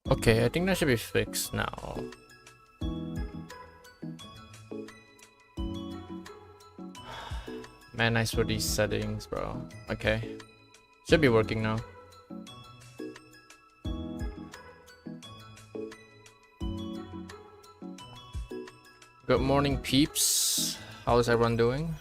Okay, I think that should be fixed now. Man, nice for these settings, bro. Okay. Should be working now. Good morning, peeps. How's everyone doing?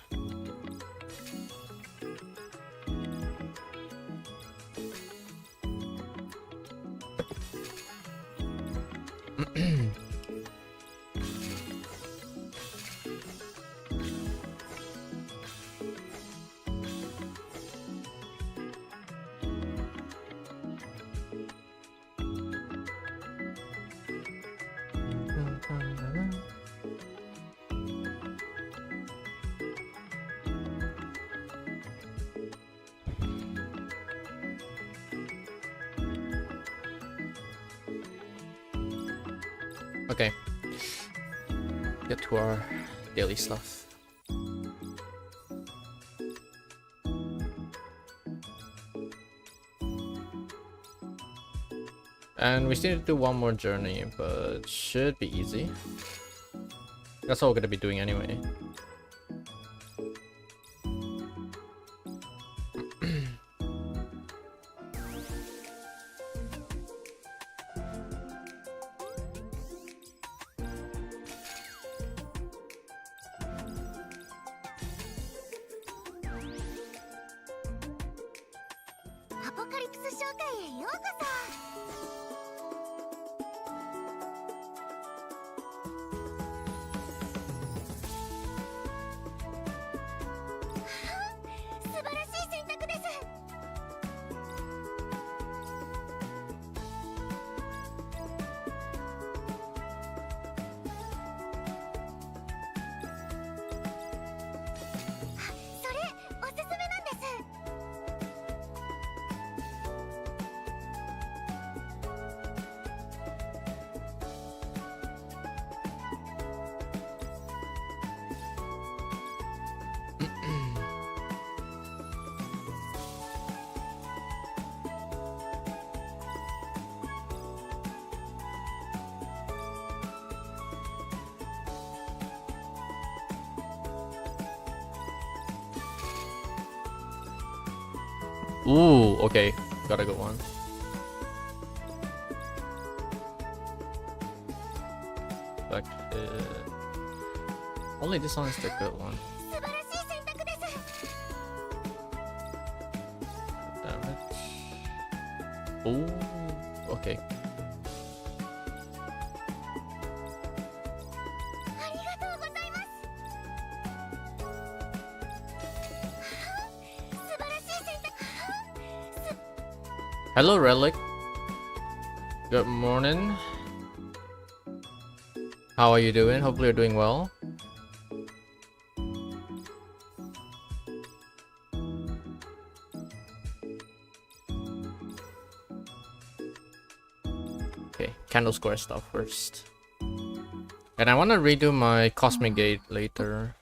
Okay. Get to our daily stuff. And we still need to do one more journey, but should be easy. That's all we're gonna be doing anyway. Ooh, okay. Got a good one. But only this one is the good one. Damage. Ooh, okay. Hello, Relic. Good morning. How are you doing? Hopefully you're doing well. Okay, Candle Square stuff first. And I want to redo my Cosmic Gate later.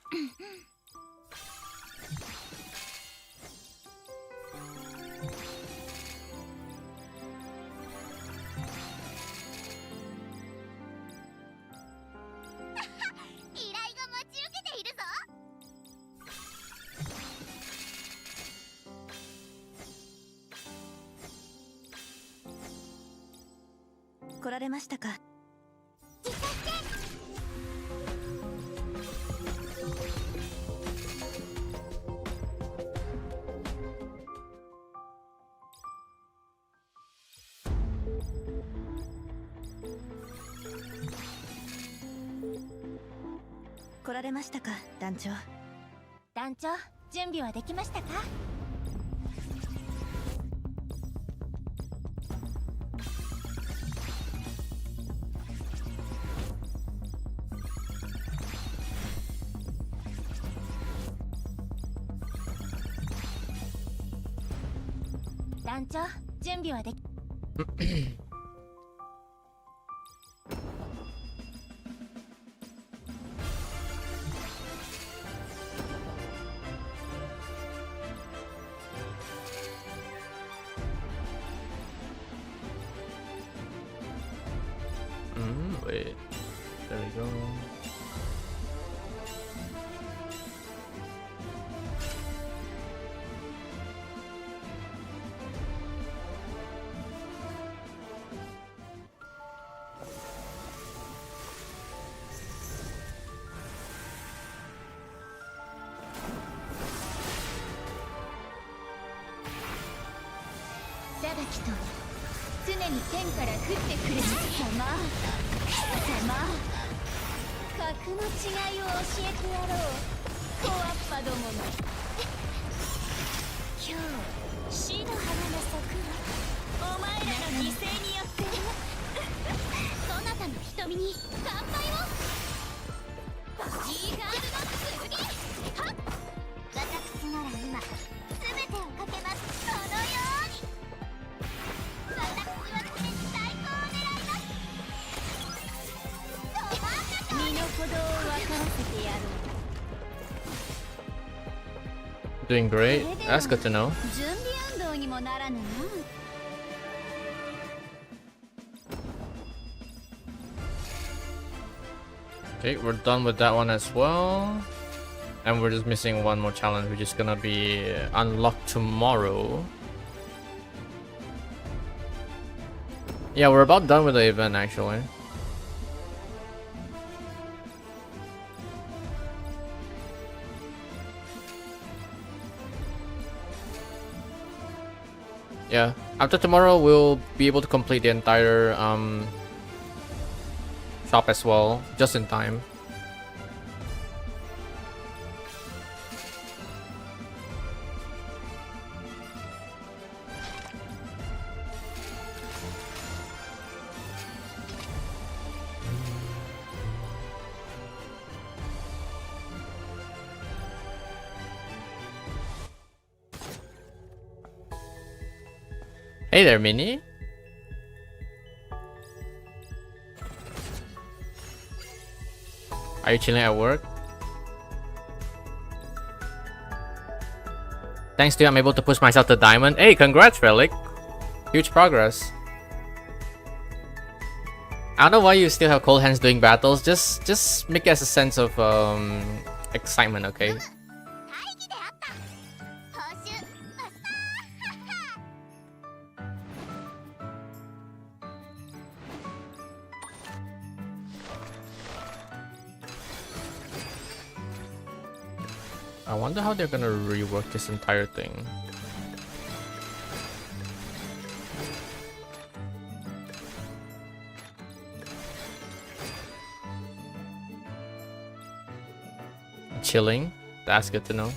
Wait. There we go. Doing great. That's good to know. Okay, we're done with that one as well. And we're just missing one more challenge, which is gonna be unlocked tomorrow. Yeah, we're about done with the event actually. Yeah, after tomorrow we'll be able to complete the entire shop as well, just in time. Hey there, Minnie. Are you chilling at work? Thanks to you, I'm able to push myself to diamond. Hey, congrats, Relic. Huge progress. I don't know why you still have cold hands doing battles. Just make it as a sense of excitement, okay? I wonder how they're gonna rework this entire thing. Chilling? That's good to know.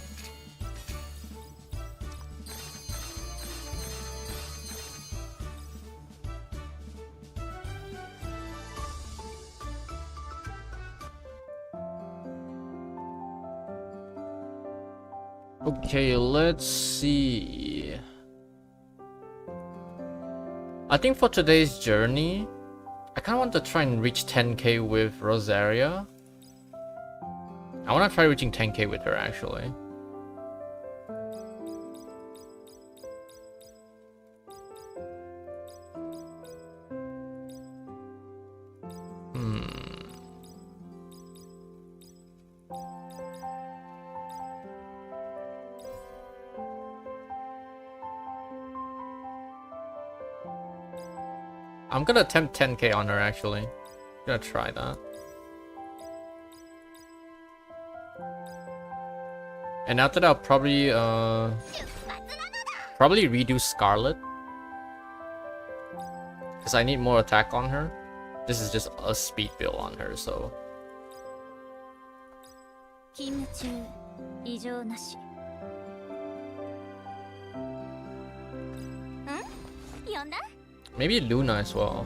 Okay, let's see. I think for today's journey, I kind of want to try and reach 10k with Rosaria. I want to try reaching 10k with her actually. I'm gonna attempt 10k on her actually. Gonna try that. And after that, I'll probably redo Scarlet, because I need more attack on her. This is just a speed build on her, so. Maybe Luna as well.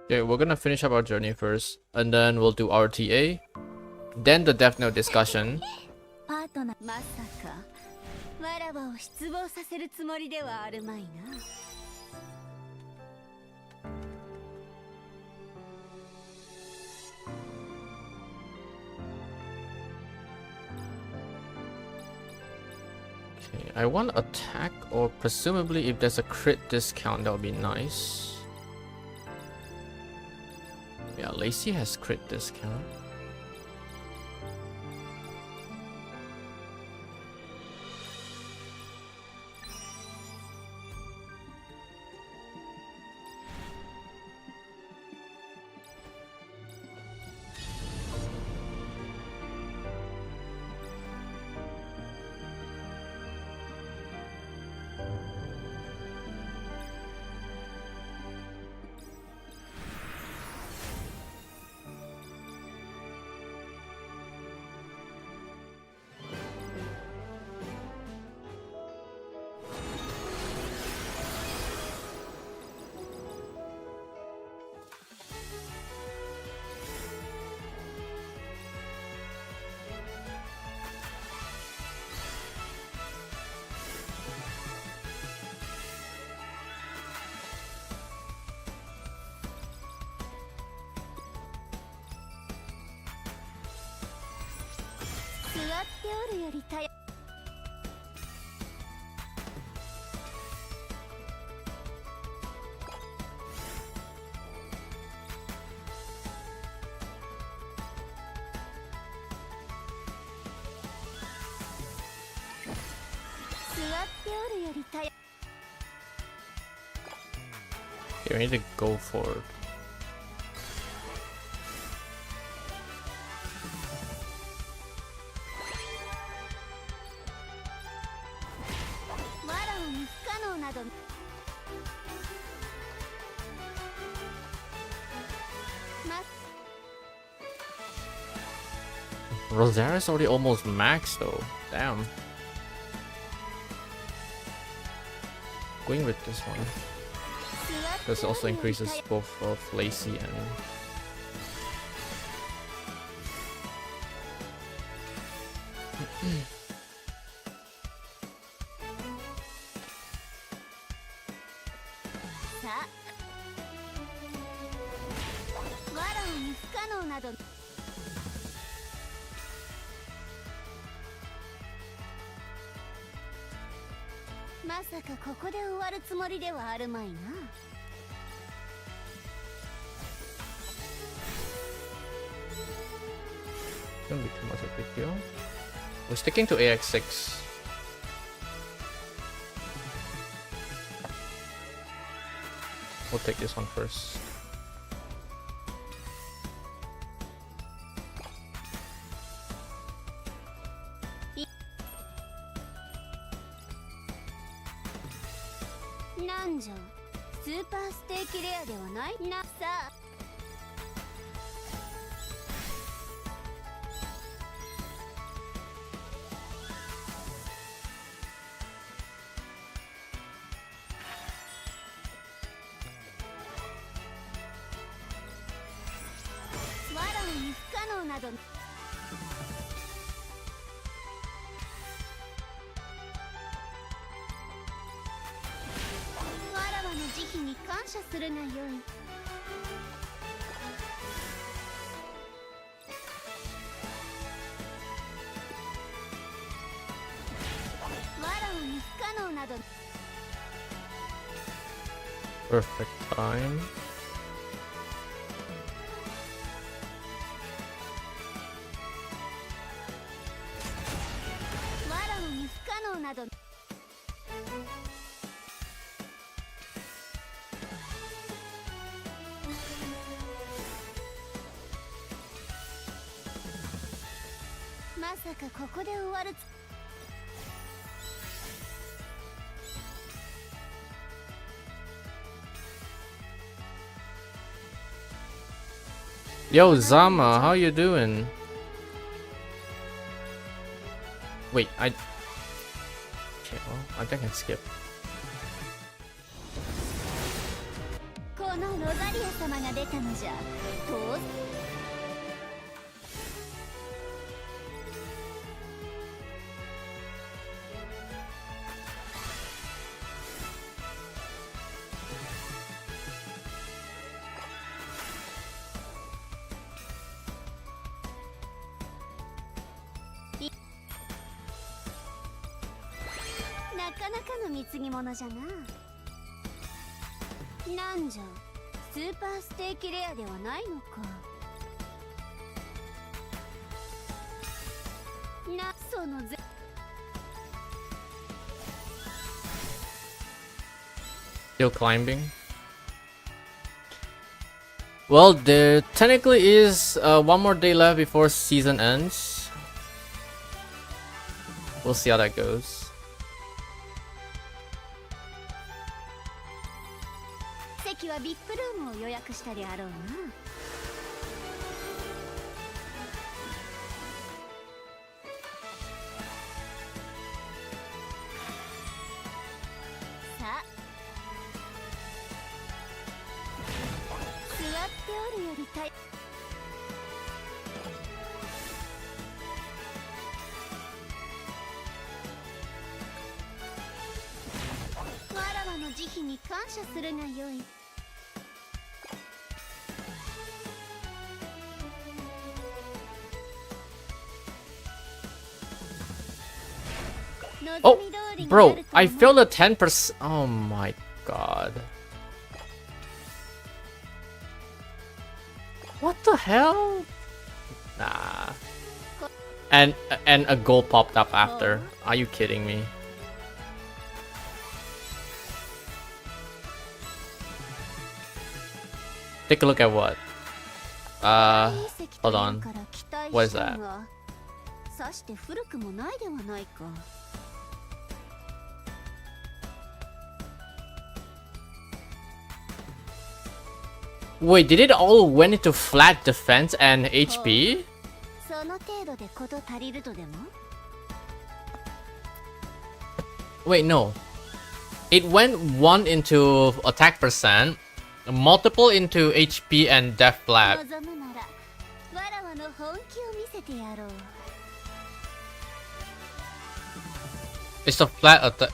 Okay, we're gonna finish up our journey first, and then we'll do RTA, then the Death Note discussion. わらわを失望させるつもりではあるまいな。Okay, I want attack, or presumably if there's a crit discount, that would be nice. Yeah, Lacey has crit discount. Okay, we need to go for it. Rosaria's already almost maxed though. Damn. Going with this one. This also increases both of Lacey and... Shouldn't be too much of a big deal. We're sticking to AX6. We'll take this one first. Perfect time. Yo, Zama, how you doing? Wait, okay, well, I think I can skip. かの貢ぎ物じゃな。なんじゃ、スーパーステーキレアではないのか。な、そのぜ。Still climbing. Well, there technically is one more day left before season ends. We'll see how that goes. 席は VIP ルームを予約したであろうな。さあ、座っておるよりたい。わらわの慈悲に感謝するがよい。Oh, bro, I failed a 10%. Oh my god. What the hell? Nah. And a goal popped up after. Are you kidding me? Take a look at what? Hold on. What is that? Wait, did it all went into flat defense and HP? Wait, no. It went 1 into attack percent, multiple into HP and def flat. It's a flat attack.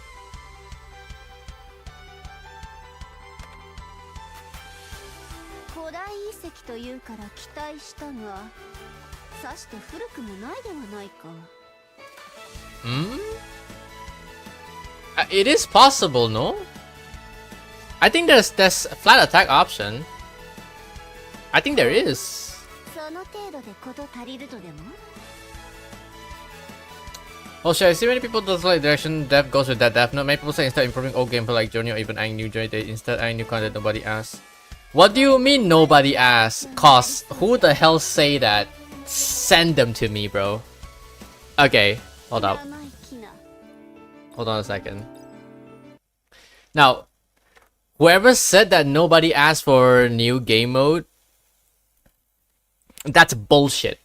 Hmm? It is possible, no? I think there's flat attack option. I think there is. Oh shit, I see many people don't like direction dev goes with that dev note. Many people say instead improving old gameplay like journey or even adding new journey, they instead adding new content nobody asks. What do you mean nobody asks? Cause who the hell say that? Send them to me, bro. Okay, hold up. Hold on a second. Now, whoever said that nobody asked for new game mode, that's bullshit.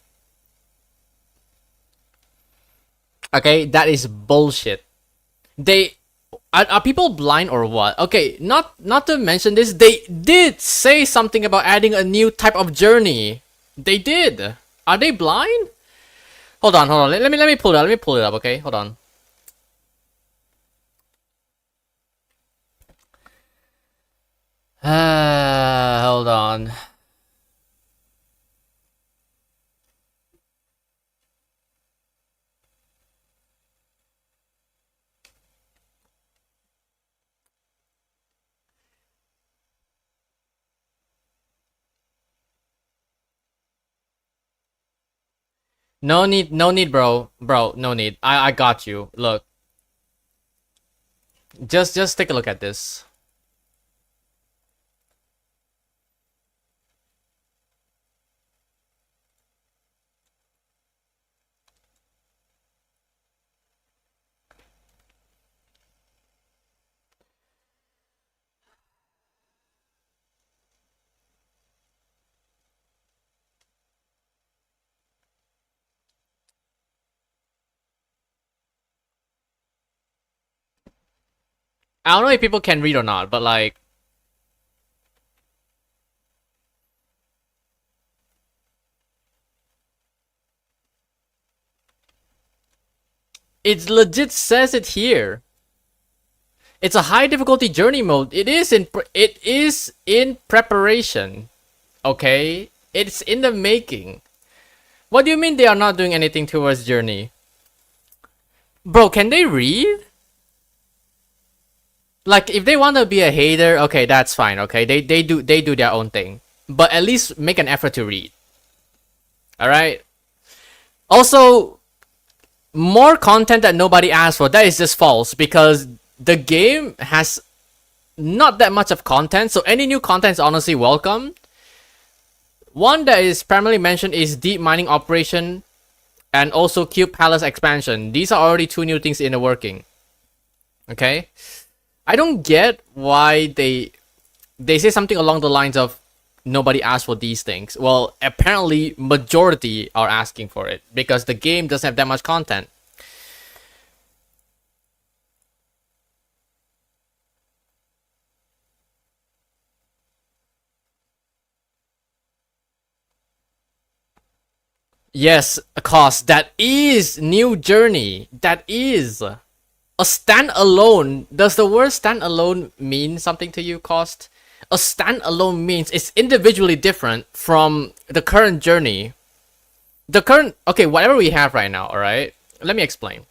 Okay, that is bullshit. They are people blind or what? Okay, not to mention this, they did say something about adding a new type of journey. They did. Are they blind? Hold on. Let me pull it up. Let me pull it up. Okay, hold on. Hold on. No need, bro. Bro, no need. I got you. Look. Just take a look at this. I don't know if people can read or not, but like, it legit says it here. It's a high difficulty journey mode. It is in preparation. Okay, it's in the making. What do you mean they are not doing anything towards journey? Bro, can they read? Like if they want to be a hater, okay, that's fine. Okay, they do their own thing, but at least make an effort to read. All right. Also, more content that nobody asked for, that is just false because the game has not that much of content, so any new content is honestly welcome. One that is primarily mentioned is deep mining operation and also Cube Palace expansion. These are already two new things in the working. Okay, I don't get why they say something along the lines of nobody asked for these things. Well, apparently majority are asking for it because the game doesn't have that much content. Yes, a cost. That is new journey. That is a standalone. Does the word standalone mean something to you, cost? A standalone means it's individually different from the current journey. The current, okay, whatever we have right now, all right? Let me explain.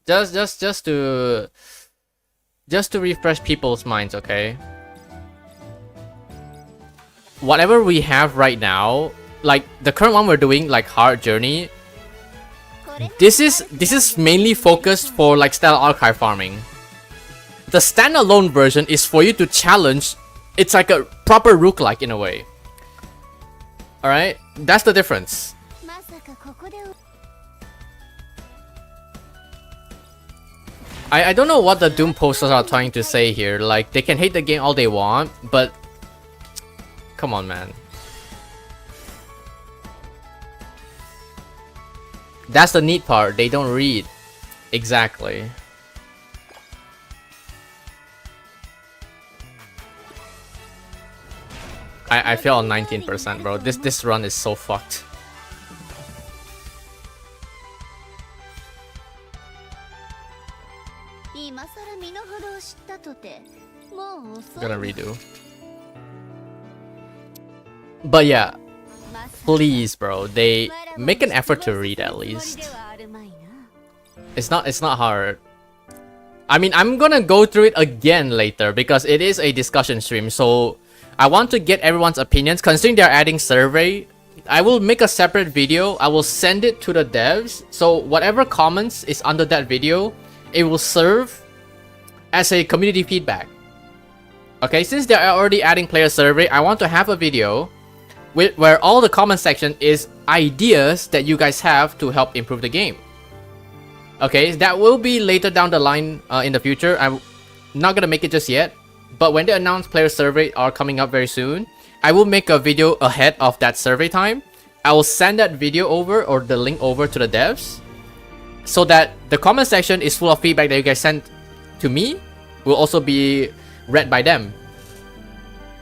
Just to refresh people's minds, okay? Whatever we have right now, like the current one we're doing, like hard journey, this is mainly focused for like stellar archive farming. The standalone version is for you to challenge. It's like a proper rook-like in a way. Alright? That's the difference. I don't know what the Doom posters are trying to say here. Like, they can hate the game all they want, but come on, man. That's the neat part. They don't read. Exactly. I feel on 19%, bro. This run is so fucked. Gonna redo. But yeah, please, bro. They make an effort to read at least. It's not hard. I mean, I'm gonna go through it again later because it is a discussion stream. So I want to get everyone's opinions. Considering they're adding survey, I will make a separate video. I will send it to the devs. So whatever comments is under that video, it will serve as a community feedback. Okay, since they're already adding player survey, I want to have a video where all the comment section is ideas that you guys have to help improve the game. Okay, that will be later down the line in the future. I'm not gonna make it just yet, but when the announced player survey are coming up very soon, I will make a video ahead of that survey time. I will send that video over or the link over to the devs so that the comment section is full of feedback that you guys sent to me will also be read by them.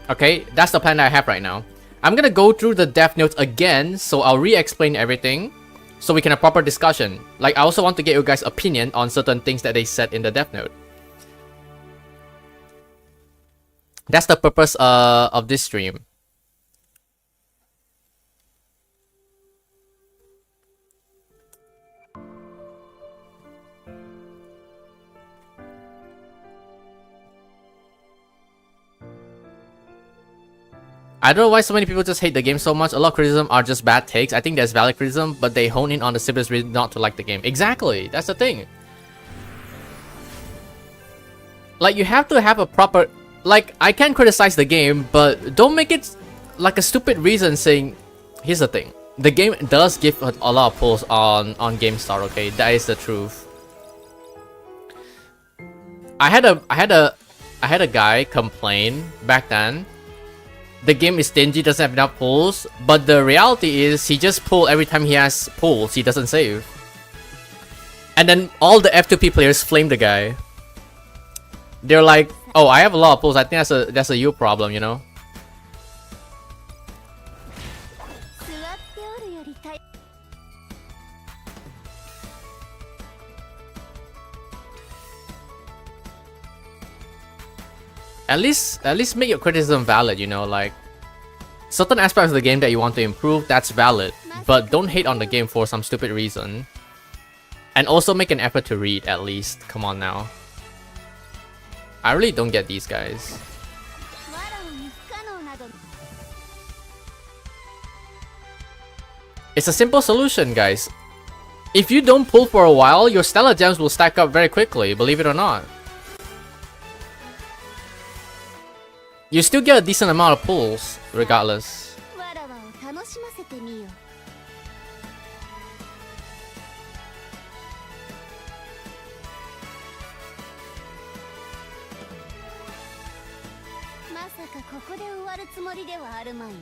Okay, that's the plan that I have right now. I'm gonna go through the dev notes again, so I'll re-explain everything so we can have proper discussion. Like, I also want to get you guys' opinion on certain things that they said in the dev note. That's the purpose of this stream. I don't know why so many people just hate the game so much. A lot of criticism are just bad takes. I think there's valid criticism, but they hone in on the simplest reason not to like the game. Exactly, that's the thing. Like, you have to have a proper... Like, I can criticize the game, but don't make it like a stupid reason saying... Here's the thing. The game does give a lot of pulls on GameStar, okay? That is the truth. I had a guy complain back then. The game is stingy, doesn't have enough pulls, but the reality is he just pulls every time he has pulls, he doesn't save. And then all the F2P players flame the guy. They're like, oh, I have a lot of pulls, I think that's a you problem, you know? At least make your criticism valid, you know, like certain aspects of the game that you want to improve, that's valid, but don't hate on the game for some stupid reason. And also make an effort to read at least. Come on now. I really don't get these guys. わらわに不可能など It's a simple solution, guys. If you don't pull for a while, your stellar gems will stack up very quickly, believe it or not. You still get a decent amount of pulls, regardless. わらわを楽しませてみよ。まさかここで終わるつもりではあるまいな。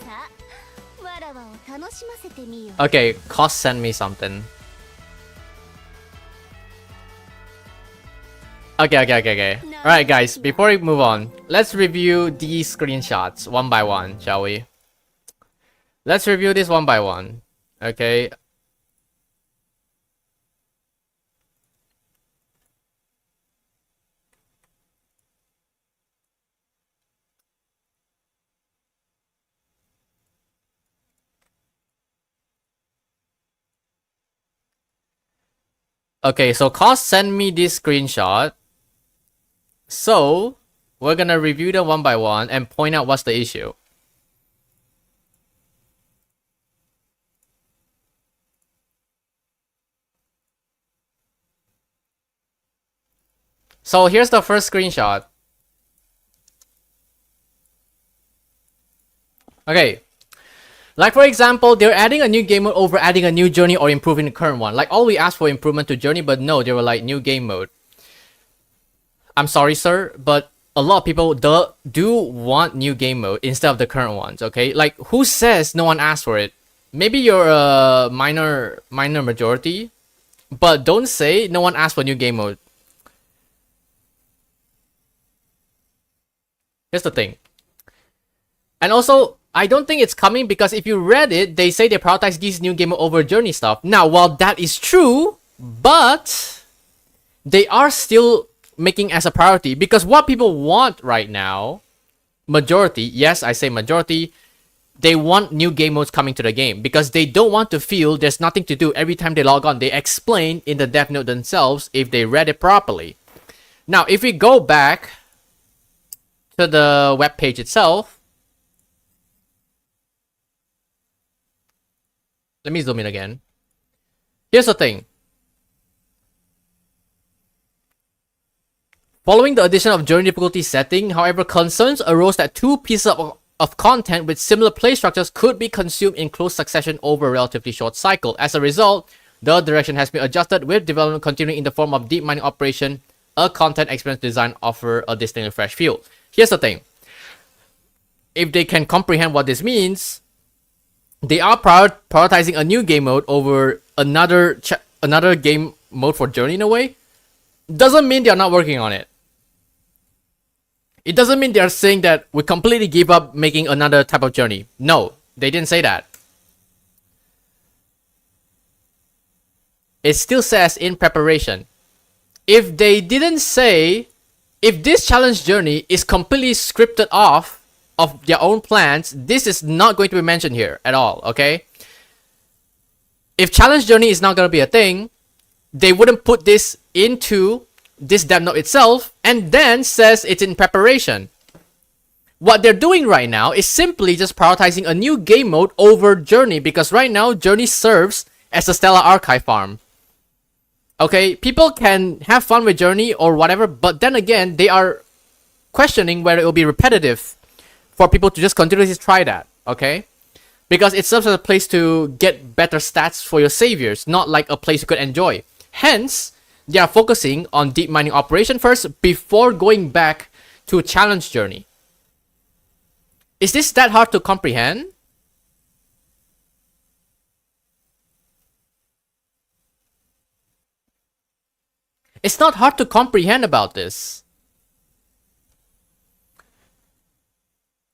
さあ、わらわを楽しませてみよ。 Okay, cost send me something. Okay. Alright, guys, before we move on, let's review these screenshots one by one, shall we? Let's review this one by one. Okay. Okay, so cost sent me this screenshot. So, we're gonna review them one by one and point out what's the issue. So here's the first screenshot. Okay. Like for example, they're adding a new game mode over adding a new journey or improving the current one. Like all we asked for improvement to journey, but no, they were like new game mode. I'm sorry, sir, but a lot of people do want new game mode instead of the current ones, okay? Like who says no one asked for it? Maybe you're a minor majority, but don't say no one asked for new game mode. Here's the thing. And also, I don't think it's coming because if you read it, they say they prioritize these new game mode over journey stuff. Now, while that is true, but they are still making as a priority because what people want right now, majority, yes, I say majority, they want new game modes coming to the game because they don't want to feel there's nothing to do every time they log on. They explain in the dev note themselves if they read it properly. Now, if we go back to the web page itself, let me zoom in again. Here's the thing. Following the addition of journey difficulty setting, however, concerns arose that two pieces of content with similar play structures could be consumed in close succession over a relatively short cycle. As a result, the direction has been adjusted with development continuing in the form of deep mining operation, a content experience design offer a distinctly fresh feel. Here's the thing. If they can comprehend what this means, they are prioritizing a new game mode over another game mode for journey in a way. Doesn't mean they are not working on it. It doesn't mean they are saying that we completely give up making another type of journey. No, they didn't say that. It still says in preparation. If they didn't say, if this challenge journey is completely scripted off of their own plans, this is not going to be mentioned here at all, okay? If challenge journey is not going to be a thing, they wouldn't put this into this dev note itself and then says it's in preparation. What they're doing right now is simply just prioritizing a new game mode over journey because right now journey serves as a stellar archive farm. Okay, people can have fun with journey or whatever, but then again, they are questioning whether it will be repetitive for people to just continuously try that, okay? Because it serves as a place to get better stats for your saviors, not like a place you could enjoy. Hence, they are focusing on deep mining operation first before going back to challenge journey. Is this that hard to comprehend? It's not hard to comprehend about this.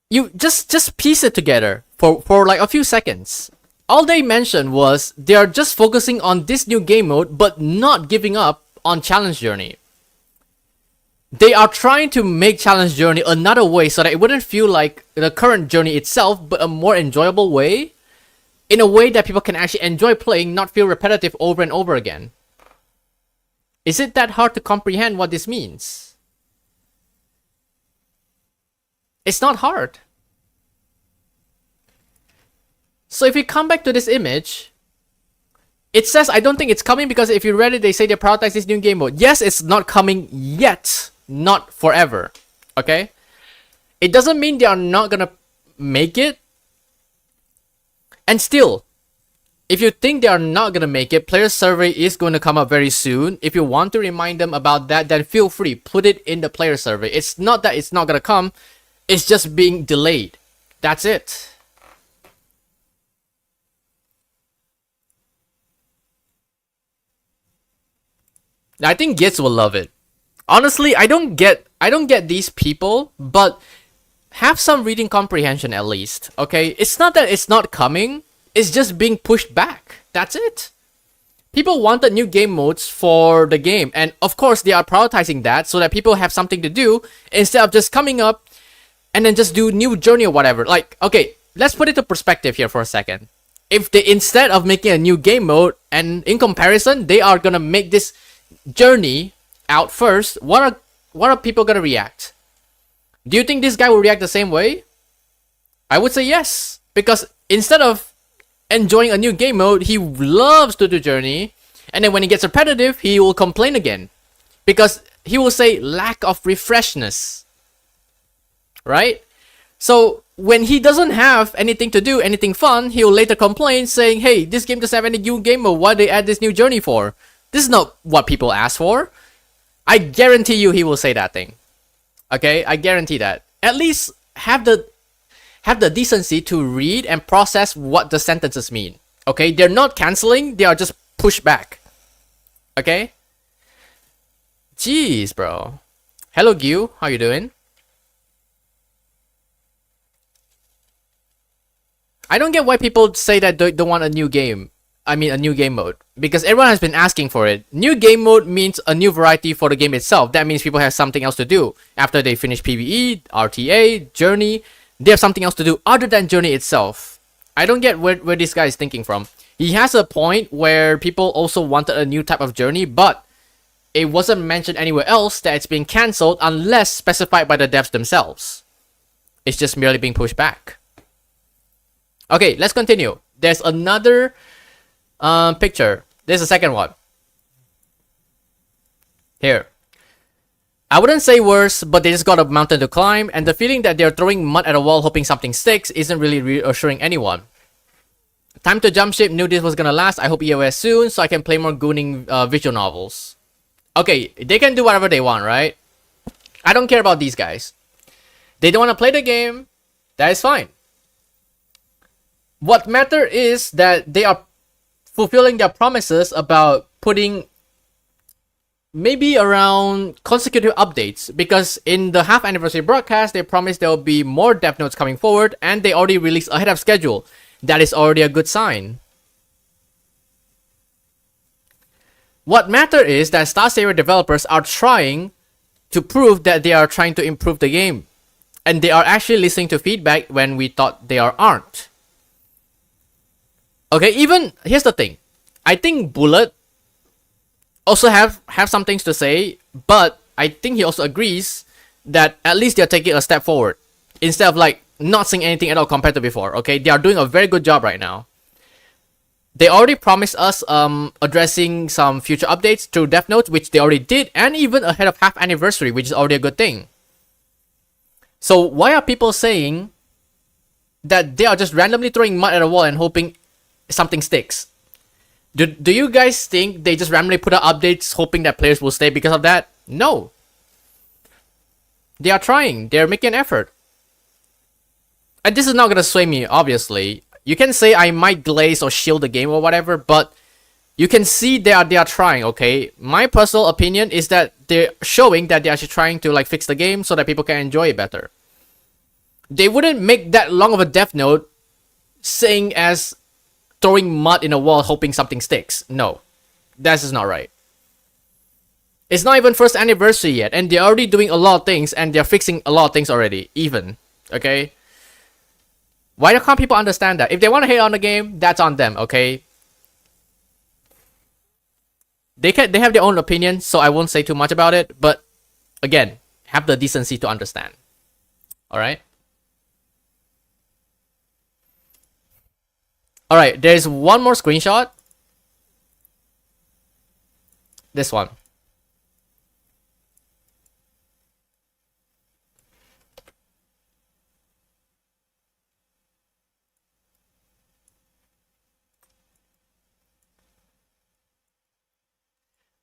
You just piece it together for like a few seconds. All they mentioned was they are just focusing on this new game mode but not giving up on challenge journey. They are trying to make challenge journey another way so that it wouldn't feel like the current journey itself, but a more enjoyable way, in a way that people can actually enjoy playing, not feel repetitive over and over again. Is it that hard to comprehend what this means? It's not hard. So if you come back to this image, it says, I don't think it's coming because if you read it, they say they prioritize this new game mode. Yes, it's not coming yet. Not forever. Okay? It doesn't mean they are not gonna make it. And still, if you think they are not gonna make it, player survey is going to come up very soon. If you want to remind them about that, then feel free. Put it in the player survey. It's not that it's not gonna come. It's just being delayed. That's it. I think Gits will love it. Honestly, I don't get these people, but have some reading comprehension at least. Okay? It's not that it's not coming, it's just being pushed back. That's it. People wanted new game modes for the game, and of course they are prioritizing that so that people have something to do instead of just coming up and then just do new journey or whatever. Like, okay, let's put it to perspective here for a second. If they, instead of making a new game mode, and in comparison, they are gonna make this journey out first, what are people gonna react? Do you think this guy will react the same way? I would say yes, because instead of enjoying a new game mode, he loves to do journey, and then when it gets repetitive, he will complain again, because he will say lack of refreshness, right? So when he doesn't have anything to do, anything fun, he will later complain saying, hey, this game doesn't have any new game mode, why they add this new journey for? This is not what people ask for. I guarantee you he will say that thing. Okay, I guarantee that. At least have the decency to read and process what the sentences mean. Okay, they're not canceling, they are just pushed back. Okay? Jeez, bro. Hello, Gyu. How you doing? I don't get why people say that they don't want a new game. I mean, a new game mode. Because everyone has been asking for it. New game mode means a new variety for the game itself. That means people have something else to do. After they finish PVE, RTA, Journey, they have something else to do other than Journey itself. I don't get where this guy is thinking from. He has a point where people also wanted a new type of Journey, but it wasn't mentioned anywhere else that it's being cancelled unless specified by the devs themselves. It's just merely being pushed back. Okay, let's continue. There's another picture. There's a second one. Here. I wouldn't say worse, but they just got a mountain to climb, and the feeling that they're throwing mud at a wall hoping something sticks isn't really reassuring anyone. Time to jump ship, knew this was gonna last. I hope EOS soon, so I can play more gooning visual novels. Okay, they can do whatever they want, right? I don't care about these guys. They don't want to play the game. That is fine. What matters is that they are fulfilling their promises about putting maybe around consecutive updates, because in the half anniversary broadcast they promised there will be more dev notes coming forward, and they already released ahead of schedule. That is already a good sign. What matters is that Star Saver developers are trying to prove that they are trying to improve the game, and they are actually listening to feedback when we thought they aren't. Okay, even here's the thing. I think Bullet also have some things to say, but I think he also agrees that at least they're taking a step forward instead of like not saying anything at all compared to before. Okay, they are doing a very good job right now. They already promised us addressing some future updates through Dev Notes, which they already did, and even ahead of half anniversary, which is already a good thing. So why are people saying that they are just randomly throwing mud at a wall and hoping something sticks? Do you guys think they just randomly put out updates hoping that players will stay because of that? No. They are trying. They're making an effort. And this is not gonna sway me, obviously. You can say I might glaze or shield the game or whatever, but you can see they are trying, okay? My personal opinion is that they're showing that they're actually trying to like fix the game so that people can enjoy it better. They wouldn't make that long of a dev note saying as throwing mud in a wall hoping something sticks. No, that's just not right. It's not even first anniversary yet, and they're already doing a lot of things, and they're fixing a lot of things already, even. Okay? Why can't people understand that? If they want to hate on the game, that's on them, okay? They have their own opinion, so I won't say too much about it, but again, have the decency to understand. Alright? Alright, there's one more screenshot. This one.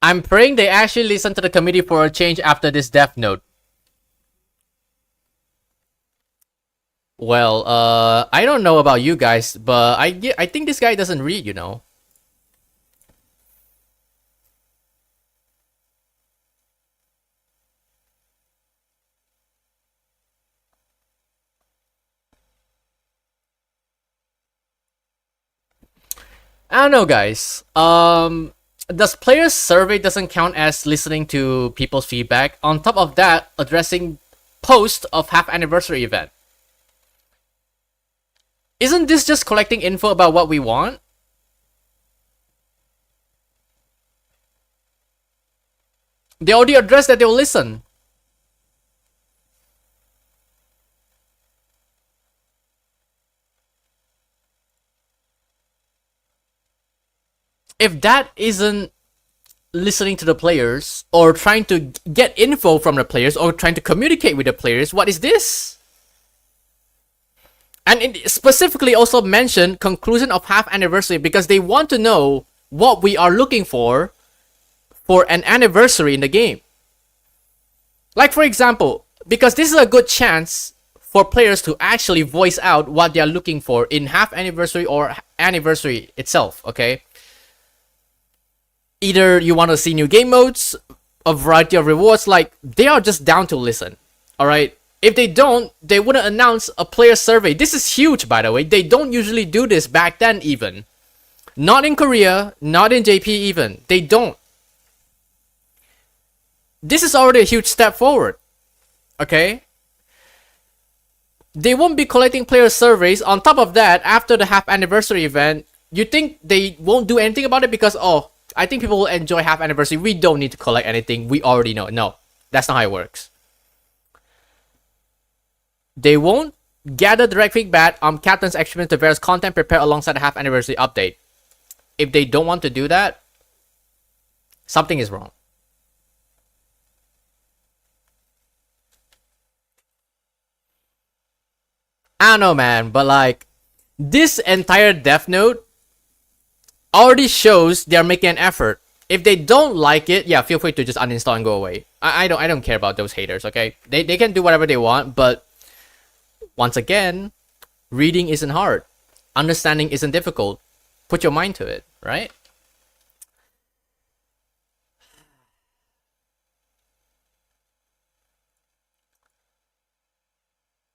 I'm praying they actually listen to the committee for a change after this death note. Well, I don't know about you guys, but I think this guy doesn't read, you know. I don't know, guys. Does players' survey doesn't count as listening to people's feedback? On top of that, addressing post of half anniversary event. Isn't this just collecting info about what we want? They already addressed that they'll listen. If that isn't listening to the players, or trying to get info from the players, or trying to communicate with the players, what is this? And it specifically also mentioned conclusion of half anniversary because they want to know what we are looking for an anniversary in the game. Like, for example, because this is a good chance for players to actually voice out what they are looking for in half anniversary or anniversary itself, okay? Either you want to see new game modes, a variety of rewards, like, they are just down to listen, alright? If they don't, they wouldn't announce a player survey. This is huge, by the way. They don't usually do this back then even. Not in Korea, not in JP even. They don't. This is already a huge step forward, okay? They won't be collecting player surveys. On top of that, after the half anniversary event, you think they won't do anything about it because, oh, I think people will enjoy half anniversary. We don't need to collect anything. We already know. No, that's not how it works. They won't gather direct feedback on captain's experience to various content prepared alongside the half anniversary update. If they don't want to do that, something is wrong. I don't know, man, but like, this entire death note already shows they're making an effort. If they don't like it, yeah, feel free to just uninstall and go away. I don't care about those haters, okay? They can do whatever they want, but once again, reading isn't hard. Understanding isn't difficult. Put your mind to it, right?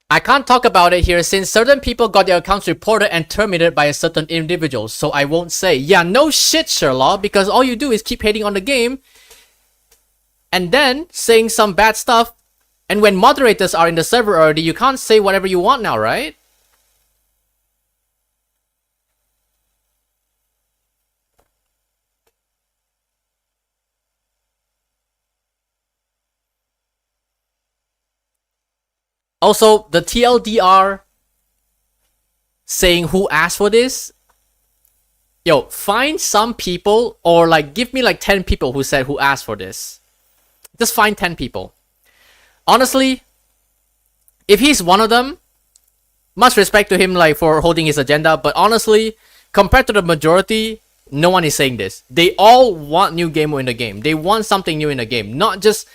I can't talk about it here since certain people got their accounts reported and terminated by a certain individual, so I won't say. Yeah, no shit, Sherlock, because all you do is keep hating on the game and then saying some bad stuff. And when moderators are in the server already, you can't say whatever you want now, right? Also, the TLDR saying who asked for this. Yo, find some people, or like give me like 10 people who said who asked for this. Just find 10 people. Honestly, if he's one of them, much respect to him like for holding his agenda, but honestly, compared to the majority, no one is saying this. They all want new game in the game. They want something new in the game, not just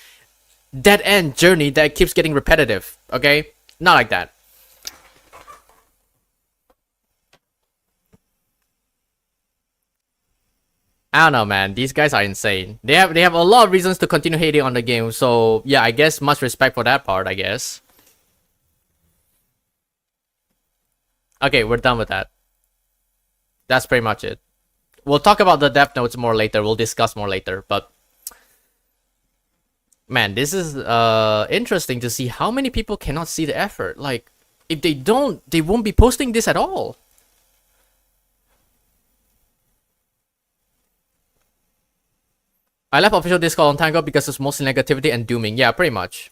dead-end journey that keeps getting repetitive, okay? Not like that. I don't know, man. These guys are insane. They have a lot of reasons to continue hating on the game, so yeah, I guess much respect for that part, I guess. Okay, we're done with that. That's pretty much it. We'll talk about the death notes more later. We'll discuss more later, but Man, this is interesting to see how many people cannot see the effort. Like, if they don't, they won't be posting this at all. I left official Discord a long time ago because it's mostly negativity and dooming. Yeah, pretty much.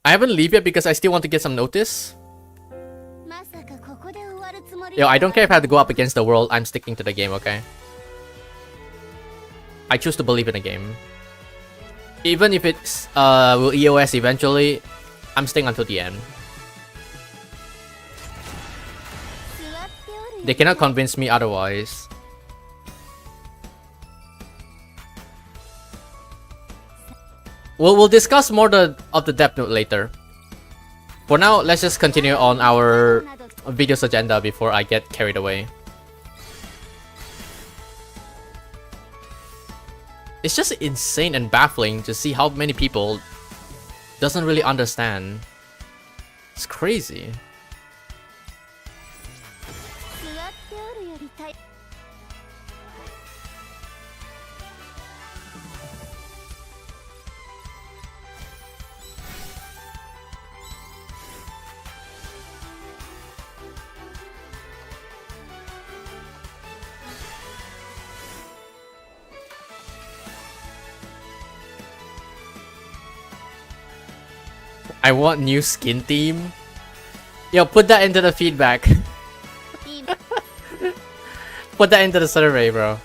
I haven't leave yet because I still want to get some notice. Yo, I don't care if I have to go up against the world. I'm sticking to the game, okay? I choose to believe in the game. Even if it's will EOS eventually, I'm staying until the end. They cannot convince me otherwise. We'll discuss more of the Dev Note later. For now, let's just continue on our video's agenda before I get carried away. It's just insane and baffling to see how many people doesn't really understand. It's crazy. I want new skin theme. Yo, put that into the feedback. Put that into the survey, bro.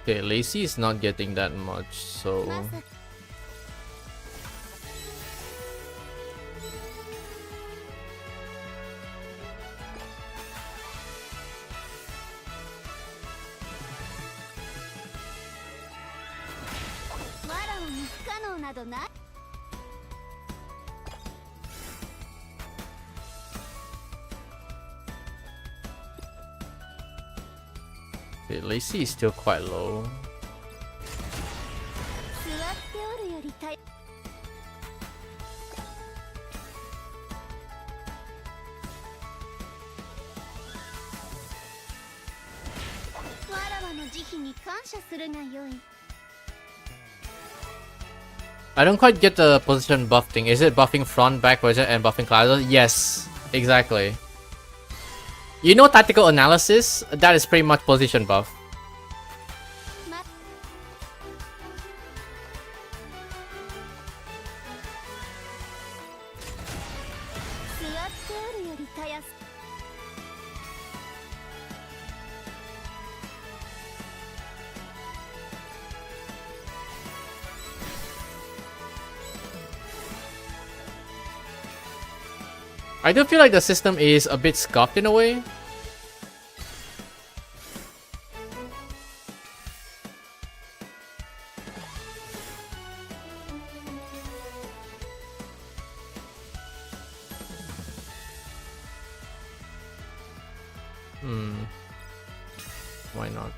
Okay, Lacey is not getting that much, so... Okay, Lacey is still quite low. I don't quite get the position buff thing. Is it buffing front, back, position, and buffing classes? Yes, exactly. You know tactical analysis? That is pretty much position buff. I do feel like the system is a bit scuffed in a way. Why not?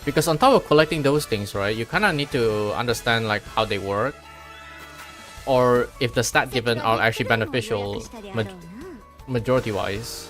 Because on top of collecting those things, right, you kind of need to understand like how they work, or if the stat given are actually beneficial majority wise.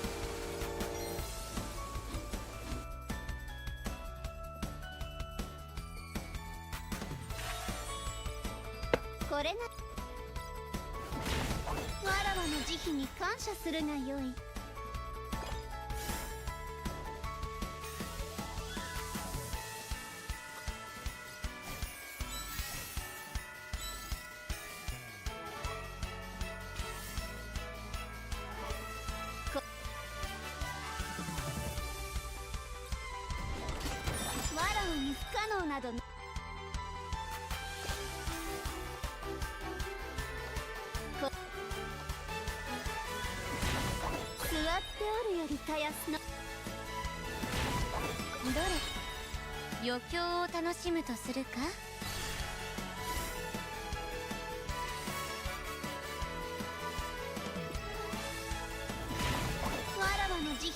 り絶やすのどれ余興を楽しむとするか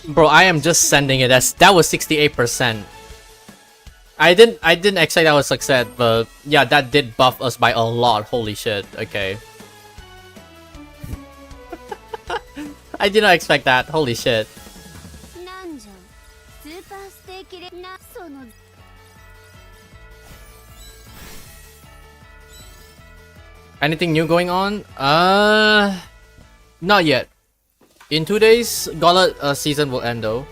Bro, I am just sending it. That was 68%. I didn't expect that was success, but yeah, that did buff us by a lot. Holy shit. Okay. I did not expect that. Holy shit. Anything new going on? Not yet. In 2 days, Gauntlet season will end though.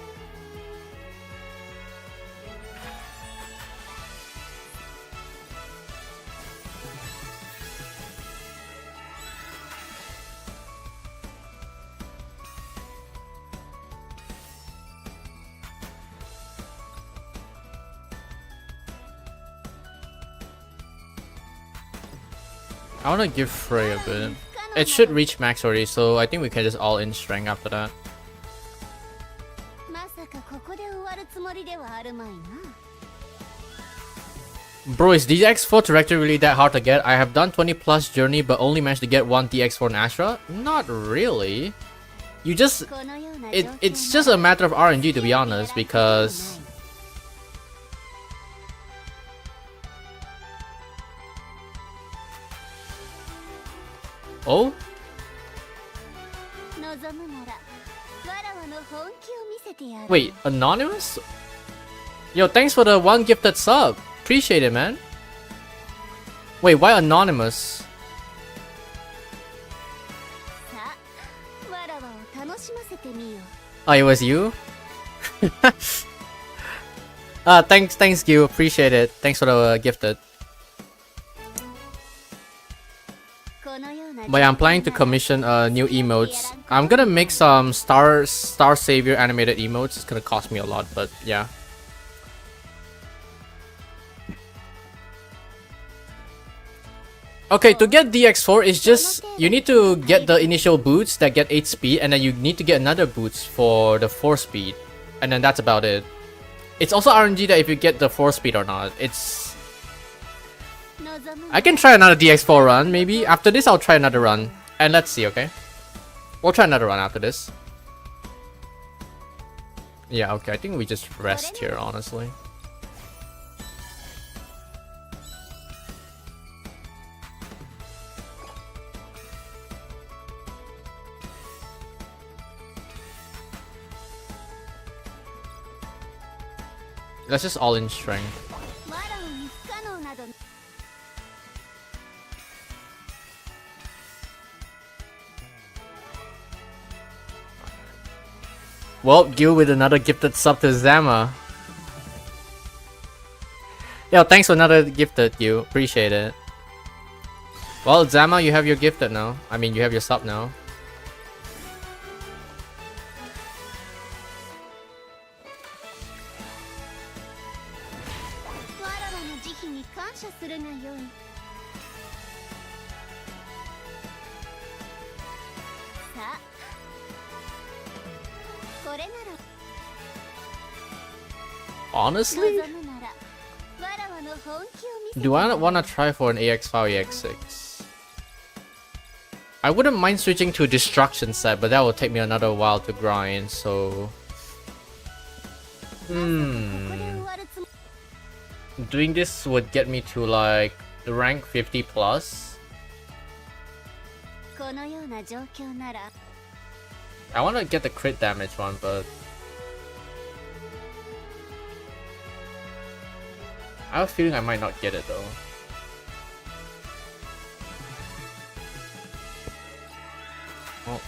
I wanna give Frey a bit. It should reach max already, so I think we can just all in strength after that. Bro, is DX4 director really that hard to get? I have done 20 plus journey but only managed to get one DX4 in Astra? Not really. You just... It's just a matter of RNG to be honest, because... Oh? Wait, anonymous? Yo, thanks for the 1 gifted sub. Appreciate it, man. Wait, why anonymous? Oh, it was you? Thanks you. Appreciate it. Thanks for the gifted. But yeah, I'm planning to commission new emotes. I'm gonna make some Star Savior animated emotes. It's gonna cost me a lot, but yeah. Okay, to get DX4 is just you need to get the initial boots that get 8 speed, and then you need to get another boots for the 4 speed, and then that's about it. It's also RNG that if you get the 4 speed or not. I can try another DX4 run, maybe. After this, I'll try another run. And let's see, okay? We'll try another run after this. Yeah, okay, I think we just rest here, honestly. Let's just all in strength. Well, Gil with another gifted sub to Zama. Yo, thanks for another gifted, Gil. Appreciate it. Well, Zama, you have your gifted now. I mean, you have your sub now. Honestly? Do I want to try for an AX5, AX6? I wouldn't mind switching to a destruction set, but that will take me another while to grind, so... Doing this would get me to like the rank 50 plus. I want to get the crit damage one, but... I have a feeling I might not get it though. Oh.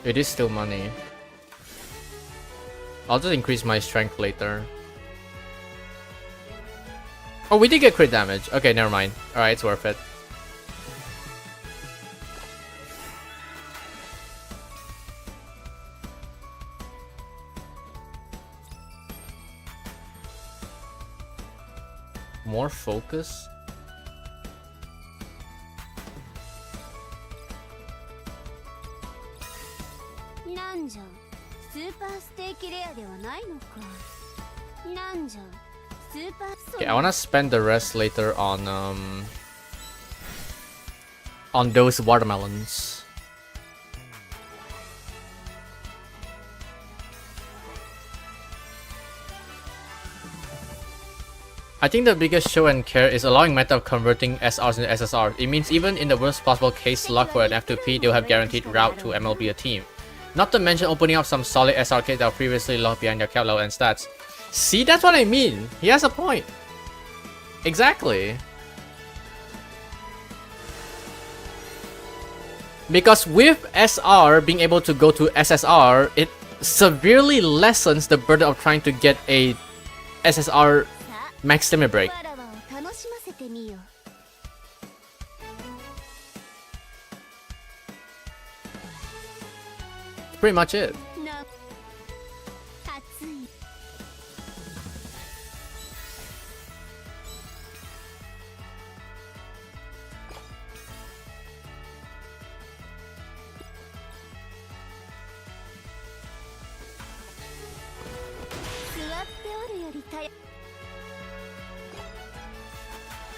It is still money. I'll just increase my strength later. Oh, we did get crit damage. Okay, never mind. Alright, it's worth it. more focus. Okay, I wanna spend the rest later on those watermelons. I think the biggest show and care is allowing meta of converting SRs into SSRs. It means even in the worst possible case luck for an F2P, they'll have guaranteed route to MLB a team. Not to mention opening up some solid SR kits that were previously locked behind their cap level and stats. See, that's what I mean. He has a point. Exactly. Because with SR being able to go to SSR, it severely lessens the burden of trying to get a SSR max limit break. That's pretty much it.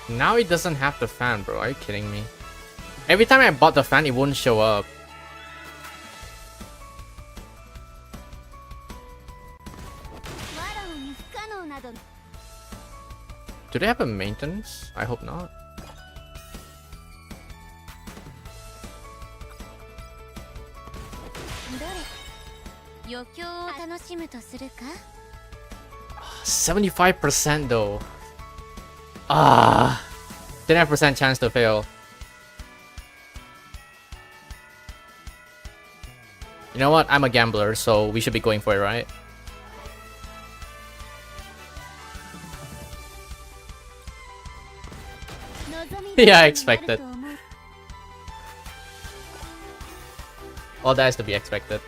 Now it doesn't have the fan, bro. Are you kidding me? Every time I bought the fan, it wouldn't show up. Do they have a maintenance? I hope not. Ah, 75% though. Ah, 10% chance to fail. You know what? I'm a gambler, so we should be going for it, right? Yeah, I expected. All that is to be expected.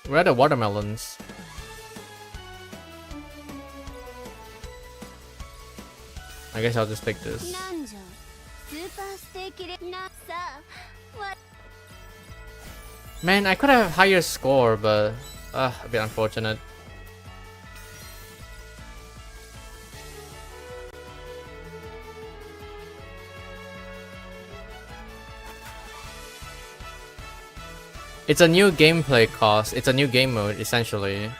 Where are the watermelons? I guess I'll just take this. Man, I could have higher score, but a bit unfortunate. It's a new gameplay cost. It's a new game mode, essentially.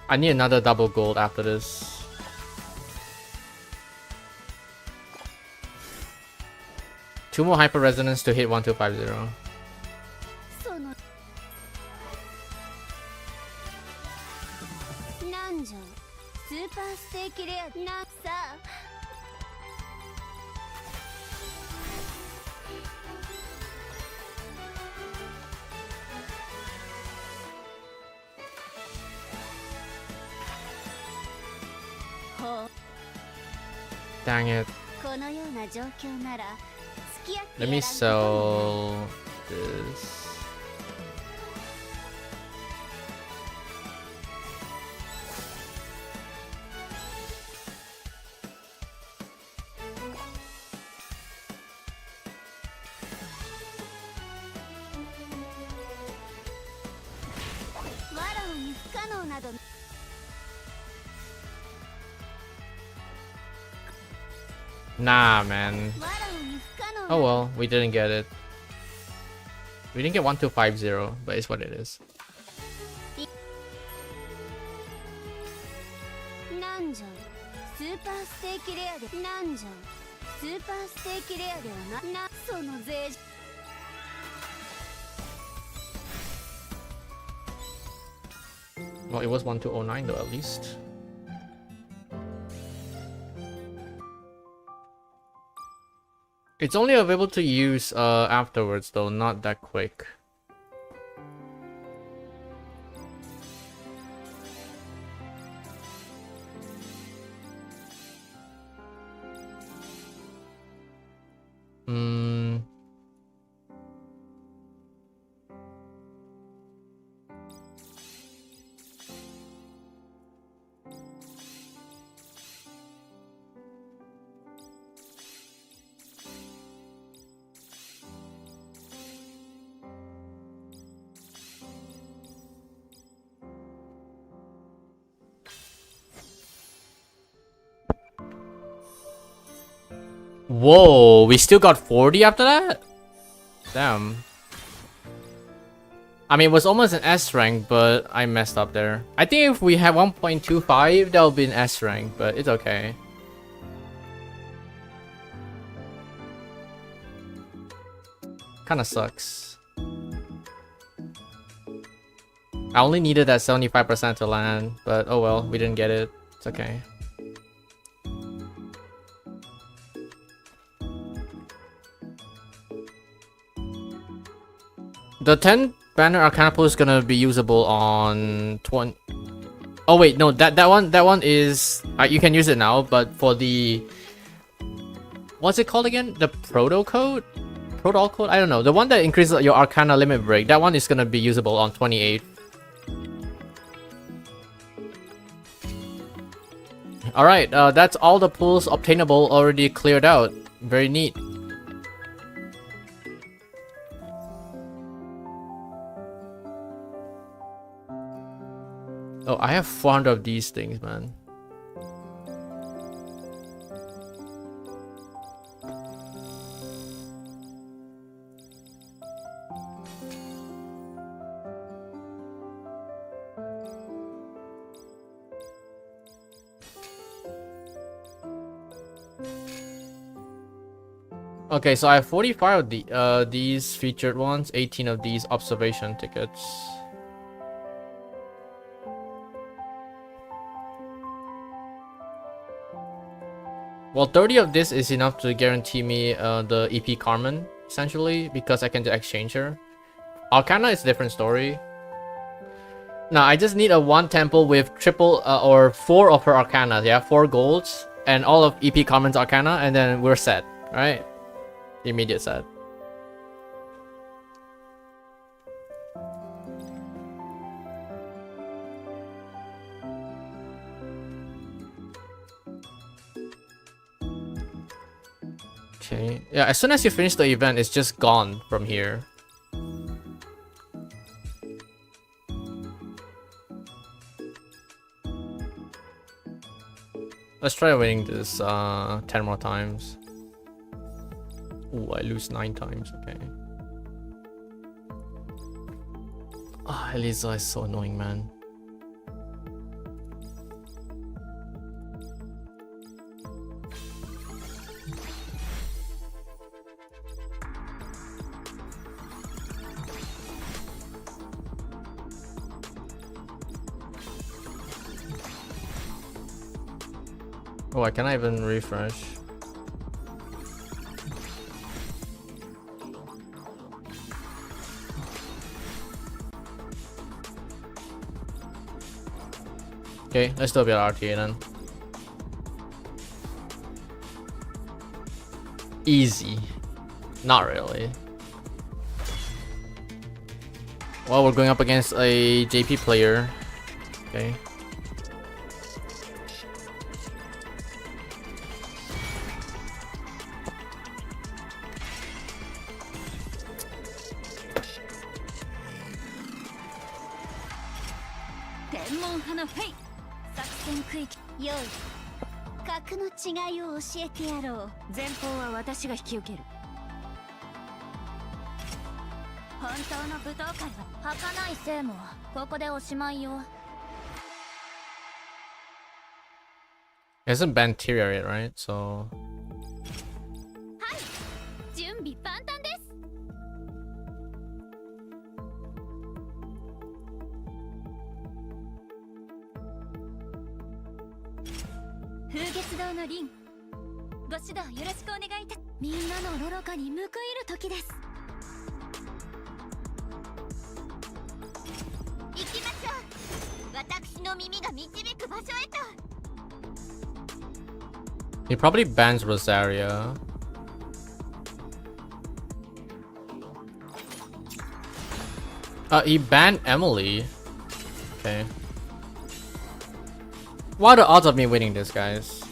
I need another double gold after this. Two more hyper resonance to hit 1250. Dang it. Let me sell this. Nah, man. Oh well, we didn't get it. We didn't get 1250, but it's what it is. じゃんスーパーステーキレアでなんじゃんスーパーステーキレアではなその税Well, it was 1209 though, at least. It's only available to use afterwards though, not that quick. Whoa, we still got 40 after that? Damn. I mean, it was almost an S rank, but I messed up there. I think if we had 1.25, that would be an S rank, but it's okay. Kinda sucks. I only needed that 75% to land, but oh well, we didn't get it. It's okay. The 10 banner arcana pool is gonna be usable on 20. Oh wait, no, that one is you can use it now, but for the what's it called again? The proto code? Protocol code? I don't know. The one that increases your arcana limit break. That one is gonna be usable on 28. All right, that's all the pools obtainable already cleared out. Very neat. Oh, I have 400 of these things, man. Okay, so I have 45 of these featured ones, 18 of these observation tickets. Well, 30 of this is enough to guarantee me the EP Carmen, essentially, because I can exchange her. Arcana is a different story. Now, I just need a 1 temple with triple or 4 of her Arcana, yeah? 4 golds, and all of EP Carmen's Arcana, and then we're set, right? Immediate set. Okay, yeah, as soon as you finish the event, it's just gone from here. Let's try winning this 10 more times. Ooh, I lose 9 times, okay. Ah, oh, Elisa is so annoying, man. Oh, I cannot even refresh. Okay, let's do a bit of RTA then. Easy. Not really. Well, we're going up against a JP player. Okay. It hasn't banned Tyria yet, right? So 準備万端です。風月堂の凛、ご指導よろしくお願いいた。みんなの愚かに報いる時です。行きましょう。私の耳が導く場所へと。 he probably bans Rosaria. He banned Emily. Okay. What are the odds of me winning this, guys?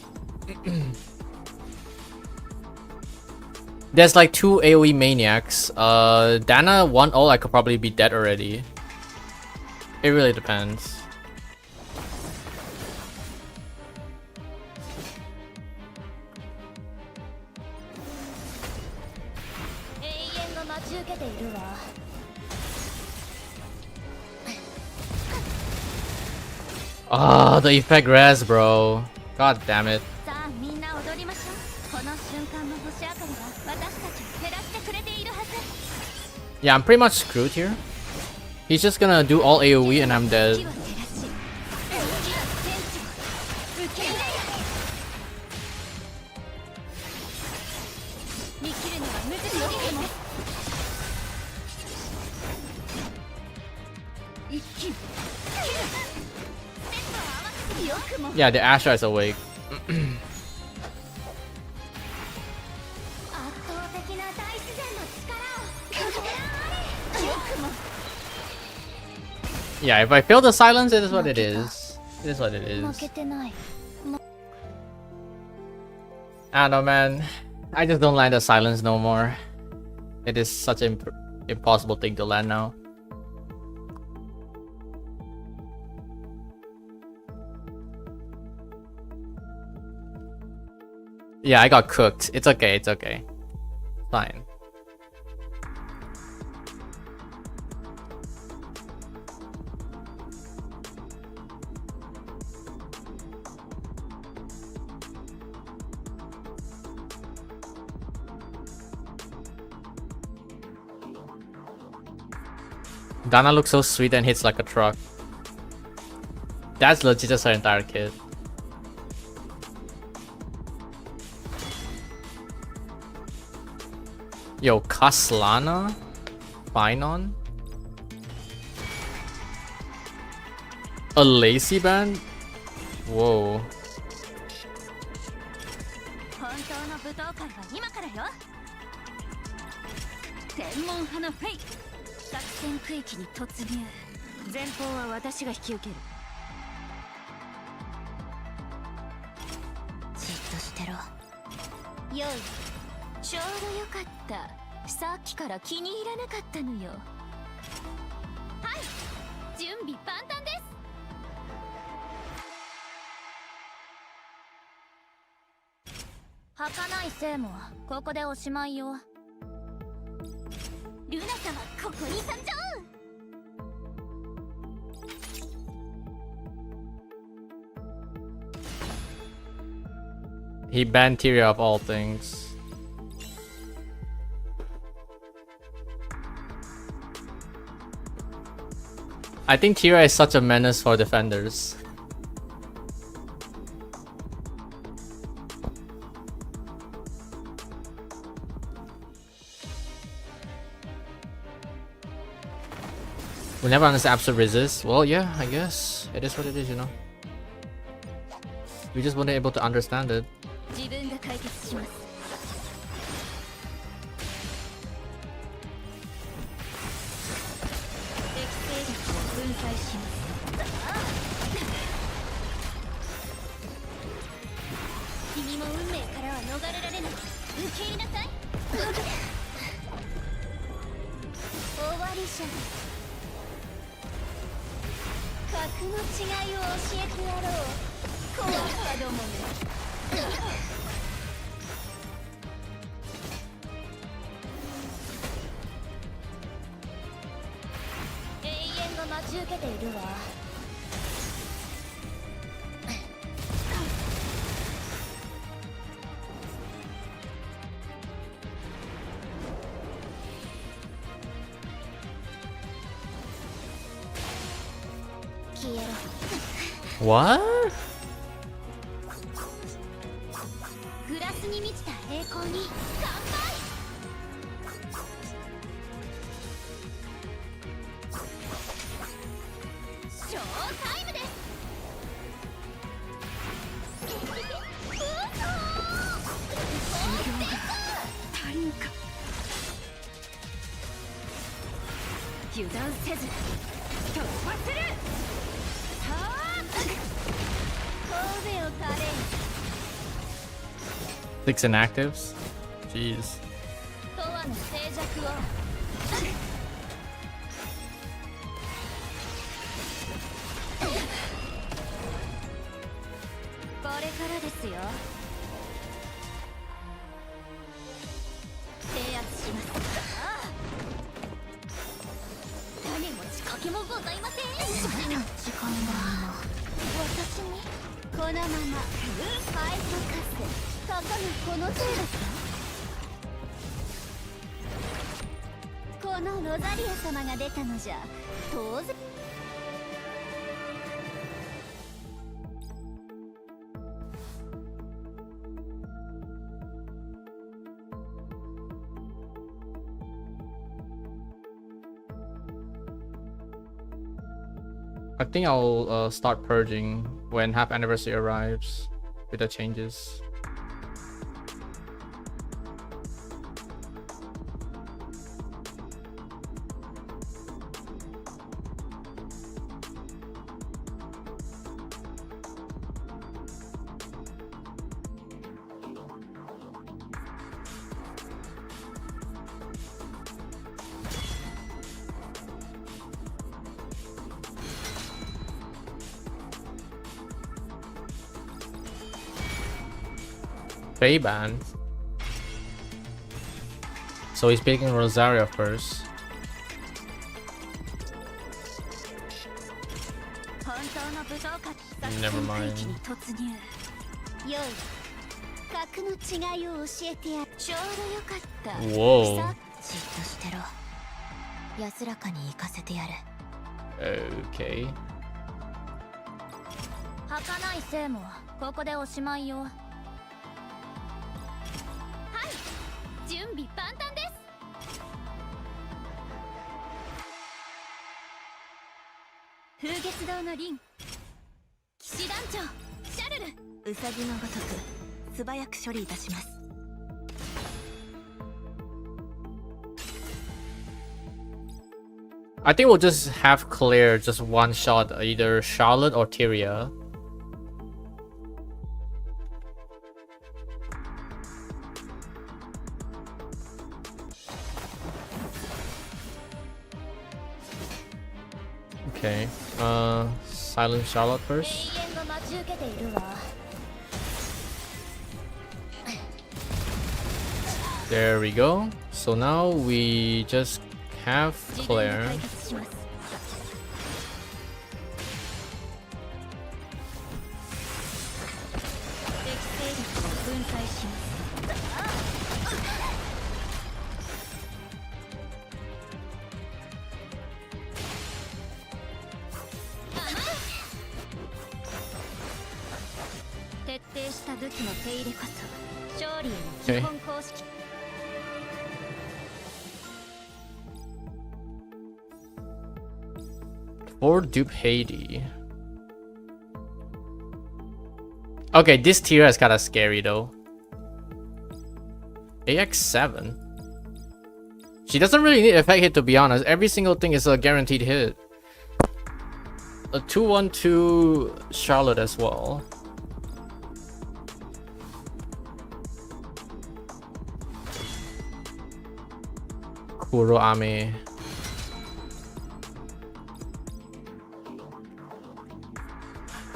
There's like 2 AoE maniacs. Dana 1-0, I could probably be dead already. It really depends. Ah, the effect res, bro. God damn it. Yeah, I'm pretty much screwed here. He's just gonna do all AoE and I'm dead. Yeah, the Asha is awake. Yeah, if I feel the silence, it is what it is. It is what it is. I don't know, man. I just don't land the silence no more. It is such an impossible thing to land now. Yeah, I got cooked. It's okay, it's okay. Fine. Dana looks so sweet and hits like a truck. That's legit just her entire kit. Yo, Kaslana? Finon? A lacy band? Whoa. Yo. ちょうどよかった。さっきから気に入らなかったのよ。はい、準備万端です。儚いせいもここでおしまいよ。ルナ様、ここに参上。He banned Tyria of all things. I think Tyria is such a menace for defenders. We never understand absolute resist. Well, yeah, I guess. It is what it is, you know. We just weren't able to understand it. What? グラスに満ちた栄光に乾杯。ショータイムです。油断せず突破する。さあ神戸を垂れ。 6 inactives? Jeez. とわの静寂を。これからですよ。制圧します。種も仕掛けもございません。時間だ。私にこのままファイトカス。たかのこのせいですか。このロザリア様が出たのじゃ当然。I think I'll start purging when half anniversary arrives with the changes. Ban. So he's picking Rosario first. Never mind. Whoa. Okay. 儚い生もここでおしまいよ。準備万端です。風月堂の凛、騎士団長シャルル。ウサギのごとく素早く処理いたします。I think we'll just have clear just one shot, either Charlotte or Tyria. Okay, silent Charlotte first. There we go. So now we just have Claire. Okay. Or dupe Haiti. Okay, this tier is kinda scary though. AX7. She doesn't really need effect hit, to be honest. Every single thing is a guaranteed hit. A 2-1-2 Charlotte as well. Kuro Ame.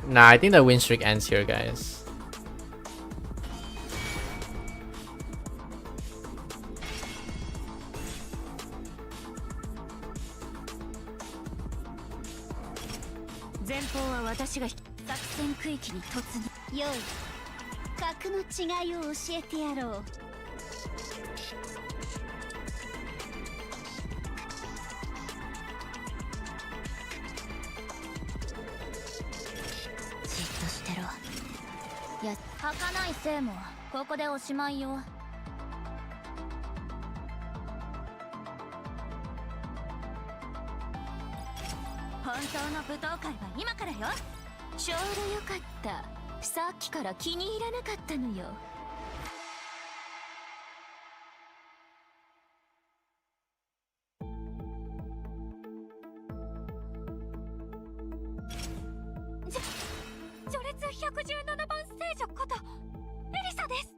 Nah, I think the win streak ends here, guys. 儚い生もここでおしまいよ。本当の舞踏会は今からよ。ちょうどよかった。さっきから気に入らなかったのよ。序列117番聖女ことエリサです。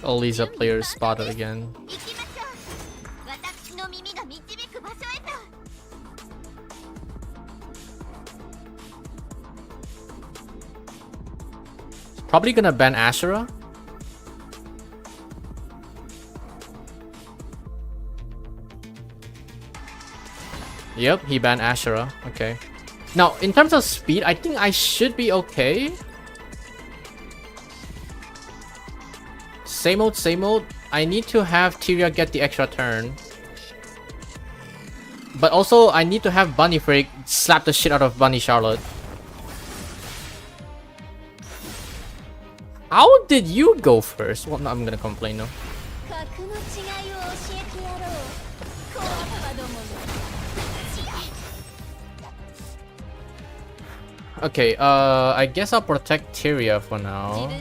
All these are players spotted again. 行きましょう。私の耳が導く場所へと。Probably gonna ban Ashura. Yep, he banned Ashura. Okay. Now, in terms of speed, I think I should be okay. Same old, same old. I need to have Tyria get the extra turn. But also, I need to have Bunny Freak slap the shit out of Bunny Charlotte. How did you go first? Well, no, I'm gonna complain now. Okay, I guess I'll protect Tyria for now.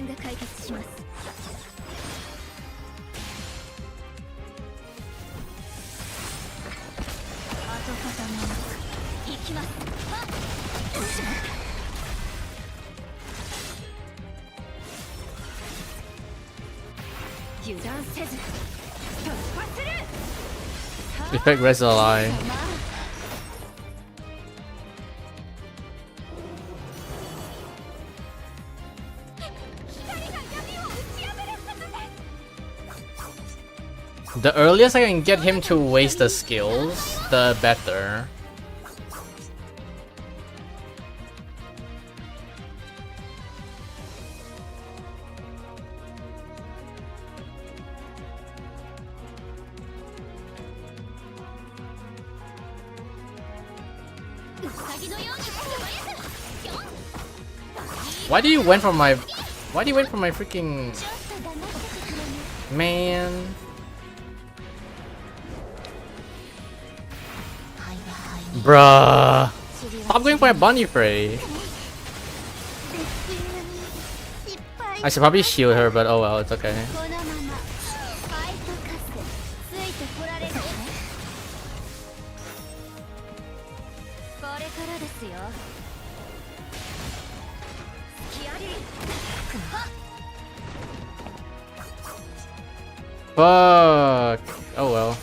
Effect Res Ally. The earliest I can get him to waste the skills, the better. Why do you went for my freaking man? Bruh. Stop going for a bunny fray. I should probably shield her, but oh well, it's okay. Fuck. Oh well.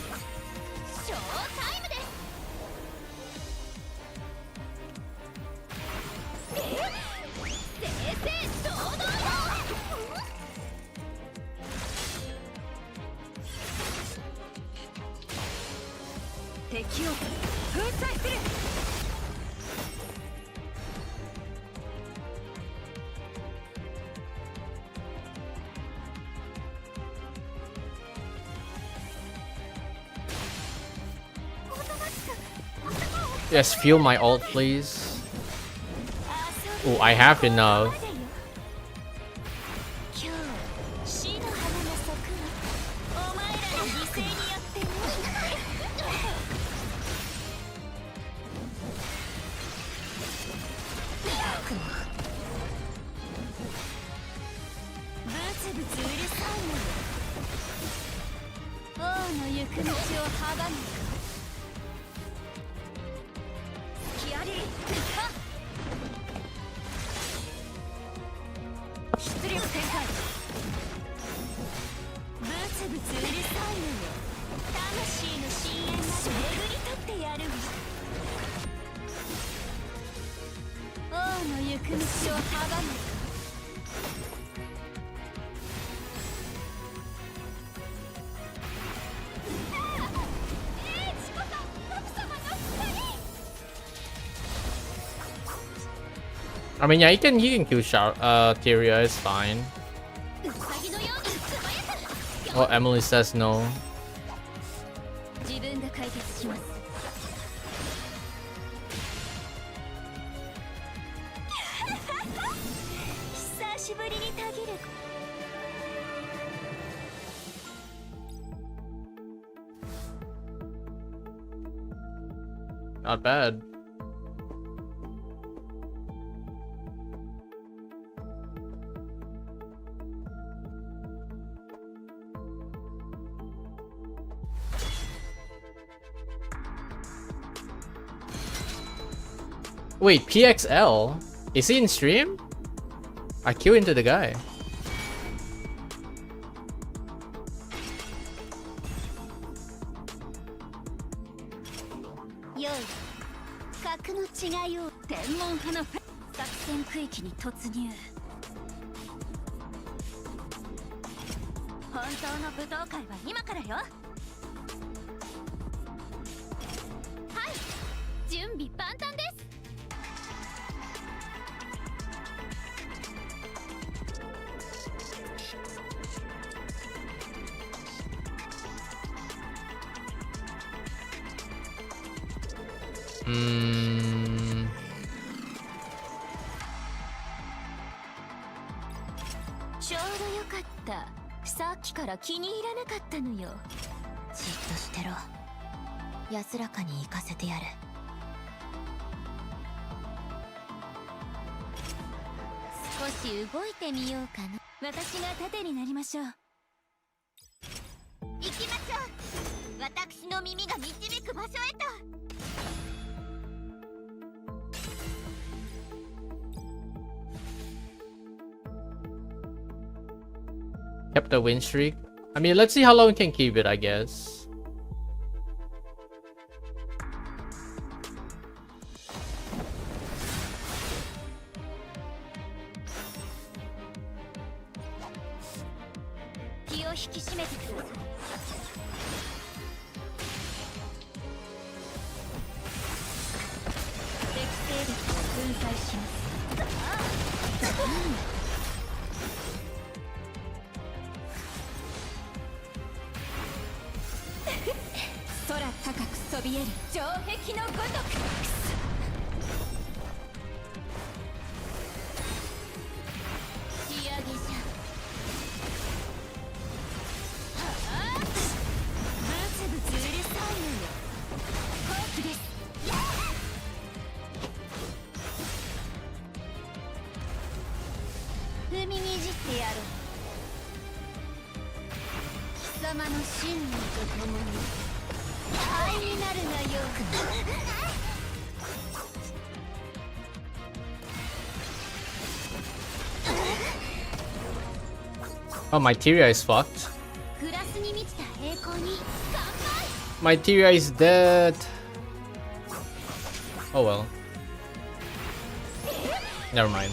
Yes, fuel my ult, please. Oh, I have enough. I mean, yeah, you can kill Tyria, it's fine. Oh, Emily says no. 自分が解決します。久しぶりにたぎる。Not bad. Wait, PXL? Is he in stream? I queue into the guy. よい、格の違いを天文派の作戦区域に突入。本当の舞踏会は今からよ。はい、準備万端です。ちょうどよかった。さっきから気に入らなかったのよ。じっとしてろ。安らかに行かせてやる。少し動いてみようかな。私が盾になりましょう。行きましょう。私の耳が導く場所へと。Kept the win streak. I mean, let's see how long we can keep it, I guess. Oh, my Tyria is fucked. My Tyria is dead. Oh well. Never mind.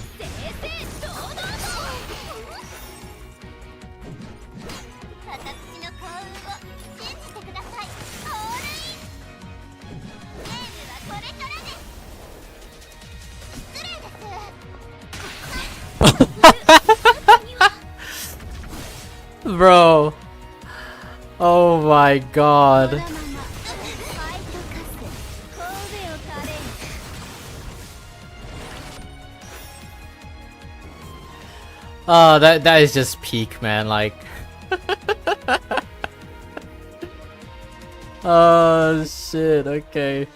Bro. Oh my god. Oh, that is just peak, man. Like, oh shit. Okay.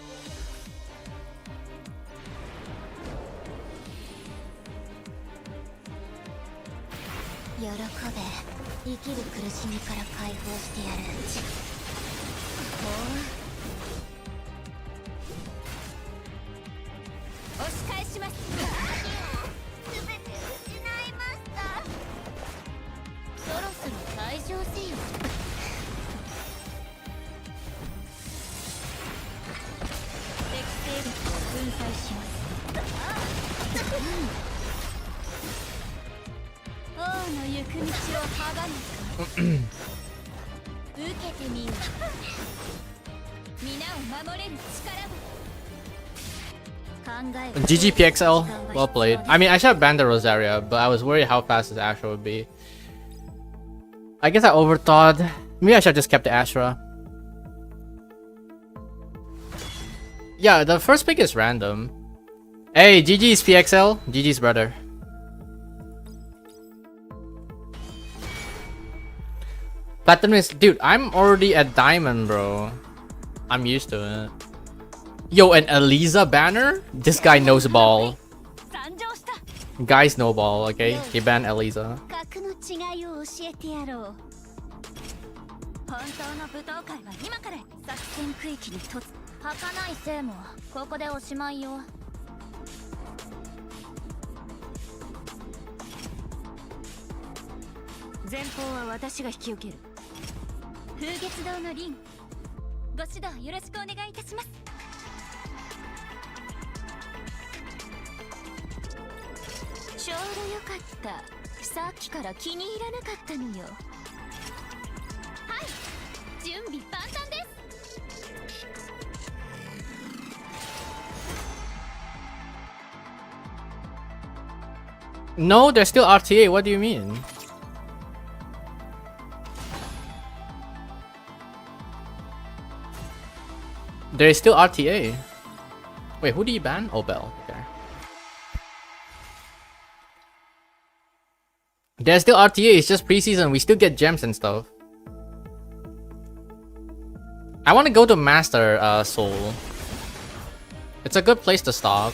GG PXL, well played. I mean, I should have banned the Rosaria, but I was worried how fast this Astra would be. I guess I overthought. Maybe I should have just kept the Astra. Yeah, the first pick is random. Hey, GG's PXL. GG's brother. Platinum is... Dude, I'm already at Diamond, bro. I'm used to it. Yo, an Eliza banner? This guy knows ball. Guys know ball, okay? He banned Eliza. No, they're still RTA. What do you mean? They're still RTA. Wait, who did you ban? Oh, Bell. Okay. They're still RTA. It's just preseason. We still get gems and stuff. I want to go to Master Soul. It's a good place to stop.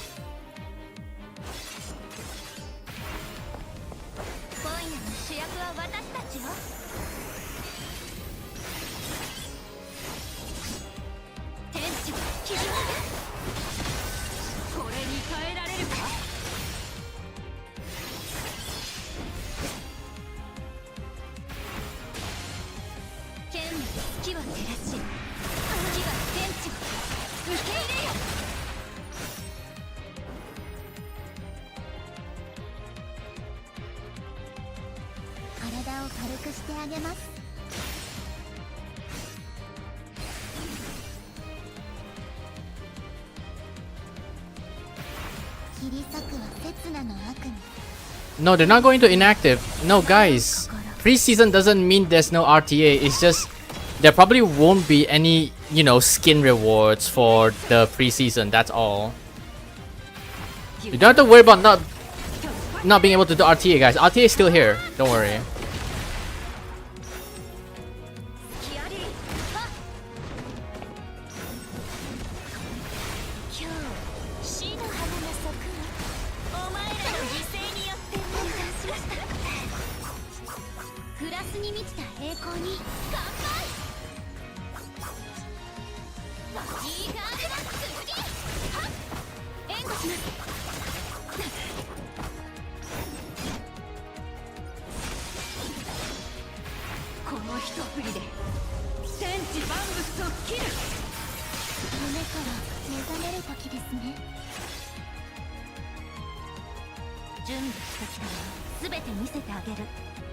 No, they're not going to inactive. No, guys. Preseason doesn't mean there's no RTA. It's just there probably won't be any, you know, skin rewards for the preseason. That's all. You don't have to worry about not being able to do RTA, guys. RTA is still here. Don't worry.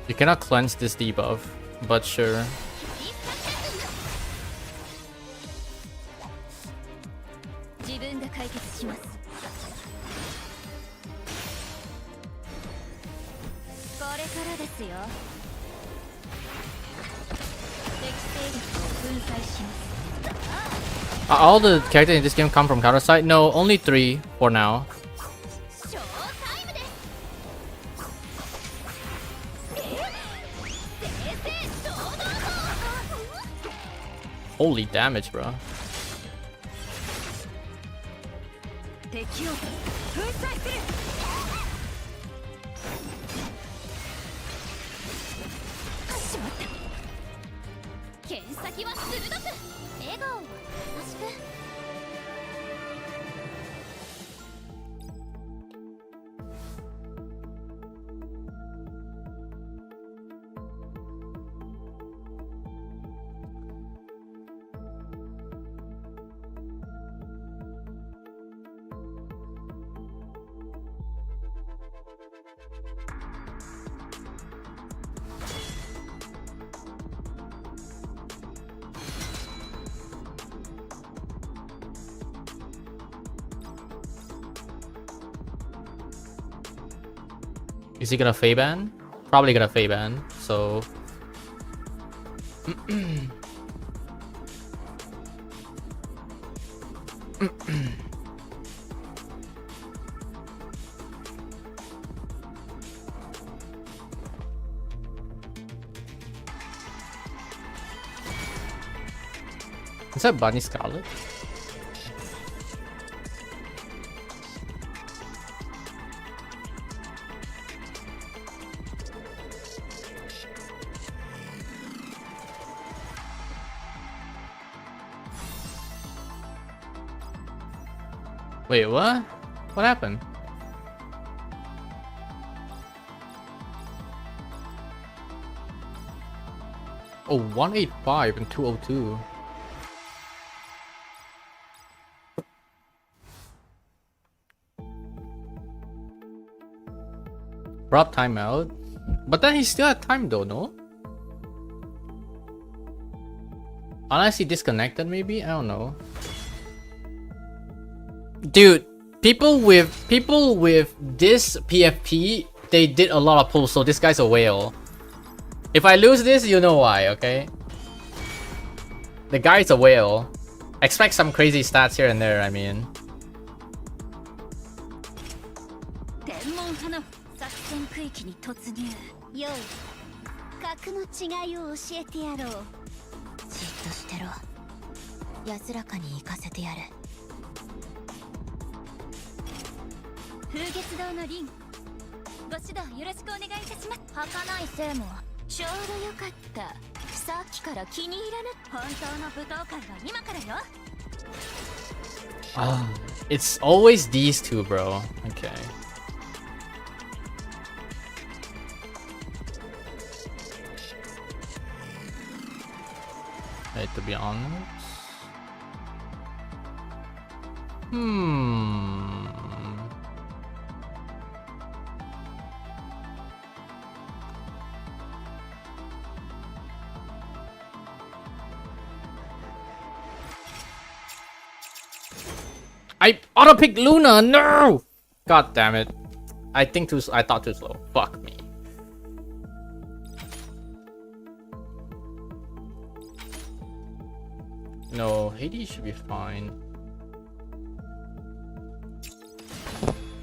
You cannot cleanse this debuff, but sure. All the characters in this game come from counter side? No, only 3 for now. Holy damage, bro. Is he gonna Fey ban? Probably gonna Fey ban, so... Is that Bunny Scarlet? Wait, what? What happened? Oh, 185 and 202. Brought timeout. But then he still had time though, no? Unless he disconnected maybe? I don't know. Dude, people with this PFP, they did a lot of pulls, so this guy's a whale. If I lose this, you know why, okay? The guy's a whale. Expect some crazy stats here and there, I mean. It's always these two, bro. Okay. Wait, to be honest. I auto-picked Luna, no! God damn it. I thought too slow. Fuck me. No, Hades should be fine.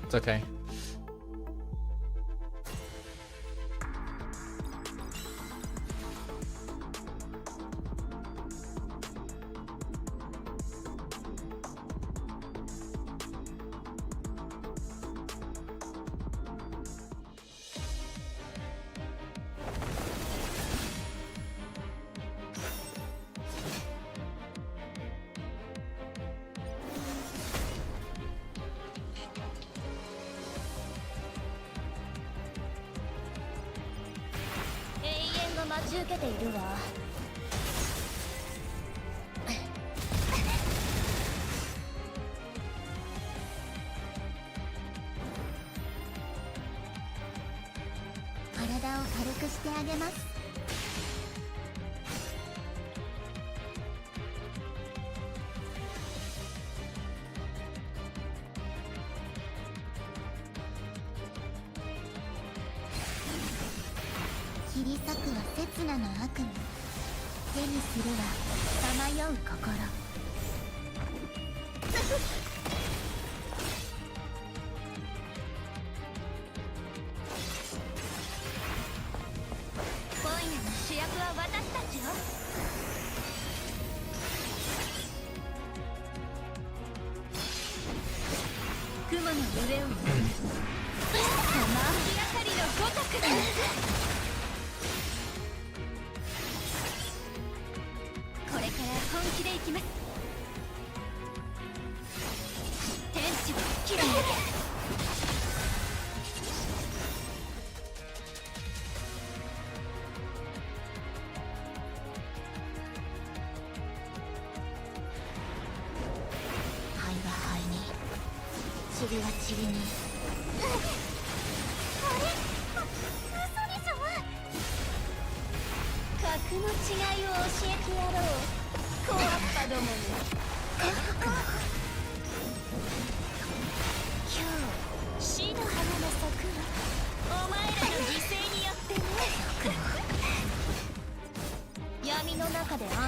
It's okay.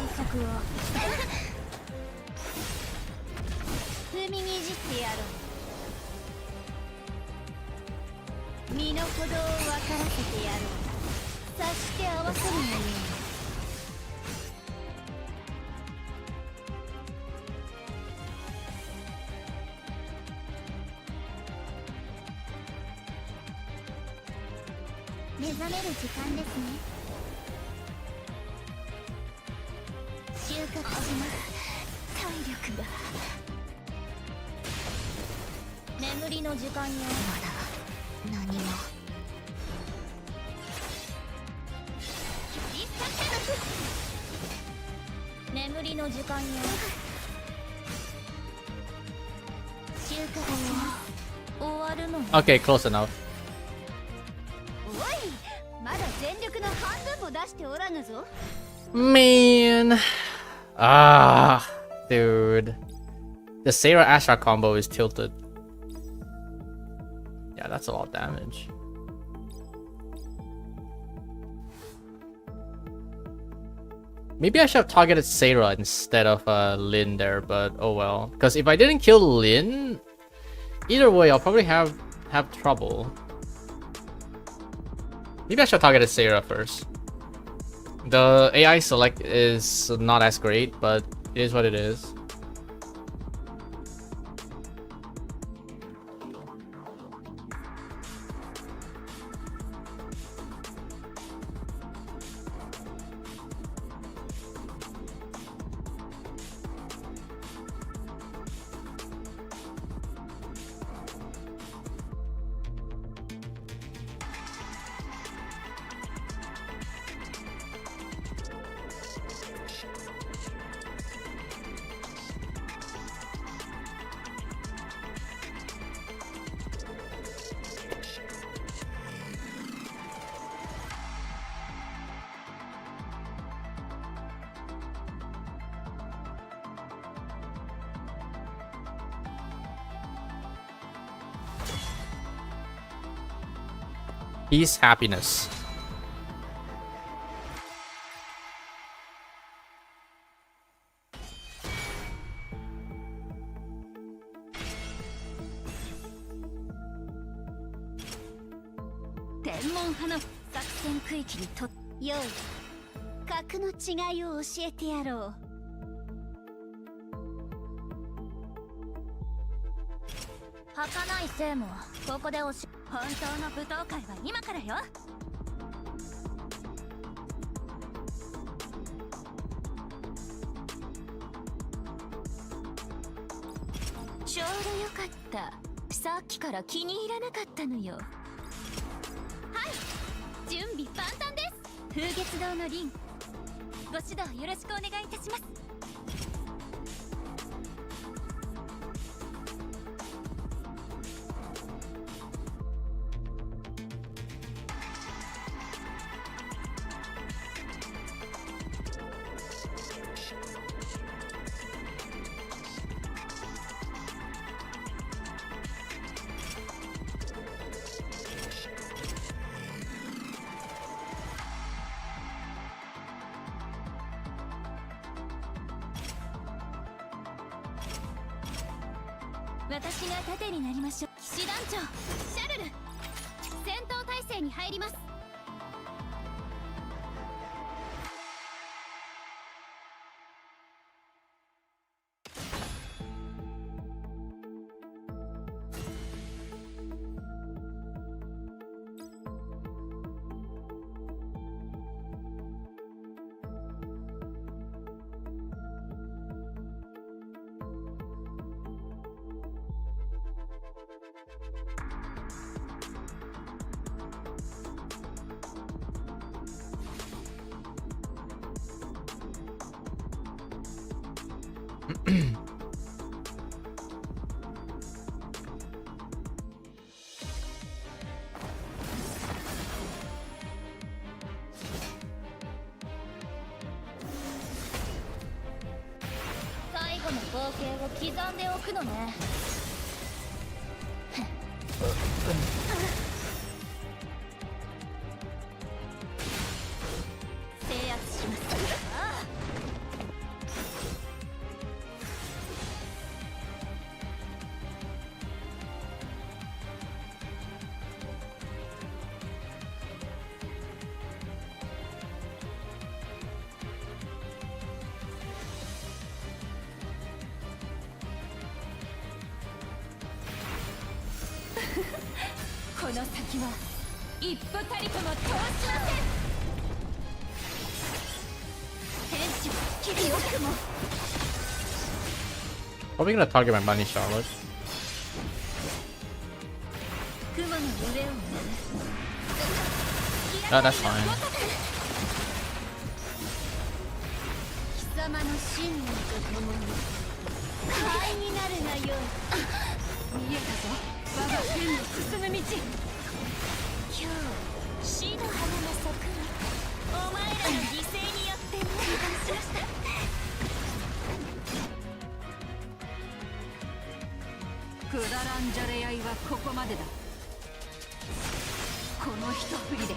速を踏みにじってやろう。身の程を分からせてやろう。察して合わせるのよ。目覚める時間ですね。収穫します。体力が。眠りの時間よ。まだ何も。眠りの時間よ。収穫します。終わるのよ。 Okay, close enough. まだ全力の半分も出しておらぬぞ。 Man. Ah, dude. The Sarah Asha combo is tilted. Yeah, that's a lot of damage. Maybe I should have targeted Sarah instead of Lin there, but oh well. Because if I didn't kill Lin, either way, I'll probably have trouble. Maybe I should have targeted Sarah first. The AI select is not as great, but it is what it is. Peace, happiness.ちょうどよかった。さっきから気に入らなかったのよ。はい、準備万端です。風月堂の凛、ご指導よろしくお願いいたします。私が盾になりましょう。騎士団長シャルル、戦闘態勢に入ります。最後の合計を刻んでおくのね。制圧します。の先は一歩たりとも通しません。天地は切りよくも Probably gonna target my bunny Charlotte. 雲の上をね。 Oh, that's fine. 貴様の信念とともに灰になるがよい。見えたぞ、我が天の進む道。今日死の花が咲くの。お前らの犠牲によって油断しました。くだらんじゃれ合いはここまでだ。この一振りで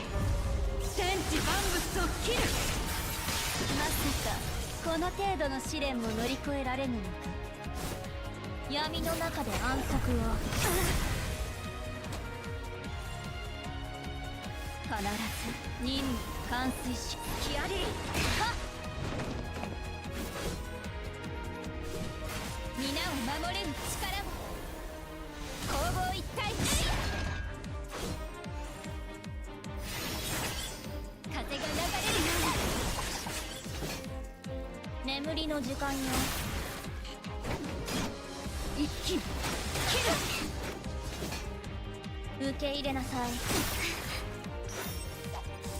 天地万物を切る。まさかこの程度の試練も乗り越えられぬのか。闇の中で暗黒を必ず任務完遂しキアリーはっ。皆を守れる力も攻防一体。風が流れるように眠りの時間よ。一気に切る。受け入れなさい。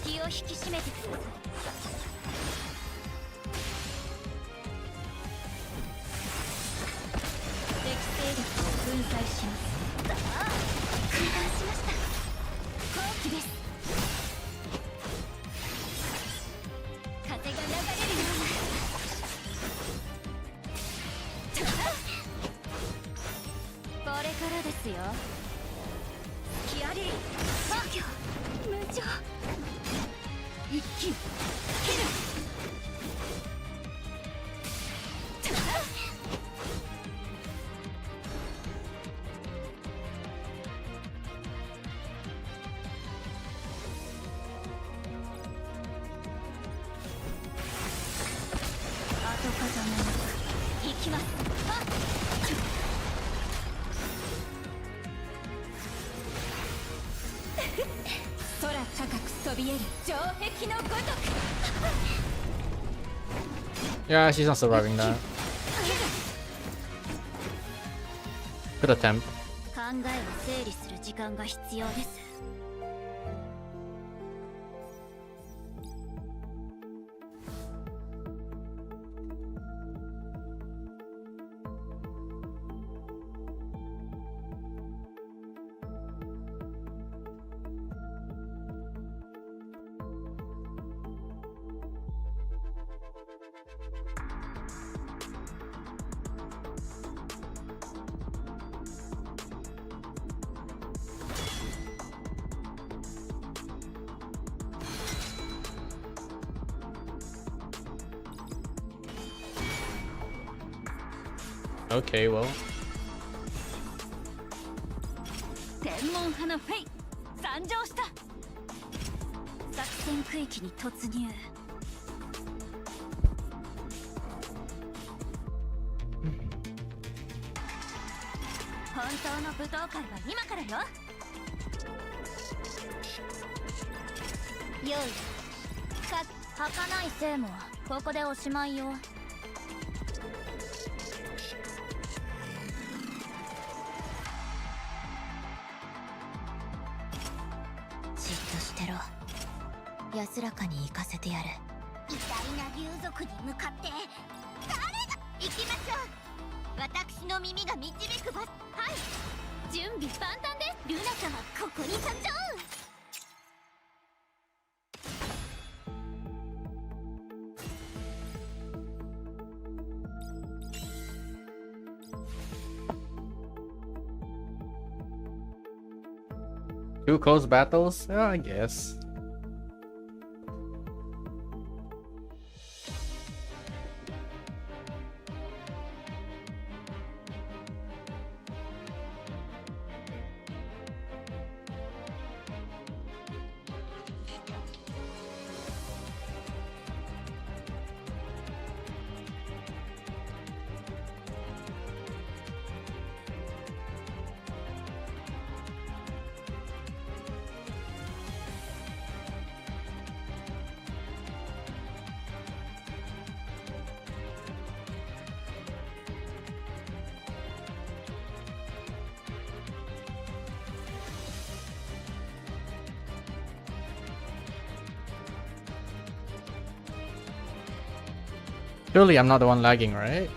気を引き締めてください。適正力を分解します。油断しました。好機です。風が流れるような。これからですよ。キアリー作業無情。一気に切る。跡形もなく行きます。空高くそびえる城壁のごとく。 Yeah, she's not surviving that. Good attempt. 考えを整理する時間が必要です。Okay, well. 天文派のフェイ参上した。作戦区域に突入。本当の舞踏会は今からよ。よい儚い生もここでおしまいよ。じっとしてろ。安らかに行かせてやる。偉大な竜族に向かって誰が行きましょう。私の耳が導くバス。はい、準備万端です。ルナ様ここに参上。Two close battles? Oh, I guess. Surely I'm not the one lagging, right?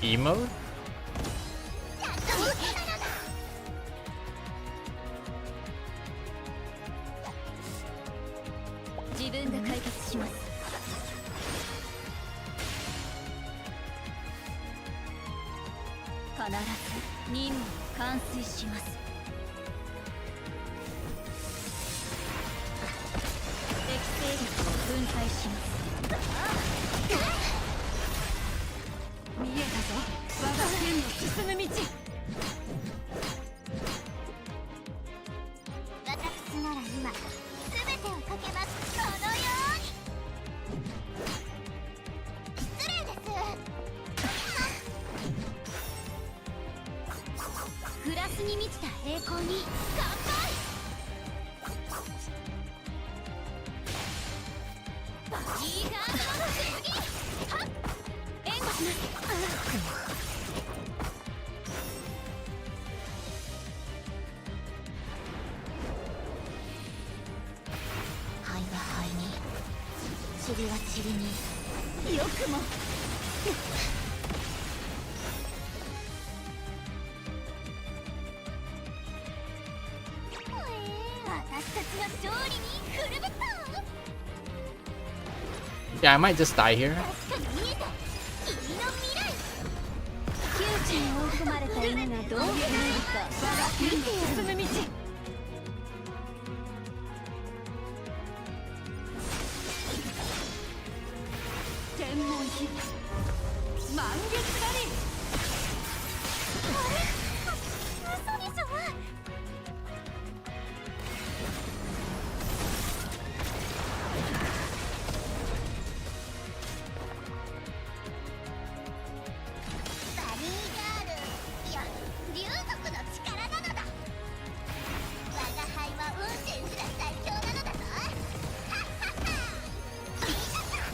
Emote? 自分が解決します。必ず任務を完遂します。適正力を分解します。見えたぞ、我が剣の進む道。私なら今全てをかけます。このように。失礼です。グラスに満ちた栄光に乾杯。いいガードの次。はっ、援護します。灰は灰に、塵は塵に。よくも。私たちの勝利にフルベット。 Yeah, I might just die here. 確かに見えた。君の未来。窮地に追い込まれた犬がどう見えるか。我が剣の進む道。天文日満月狩り。あれ、嘘でしょ。バニーガール、いや竜族の力なのだ。我が輩は運転すら最強なのだぞ。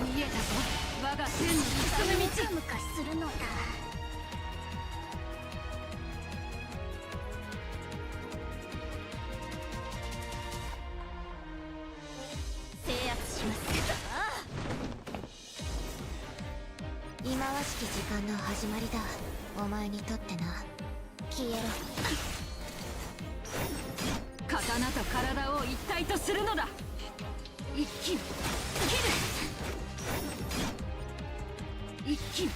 見えたぞ、我が剣の進む道。ムカするのだ。制圧します。忌まわしき時間の始まりだ。お前にとってな。消えろ。刀と体を一体とするのだ。一気に切る。一気に切る。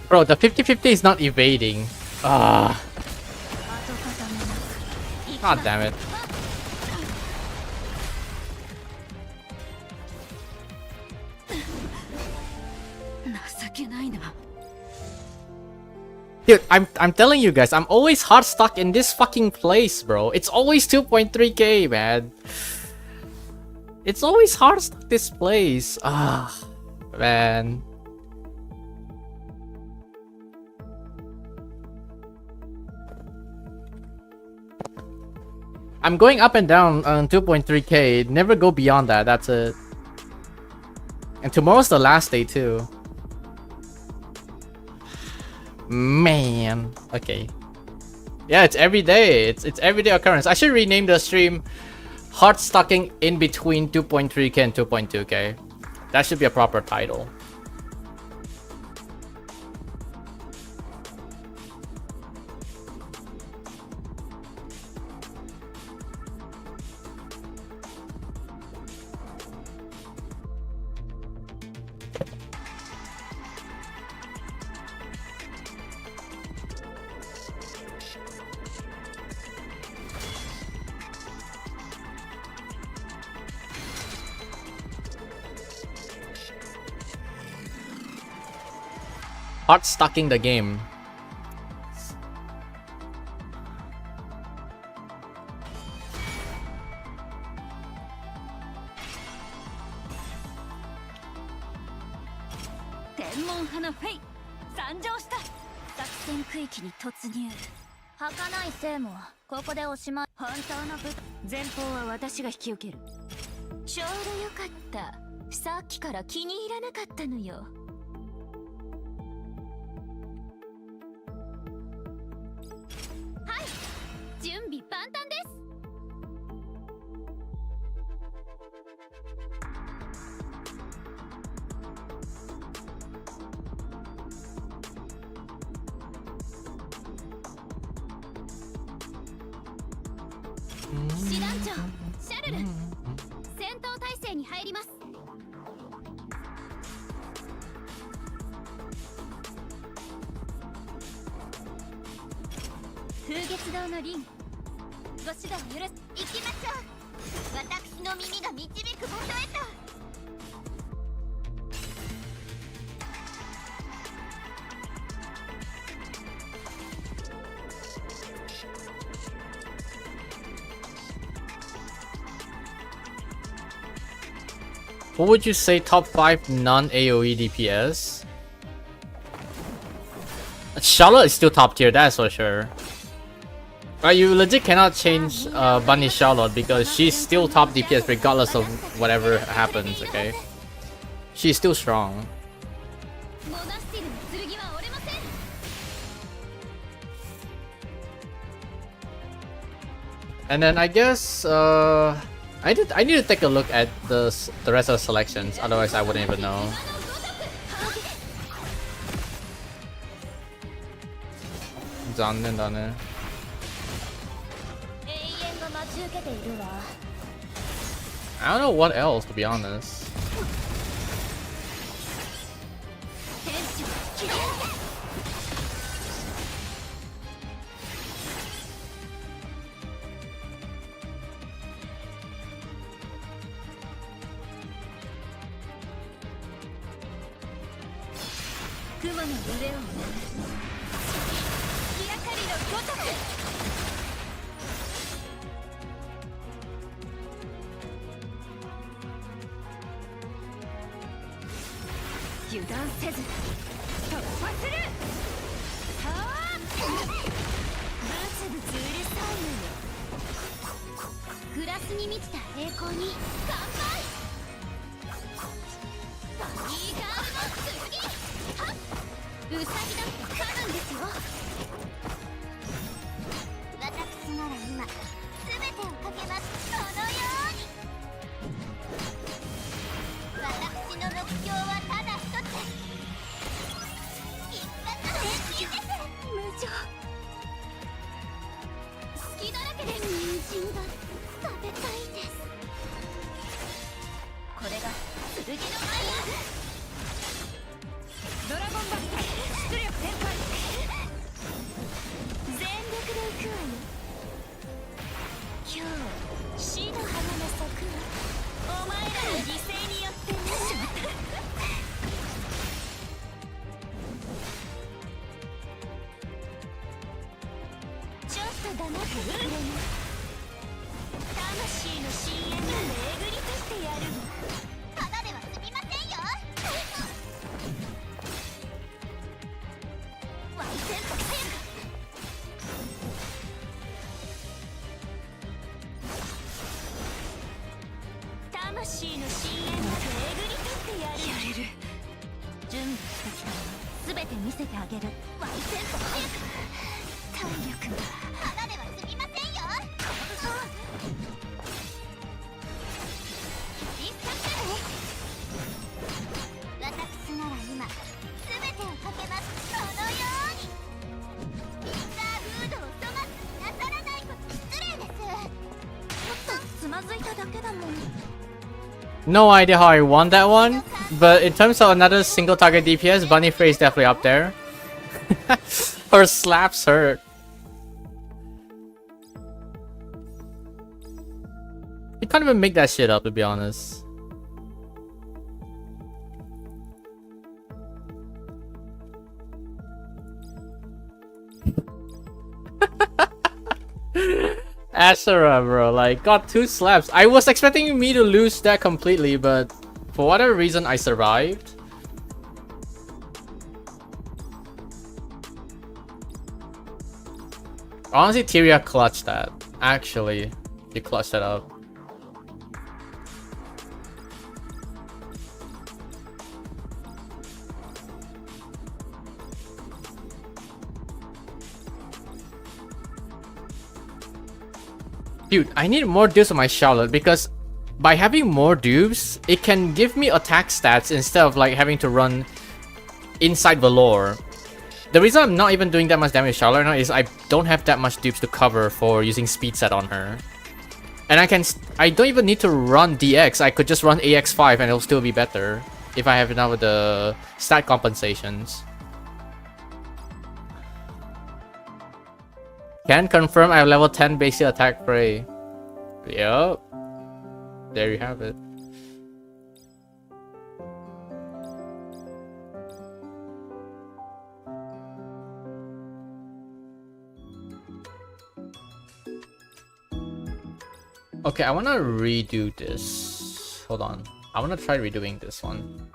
Bro, the 50-50 is not evading. Ah. God damn it. Dude, I'm telling you guys, I'm always hard stuck in this fucking place, bro. It's always 2.3k, man. It's always hard stuck this place. Ah, man. I'm going up and down on 2.3k. Never go beyond that. That's it. And tomorrow's the last day too. Man. Okay. Yeah, it's every day. It's everyday occurrence. I should rename the stream Hard Stucking in between 2.3k and 2.2k. That should be a proper title. hard stocking the game. What would you say top 5 non-AoE DPS? Charlotte is still top tier, that's for sure. Right, you legit cannot change Bunny Charlotte because she's still top DPS regardless of whatever happens, okay? She's still strong. And then I guess I need to take a look at the rest of the selections, otherwise I wouldn't even know. I don't know what else, to be honest. No idea how I won that one, but in terms of another single target DPS, Bunny Frey is definitely up there. Her slaps hurt. You can't even make that shit up, to be honest. Asura, bro. Like, got 2 slaps. I was expecting me to lose that completely, but for whatever reason, I survived. Honestly, Tyria clutched that. Actually, he clutched that up. Dude, I need more dupes on my Charlotte because by having more dupes, it can give me attack stats instead of like having to run inside Valor. The reason I'm not even doing that much damage to Charlotte now is I don't have that much dupes to cover for using speed set on her. And I don't even need to run DX, I could just run AX5 and it'll still be better if I have enough of the stat compensations. Can confirm I have level 10 basic attack prey. Yep. There you have it. Okay, I wanna redo this. Hold on. I wanna try redoing this one.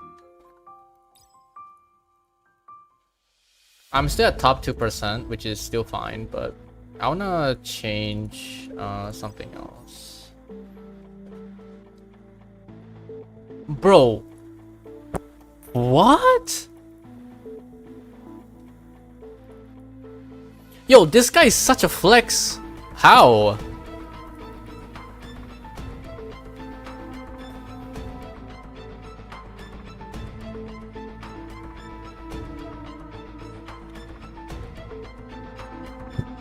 I'm still at top 2%, which is still fine, but I wanna change something else. Bro. What? Yo, this guy is such a flex. How?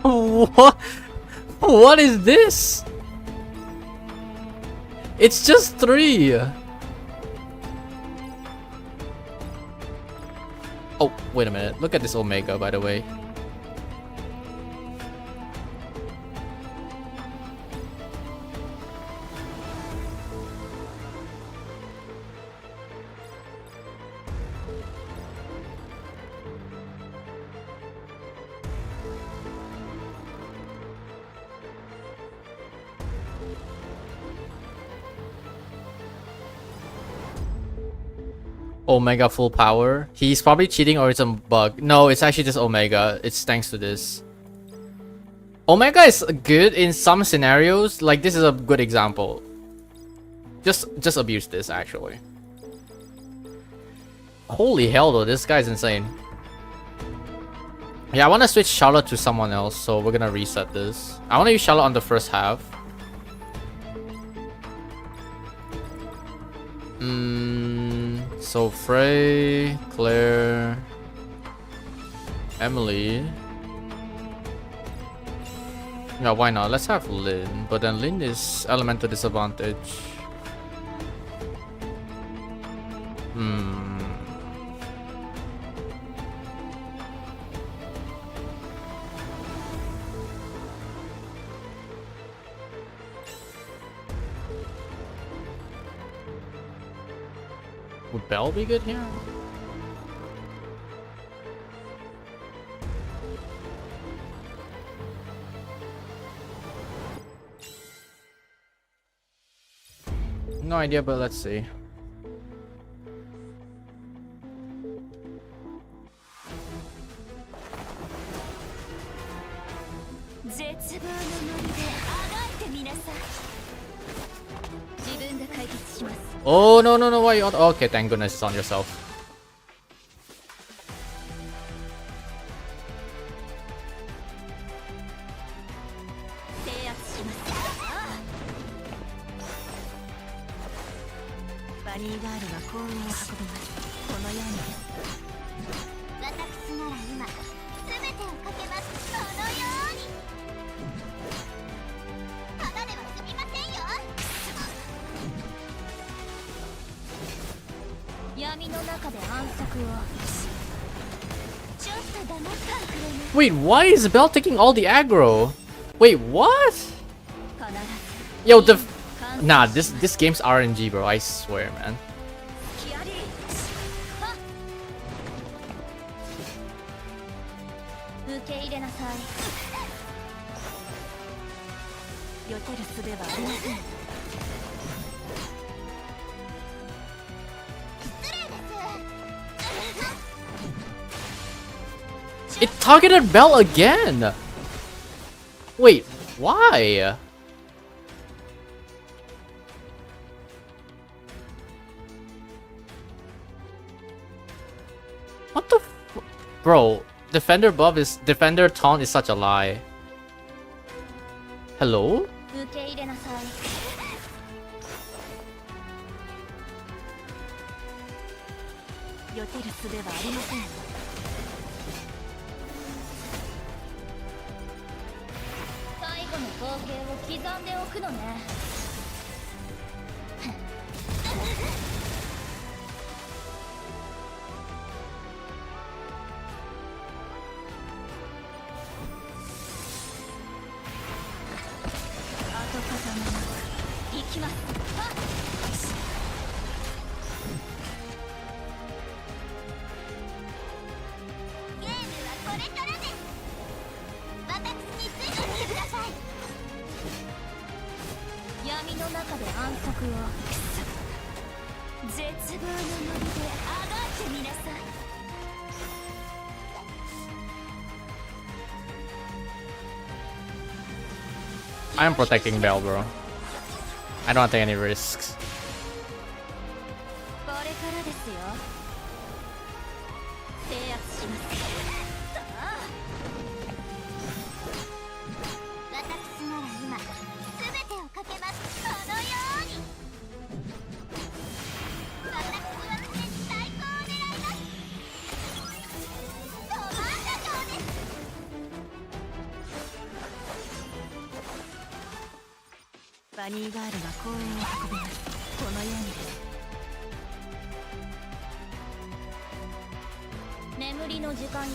What? What is this? It's just 3. Oh, wait a minute. Look at this Omega, by the way. Omega full power. He's probably cheating or it's a bug. No, it's actually just Omega. It's thanks to this. Omega is good in some scenarios. Like this is a good example. Just abuse this actually. Holy hell though, this guy's insane. Yeah, I want to switch Charlotte to someone else, so we're gonna reset this. I want to use Charlotte on the first half. So Frey, Claire, Emily. Yeah, why not? Let's have Lynn, but then Lynn is elemental disadvantage. Would Belle be good here? No idea, but let's see. Oh no no no! Why you on? Okay, thank goodness it's on yourself. Wait, why is Belle taking all the aggro? Wait, what? Yo, nah, this game's RNG, bro. I swear, man. 避ける術はありません。 It targeted Bell again! Wait, why? What the f- Bro, Defender buff is... Defender taunt is such a lie. Hello? 受け入れなさい。避ける術はありません。最後の光景を刻んでおくのね。跡形もなく行きます。はっ。ゲームはこれからです。私についてきてください。闇の中で安息を。絶望の森であがってみなさい。 I'm protecting Bell, bro. I don't want to take any risks. これからですよ。制圧します。さあ。私なら今全てをかけます。このように。私は常に最高を狙います。コマンダ長です。 バニーガールが公園を運びます。このようにです。眠りの時間よ。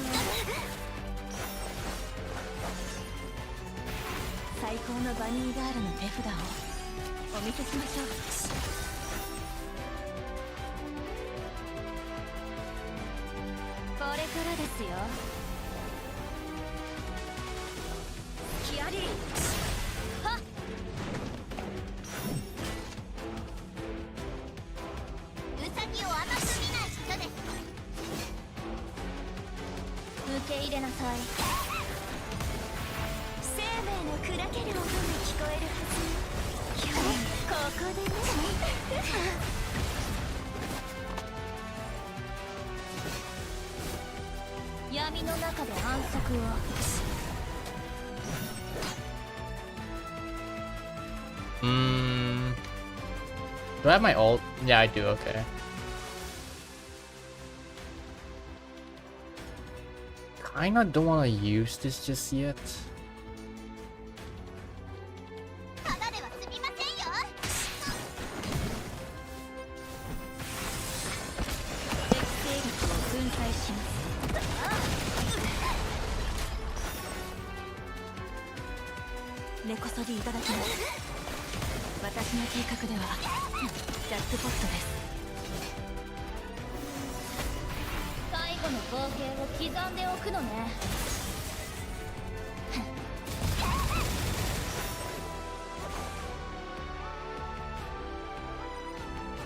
最高のバニーガールの手札をお見せしましょう。これからですよ。キアリー。はっ。 ウサギを甘く見ない人です。受け入れなさい。生命の砕ける音が聞こえるはず。今日ここでね。闇の中で安息を。 Do I have my ult? Yeah, I do, okay. Kinda don't wanna use this just yet. ただでは済みませんよ。敵勢力を粉砕します。根こそぎいただきます。私の計画ではジャックポットです。最後の光景を刻んでおくのね。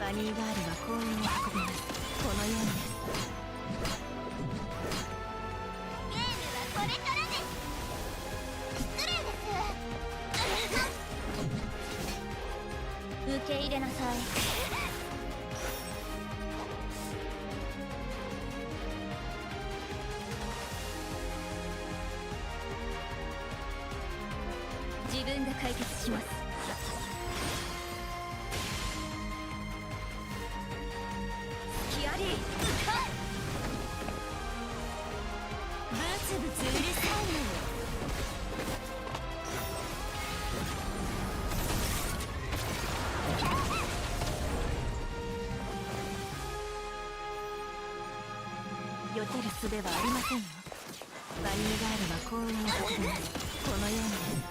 バニーガールが公園を運びます。このようにです。ゲームはこれからです。失礼です。受け入れなさい。自分が解決します。キアリー。ブツブツうるさいの。 避ける術はありませんよ。バニーガールは幸運を運びます。このようにです。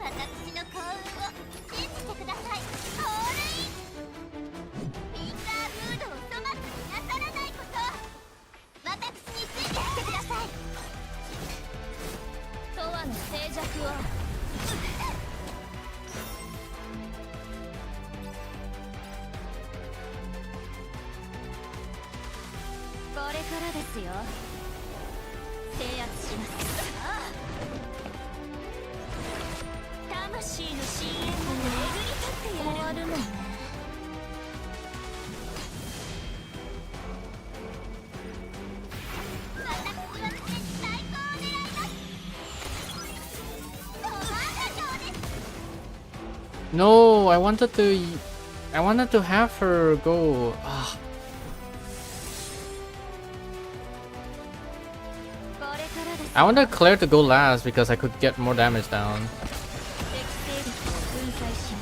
私の幸運を信じてください。ホールイン。フィンガームードを粗末になさらないこと。私についてきてください。とわの静寂を。からですよ。制圧します。魂の深淵まで巡り立ってやる。終わるもんね。私は絶対こう狙います。ドマンダ城です。 No, I wanted to have her go. Ah. これからです。 I wanted Claire to go last because I could get more damage down. 適正率を分解し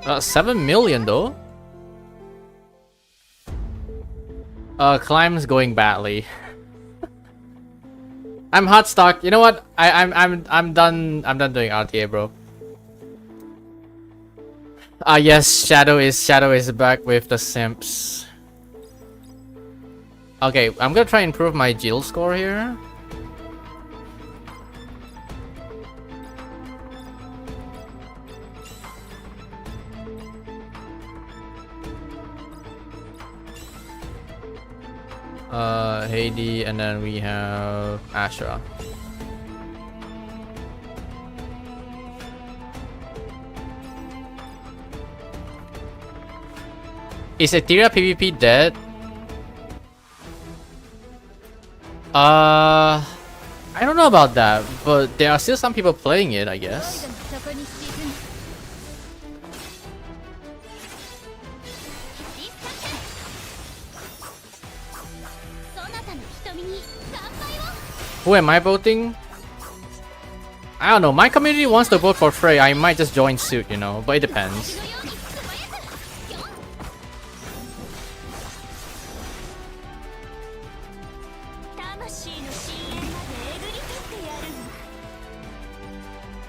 ます。 7 million though. Climb's going badly. I'm hot stock. You know what? I'm done. I'm done doing RTA, bro. Yes, Shadow is back with the simps. Okay, I'm gonna try and improve my Jill score here. Heidi, and then we have Ashra. Is Etheria PvP dead? I don't know about that, but there are still some people playing it, I guess. Who am I voting? I don't know. My community wants to vote for Frey. I might just join suit, you know, but it depends.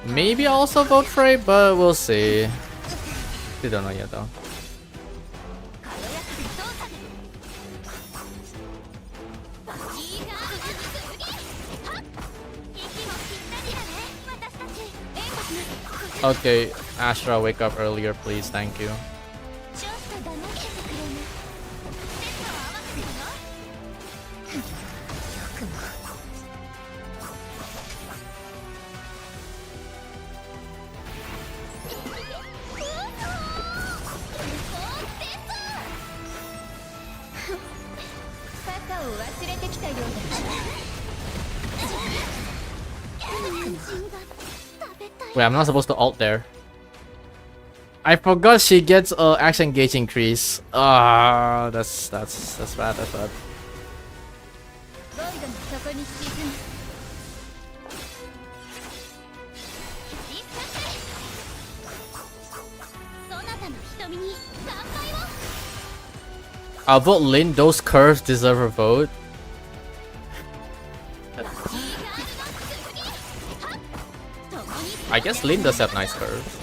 Maybe I'll also vote Frey, but we'll see. We don't know yet though. Okay, Ashra, wake up earlier, please. Thank you. Wait, I'm not supposed to ult there. I forgot she gets action gauge increase. Ah, that's bad. That's bad. I'll vote Lin. Those curves deserve a vote. I guess Lin does have nice curves.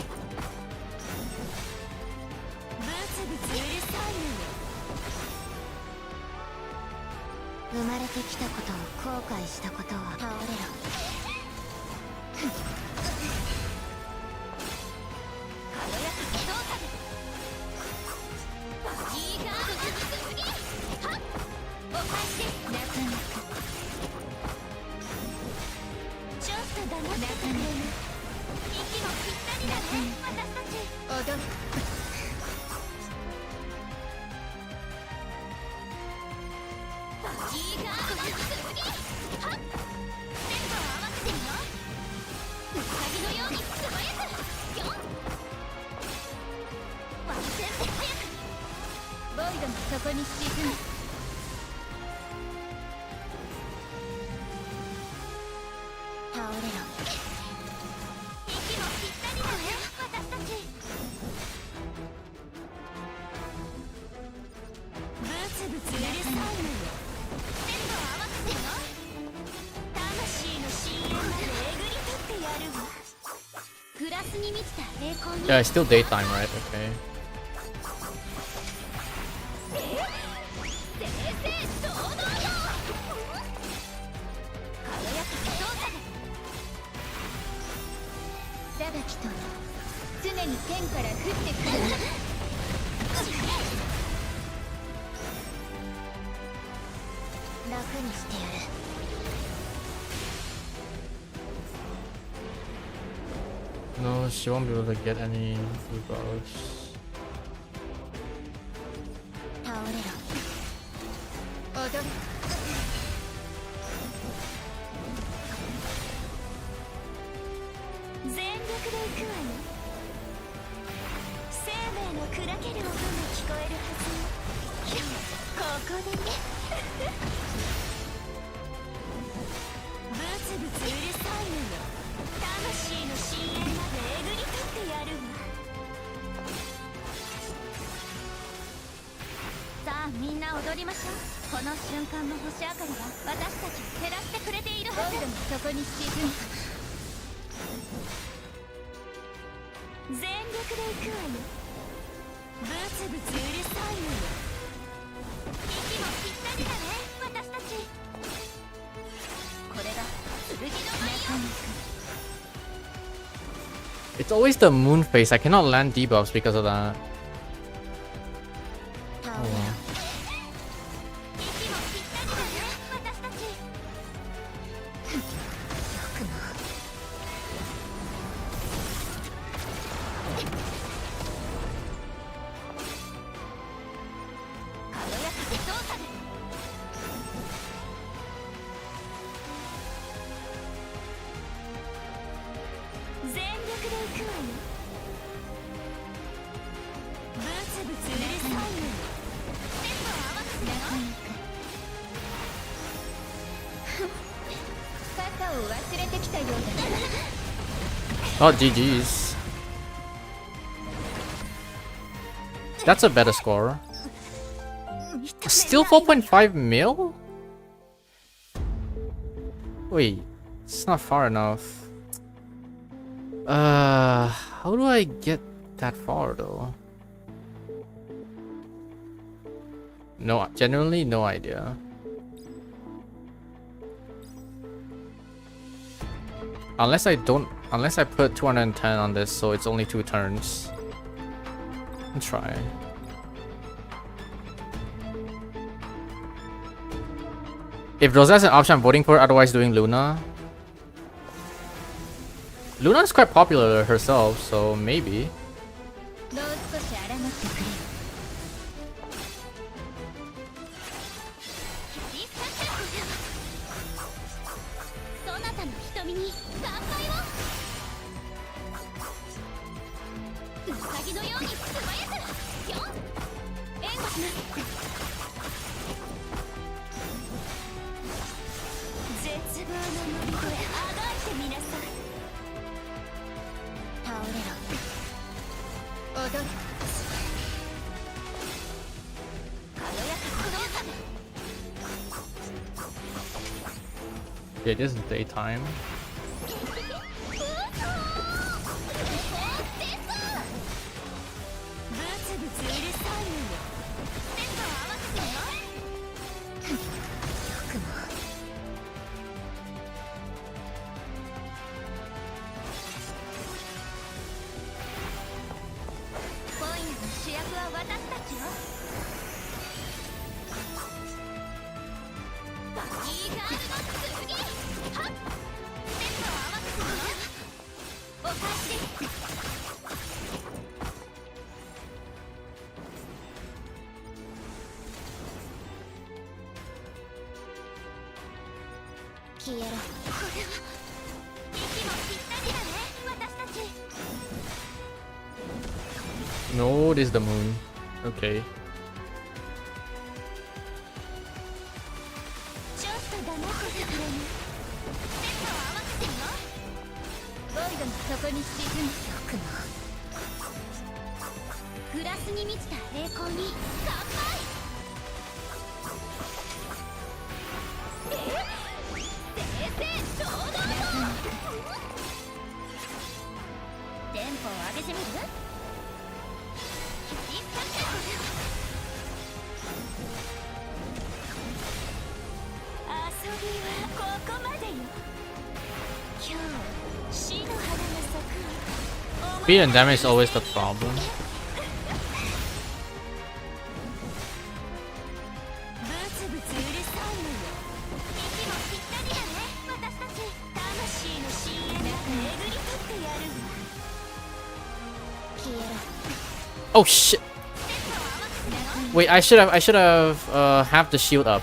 Yeah, it's still daytime, right? Okay. に天から降ってくる。楽にしてやる。No, she won't be able to get any rebuffs. 倒れろ。踊る。全力で行くわよ。生命の砕ける音が聞こえるはずよ。ここでね。ブツブツうるさいのよ。魂の深淵までえぐり取ってやるわ。さあみんな踊りましょう。この瞬間の星明かりは私たちを照らしてくれているはず。僕でもそこに沈む。全力で行くわよ。ブツブツうるさいのよ。息もぴったりだね、私たち。これが剣の舞よ。It's always the moon phase. I cannot land debuffs because of that. Oh, wow. Oh, GG's. That's a better score. Still 4.5 mil? Wait, it's not far enough. How do I get that far though? No, genuinely no idea. Unless I put 210 on this, so it's only 2 turns. I'll try. If Rosa's an option, I'm voting for it, otherwise doing Luna. Luna is quite popular herself, so maybe. Yeah, this is daytime. No, this is the moon. Okay. Speed and damage is always the problem. Oh shit! Wait, I should have the shield up.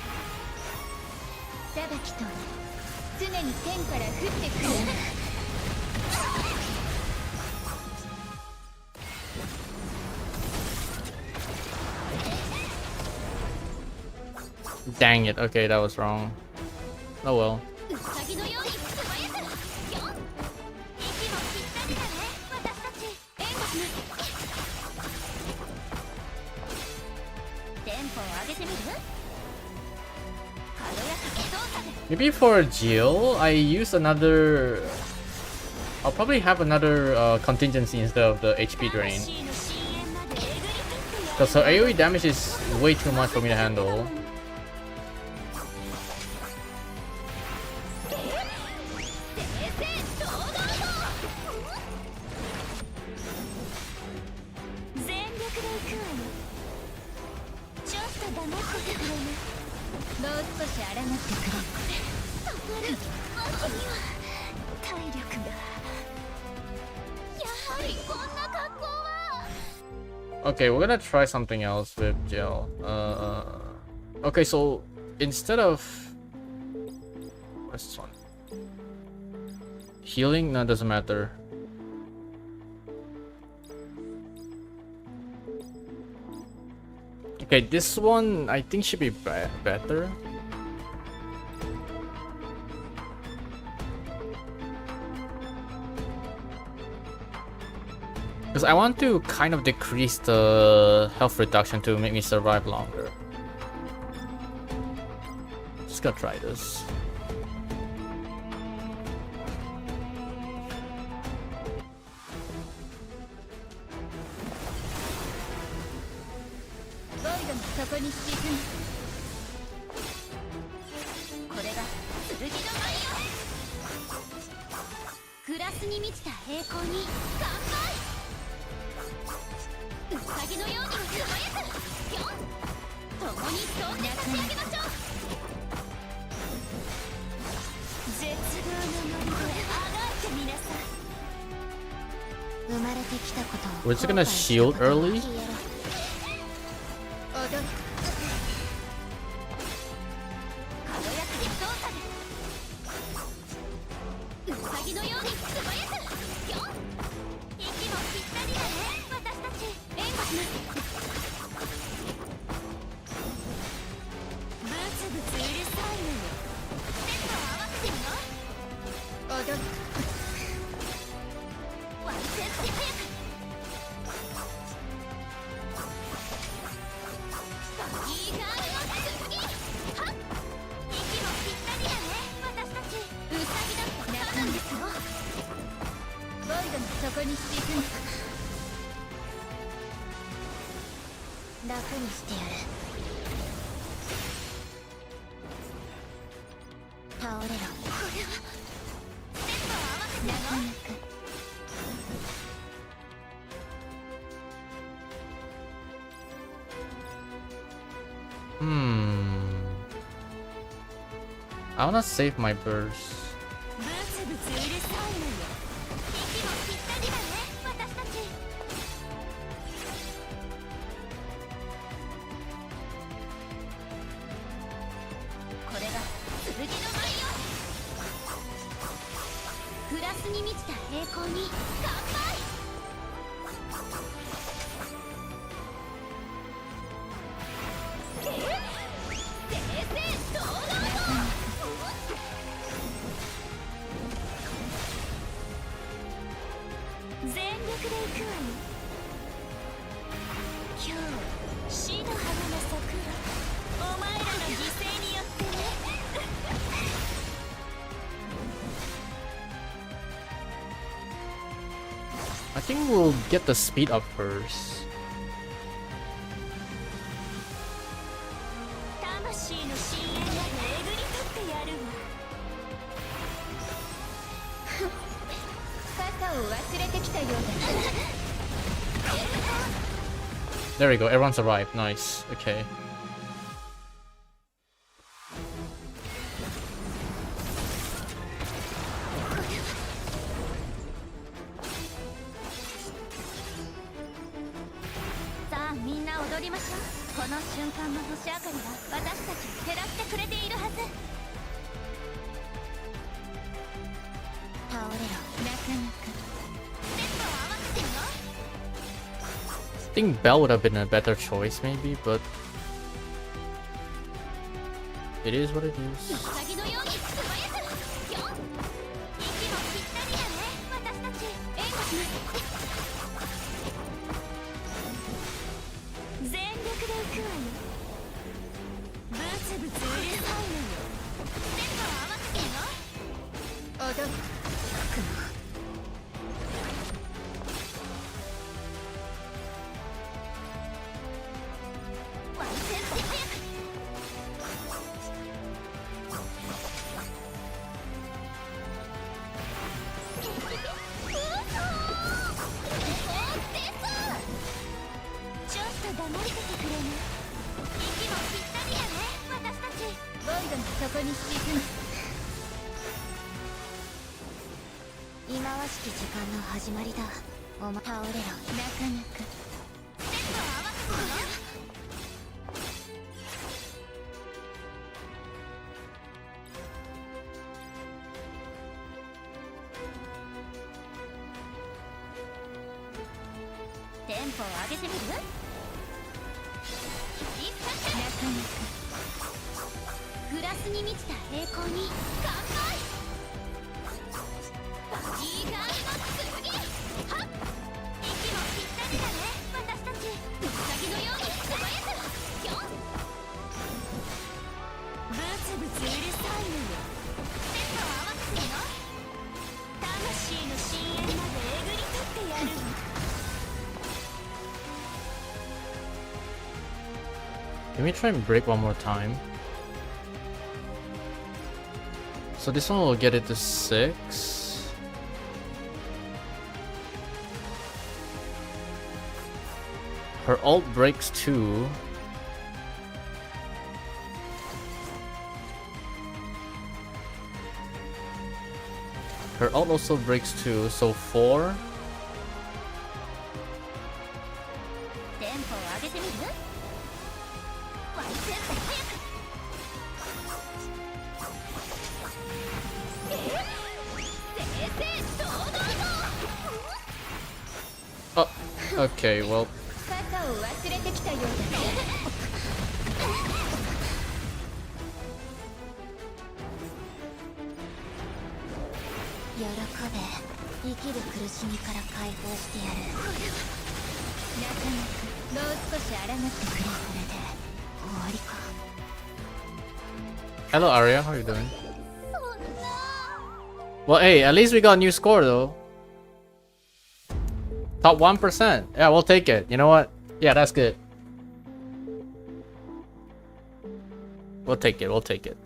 Dang it, okay, that was wrong. Oh well. Maybe for Jill, I use another... I'll probably have another contingency instead of the HP drain. Because her AoE damage is way too much for me to handle. Okay, we're gonna try something else with Jill. Okay, so instead of... What's this one? Healing? No, it doesn't matter. Okay, this one I think should be better. Because I want to kind of decrease the health reduction to make me survive longer. Just gonna try this. We're just gonna shield early. I wanna save my burst. I think we'll get the speed up first. There we go, everyone's arrived. Nice. Okay. I think Bell would have been a better choice maybe, but it is what it is. Let me try and break one more time. So this one will get it to 6. Her ult breaks 2. Her ult also breaks 2, so 4. Oh, okay, well. Hello Arya, how are you doing? Well, hey, at least we got a new score though. Top 1%. Yeah, we'll take it. You know what? Yeah, that's good. We'll take it. We'll take it.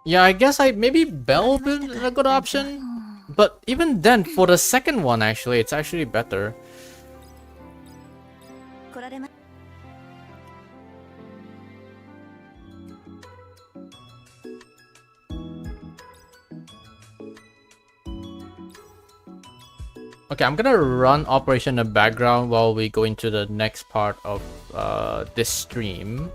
Yeah, I guess maybe Bell would be a good option. But even then, for the second one, actually, it's actually better. Okay, I'm gonna run Operation in the background while we go into the next part of this stream.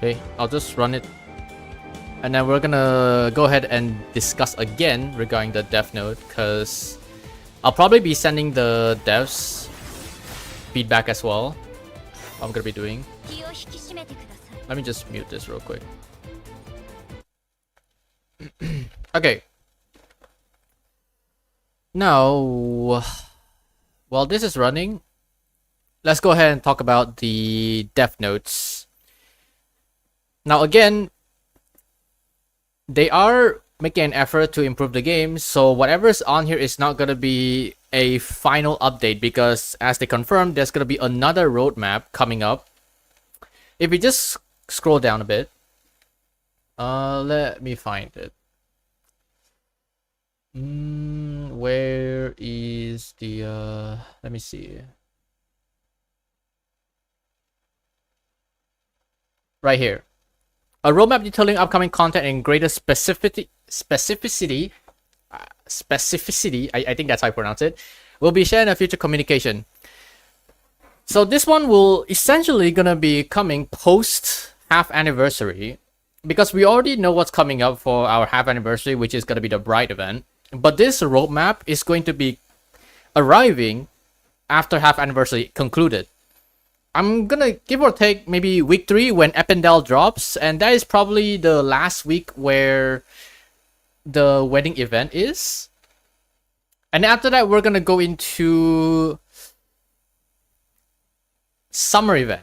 Okay, I'll just run it. And then we're gonna go ahead and discuss again regarding the dev note, because I'll probably be sending the devs feedback as well. What I'm gonna be doing. Let me just mute this real quick. Okay. Now, while this is running, let's go ahead and talk about the dev notes. Now again, they are making an effort to improve the game, so whatever's on here is not gonna be a final update, because as they confirmed, there's gonna be another roadmap coming up. If we just scroll down a bit, let me find it. Where is the let me see. Right here. A roadmap detailing upcoming content in greater specificity, I think that's how I pronounce it, will be shared in a future communication. So this one will essentially gonna be coming post half anniversary, because we already know what's coming up for our half anniversary, which is gonna be the Bright event. But this roadmap is going to be arriving after half anniversary concluded. I'm gonna give or take maybe week 3 when Ependel drops, and that is probably the last week where the wedding event is. And after that, we're gonna go into summer event.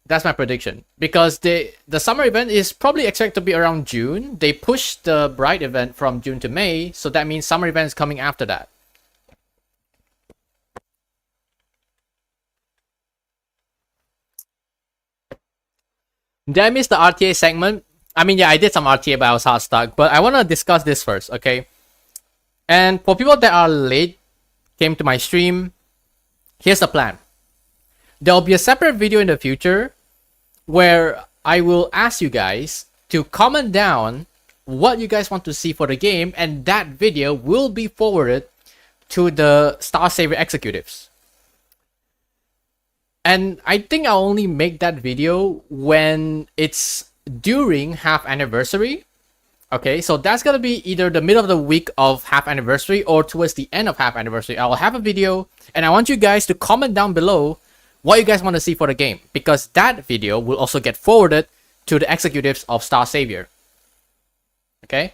That's my prediction, because the summer event is probably expected to be around June. They pushed the Bright event from June to May, so that means summer event is coming after that. Did I miss the RTA segment? I mean, yeah, I did some RTA, but I was hard stuck. But I want to discuss this first, okay? And for people that are late, came to my stream, here's the plan. There'll be a separate video in the future where I will ask you guys to comment down what you guys want to see for the game, and that video will be forwarded to the Star Savior executives. And I think I'll only make that video when it's during half anniversary. Okay, so that's gonna be either the middle of the week of half anniversary or towards the end of half anniversary. I'll have a video, and I want you guys to comment down below what you guys want to see for the game, because that video will also get forwarded to the executives of Star Savior. Okay?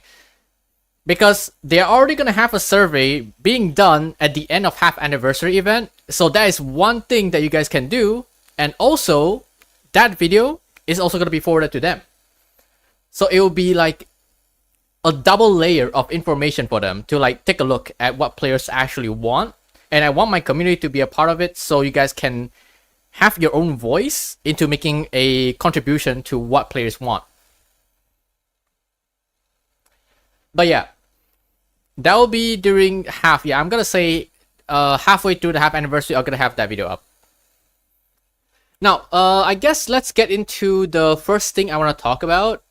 Because they're already going to have a survey being done at the end of half anniversary event. So that is one thing that you guys can do. And also, that video is also going to be forwarded to them. So it will be like a double layer of information for them to like take a look at what players actually want. And I want my community to be a part of it, so you guys can have your own voice into making a contribution to what players want. But yeah, that will be during half. Yeah, I'm gonna say halfway through the half anniversary, I'm gonna have that video up. Now, I guess let's get into the first thing I want to talk about.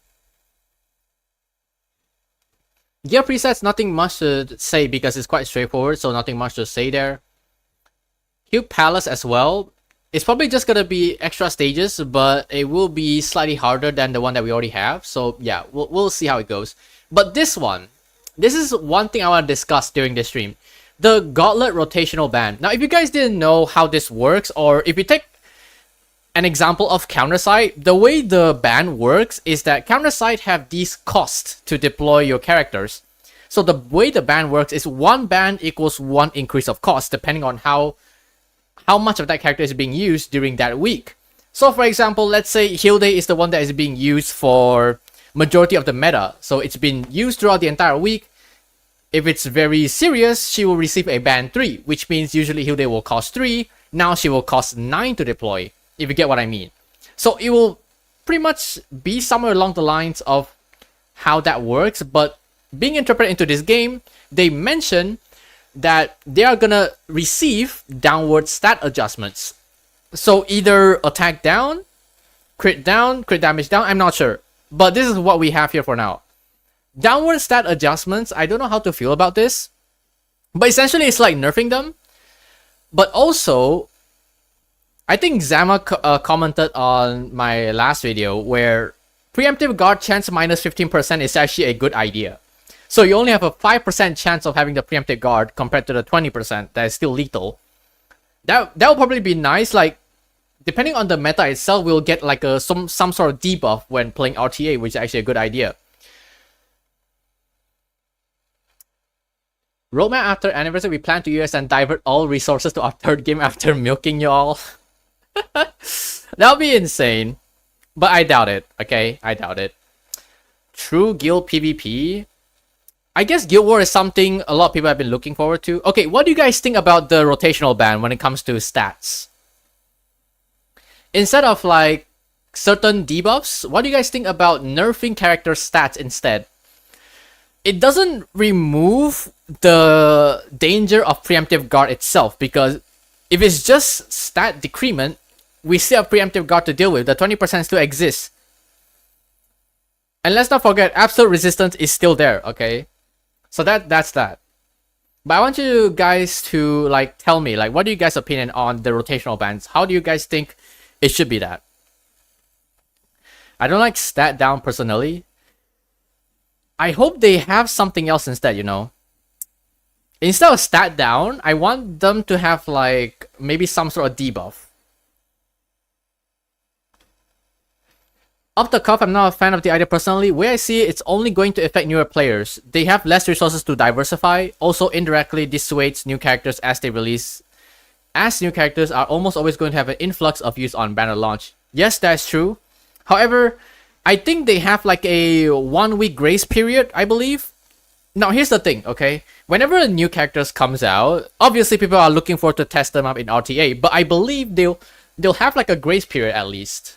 Gear presets, nothing much to say because it's quite straightforward, so nothing much to say there. Cube Palace as well. It's probably just gonna be extra stages, but it will be slightly harder than the one that we already have. So yeah, we'll see how it goes. But this is one thing I want to discuss during this stream. The Gauntlet rotational ban. Now, if you guys didn't know how this works, or if you take an example of Counterside, the way the ban works is that Counterside have these costs to deploy your characters. So the way the ban works is one ban equals one increase of cost, depending on how much of that character is being used during that week. So for example, let's say Hilde is the one that is being used for majority of the meta. So it's been used throughout the entire week. If it's very serious, she will receive a ban 3, which means usually Hilde will cost 3. Now she will cost 9 to deploy, if you get what I mean. So it will pretty much be somewhere along the lines of how that works, but being interpreted into this game, they mention that they are gonna receive downward stat adjustments. So either attack down, crit damage down, I'm not sure. But this is what we have here for now. Downward stat adjustments, I don't know how to feel about this. But essentially it's like nerfing them. But also, I think Zama commented on my last video where preemptive guard chance minus 15% is actually a good idea. So you only have a 5% chance of having the preemptive guard compared to the 20% that is still lethal. That will probably be nice. Like, depending on the meta itself, we'll get like some sort of debuff when playing RTA, which is actually a good idea. Roadmap after anniversary, we plan to use and divert all resources to our third game after milking you all. That would be insane. But I doubt it, okay? I doubt it. True guild PvP. I guess Guild War is something a lot of people have been looking forward to. Okay, what do you guys think about the rotational ban when it comes to stats? Instead of like certain debuffs, what do you guys think about nerfing character stats instead? It doesn't remove the danger of preemptive guard itself, because if it's just stat decrement, we still have preemptive guard to deal with. The 20% still exists. And let's not forget, absolute resistance is still there, okay? So that's that. But I want you guys to like tell me, like, what do you guys' opinion on the rotational bans? How do you guys think it should be that? I don't like stat down personally. I hope they have something else instead, you know. Instead of stat down, I want them to have like maybe some sort of debuff. Off the cuff, I'm not a fan of the idea personally. Where I see it, it's only going to affect newer players. They have less resources to diversify. Also, indirectly dissuades new characters as they release. As new characters are almost always going to have an influx of use on banner launch. Yes, that's true. However, I think they have like a 1 week grace period, I believe. Now, here's the thing, okay? Whenever a new characters comes out, obviously people are looking forward to test them up in RTA, but I believe they'll have like a grace period at least.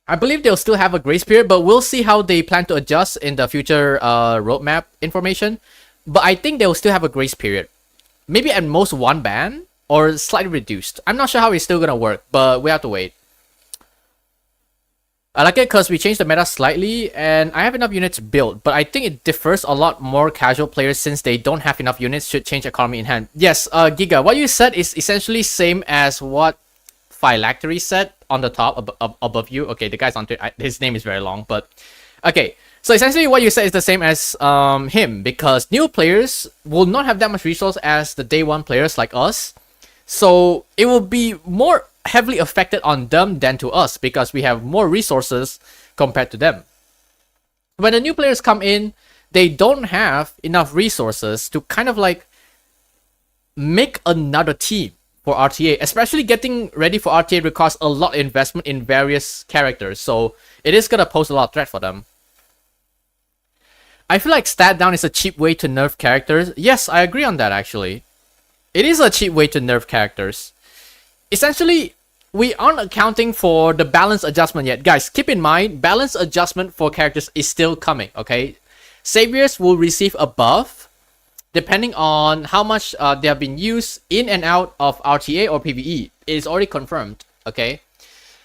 I believe they'll still have a grace period, but we'll see how they plan to adjust in the future roadmap information. But I think they'll still have a grace period. Maybe at most 1 ban, or slightly reduced. I'm not sure how it's still gonna work, but we have to wait. I like it because we changed the meta slightly, and I have enough units built, but I think it differs a lot more casual players since they don't have enough units should change economy in hand. Yes, Giga, what you said is essentially same as what Phylactery said on the top above you. Okay, the guy's on Twitter. His name is very long, but okay. So essentially what you said is the same as him, because new players will not have that much resource as the day 1 players like us. So it will be more heavily affected on them than to us because we have more resources compared to them. When the new players come in, they don't have enough resources to kind of like make another team for RTA. Especially getting ready for RTA requires a lot of investment in various characters, so it is gonna pose a lot of threat for them. I feel like stat down is a cheap way to nerf characters. Yes, I agree on that actually. It is a cheap way to nerf characters. Essentially, we aren't accounting for the balance adjustment yet. Guys, keep in mind, balance adjustment for characters is still coming, okay? Saviors will receive a buff depending on how much they have been used in and out of RTA or PVE. It is already confirmed, okay?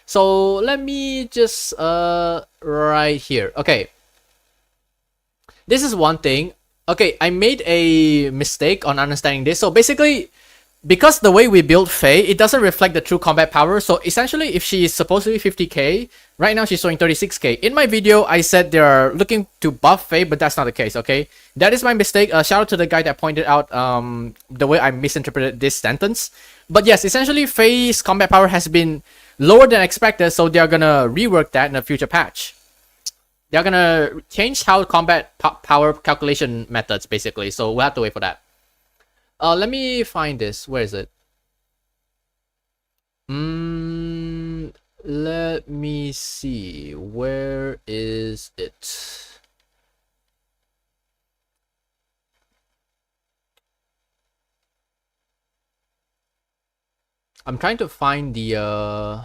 So let me just, right here. Okay. This is one thing. Okay, I made a mistake on understanding this. So basically, because the way we build Faye, it doesn't reflect the true combat power. So essentially, if she is supposed to be 50k, right now she's showing 36k. In my video, I said they are looking to buff Faye, but that's not the case, okay? That is my mistake. Shout out to the guy that pointed out the way I misinterpreted this sentence. But yes, essentially, Faye's combat power has been lower than expected, so they are gonna rework that in a future patch. They're gonna change how combat power calculation methods, basically. So we'll have to wait for that. Let me find this. Where is it? Let me see. Where is it? I'm trying to find the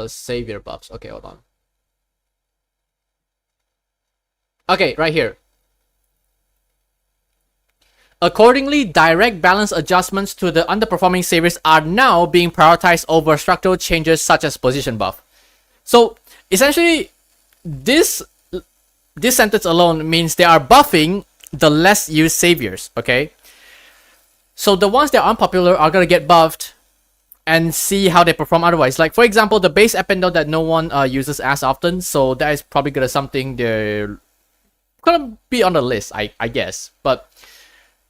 savior buffs. Okay, hold on. Okay, right here. Accordingly, direct balance adjustments to the underperforming saviors are now being prioritized over structural changes such as position buff. So essentially, this sentence alone means they are buffing the less used saviors, okay? So the ones that are unpopular are gonna get buffed and see how they perform otherwise. Like for example, the base epic note that no one uses as often, so that is probably gonna something they're gonna be on the list, I guess. But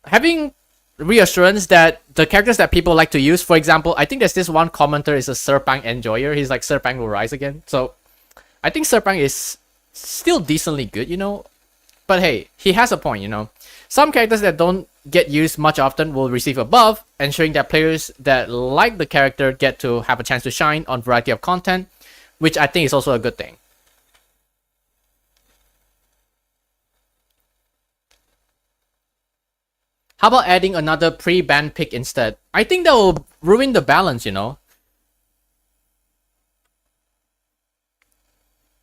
having reassurance that the characters that people like to use, for example, I think there's this one commenter is a Serpang enjoyer. He's like Serpang will rise again. So I think Serpang is still decently good, you know. But hey, he has a point, you know. Some characters that don't get used much often will receive a buff, ensuring that players that like the character get to have a chance to shine on variety of content, which I think is also a good thing. How about adding another pre-ban pick instead? I think that will ruin the balance, you know.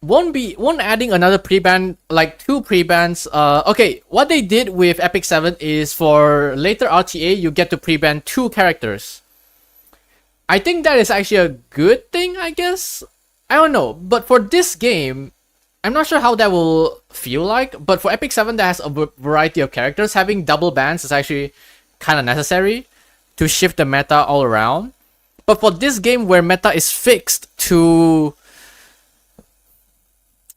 Won't adding another pre-ban, like 2 pre-bans. Okay, what they did with Epic 7 is for later RTA you get to pre-ban 2 characters. I think that is actually a good thing, I guess. I don't know, but for this game, I'm not sure how that will feel like. But for Epic 7 that has a variety of characters, having double bans is actually kind of necessary to shift the meta all around. But for this game where meta is fixed to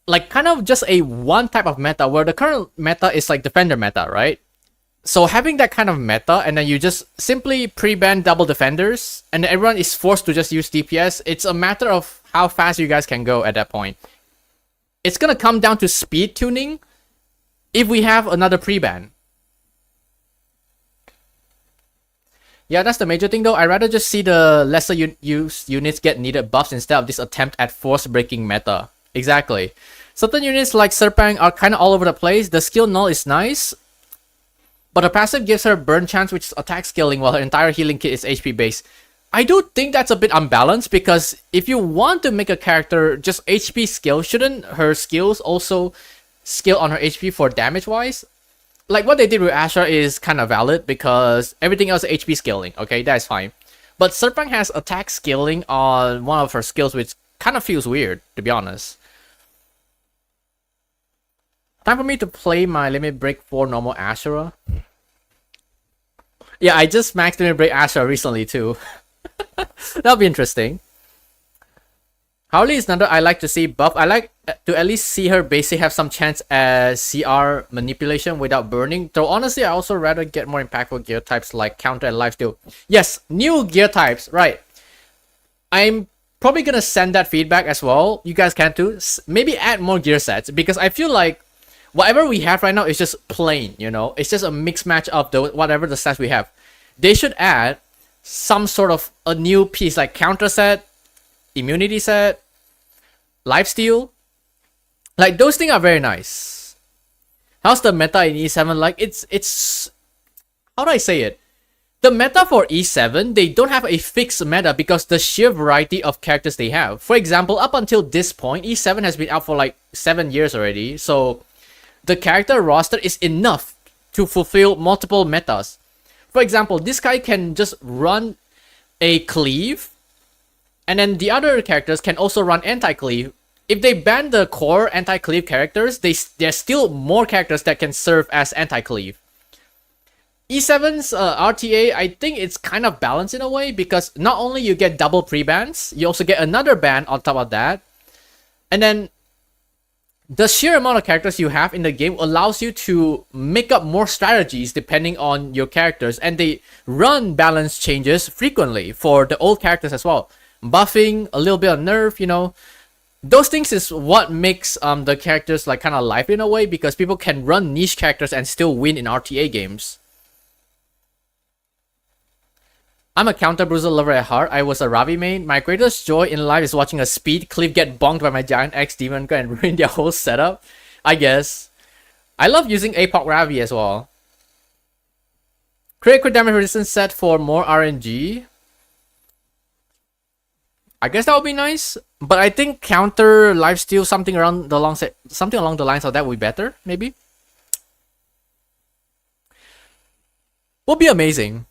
like kind of just a one type of meta, where the current meta is like defender meta, right? So having that kind of meta and then you just simply pre-ban double defenders and everyone is forced to just use DPS, it's a matter of how fast you guys can go at that point. It's gonna come down to speed tuning if we have another pre-ban. Yeah, that's the major thing though. I'd rather just see the lesser used units get needed buffs instead of this attempt at force breaking meta. Exactly. Certain units like Serpang are kind of all over the place. The skill null is nice, but the passive gives her burn chance, which is attack scaling, while her entire healing kit is HP based. I do think that's a bit unbalanced, because if you want to make a character just HP skill, shouldn't her skills also scale on her HP for damage wise? Like what they did with Asha is kind of valid because everything else is HP scaling. Okay, that's fine. But Serpang has attack scaling on one of her skills, which kind of feels weird, to be honest. Time for me to play my Limit Break 4 normal Ashura. Yeah, I just maxed Limit Break Ashura recently too. That'll be interesting. Howley is another I like to see buff. I like to at least see her basically have some chance as CR manipulation without burning. Though honestly, I also rather get more impactful gear types like counter and lifesteal. Yes, new gear types, right. I'm probably gonna send that feedback as well. You guys can too. Maybe add more gear sets, because I feel like whatever we have right now is just plain, you know? It's just a mixed match of the whatever the sets we have. They should add some sort of a new piece like counter set, immunity set, lifesteal. Like those things are very nice. How's the meta in E7 like? It's how do I say it? The meta for E7, they don't have a fixed meta because the sheer variety of characters they have. For example, up until this point, E7 has been out for like 7 years already. So the character roster is enough to fulfill multiple metas. For example, this guy can just run a cleave, and then the other characters can also run anti-cleave. If they ban the core anti-cleave characters, there's still more characters that can serve as anti-cleave. E7's RTA, I think it's kind of balanced in a way, because not only you get double pre-bans, you also get another ban on top of that. And then the sheer amount of characters you have in the game allows you to make up more strategies depending on your characters, and they run balance changes frequently for the old characters as well. Buffing, a little bit of nerf, you know. Those things is what makes the characters like kind of live in a way, because people can run niche characters and still win in RTA games. I'm a counter bruiser lover at heart. I was a Ravi main. My greatest joy in life is watching a speed cliff get bonked by my giant X demon and ruin their whole setup, I guess. I love using APOC Ravi as well. Create crit damage resistance set for more RNG. I guess that would be nice, but I think counter lifesteal something along the lines of that would be better, maybe. Would be amazing.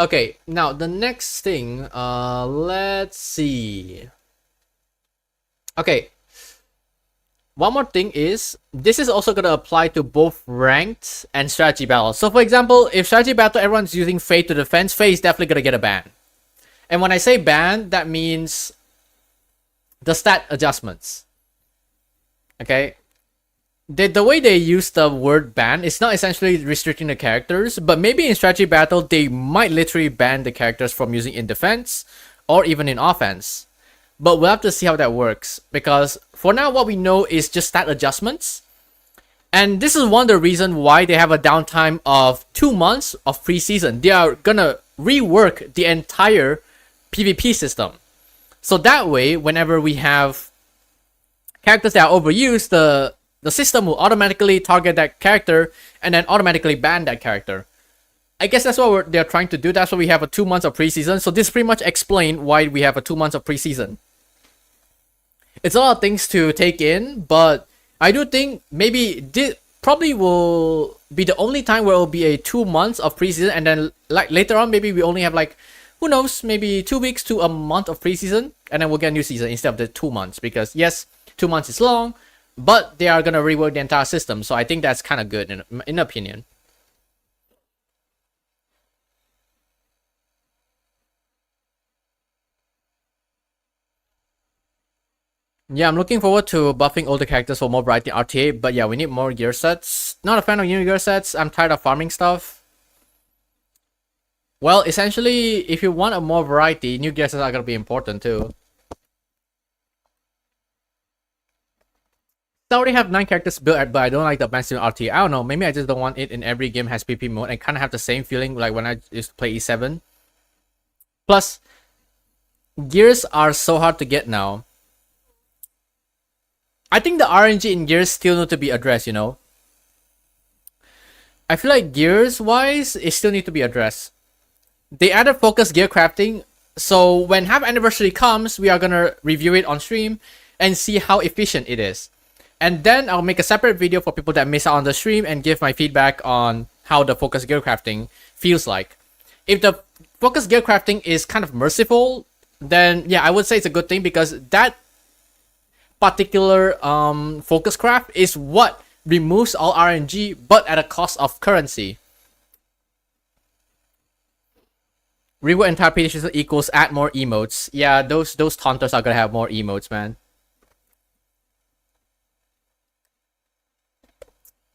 Okay, now the next thing, let's see. Okay, one more thing is, this is also going to apply to both ranked and strategy battle. So for example, if strategy battle everyone's using Fade to defense, Fade is definitely going to get a ban. And when I say ban, that means the stat adjustments. Okay? The way they use the word ban is not essentially restricting the characters, but maybe in strategy battle, they might literally ban the characters from using in defense or even in offense. But we'll have to see how that works, because for now what we know is just stat adjustments. And this is one of the reasons why they have a downtime of 2 months of preseason. They are gonna rework the entire PvP system. So that way, whenever we have characters that are overused, the system will automatically target that character and then automatically ban that character. I guess that's what they're trying to do. That's why we have a 2 months of preseason. So this pretty much explains why we have a 2 months of preseason. It's a lot of things to take in, but I do think maybe this probably will be the only time where it will be a 2 months of preseason, and then like later on maybe we only have like, who knows, maybe 2 weeks to a month of preseason, and then we'll get a new season instead of the 2 months, because yes, 2 months is long, but they are gonna rework the entire system, so I think that's kind of good in opinion. Yeah, I'm looking forward to buffing older characters for more variety in RTA, but yeah, we need more gear sets. Not a fan of new gear sets. I'm tired of farming stuff. Well, essentially, if you want a more variety, new gear sets are gonna be important too. I already have 9 characters built, but I don't like the advanced RTA. I don't know, maybe I just don't want it in every game has PP mode and kind of have the same feeling like when I used to play E7. Plus, gears are so hard to get now. I think the RNG in gears still need to be addressed, you know. I feel like gears wise, it still need to be addressed. They added focus gear crafting, so when half anniversary comes, we are gonna review it on stream and see how efficient it is. And then I'll make a separate video for people that miss out on the stream and give my feedback on how the focus gear crafting feels like. If the focus gear crafting is kind of merciful, then yeah, I would say it's a good thing, because that particular focus craft is what removes all RNG, but at a cost of currency. Rework entire PvP equals add more emotes. Yeah, those taunters are gonna have more emotes, man.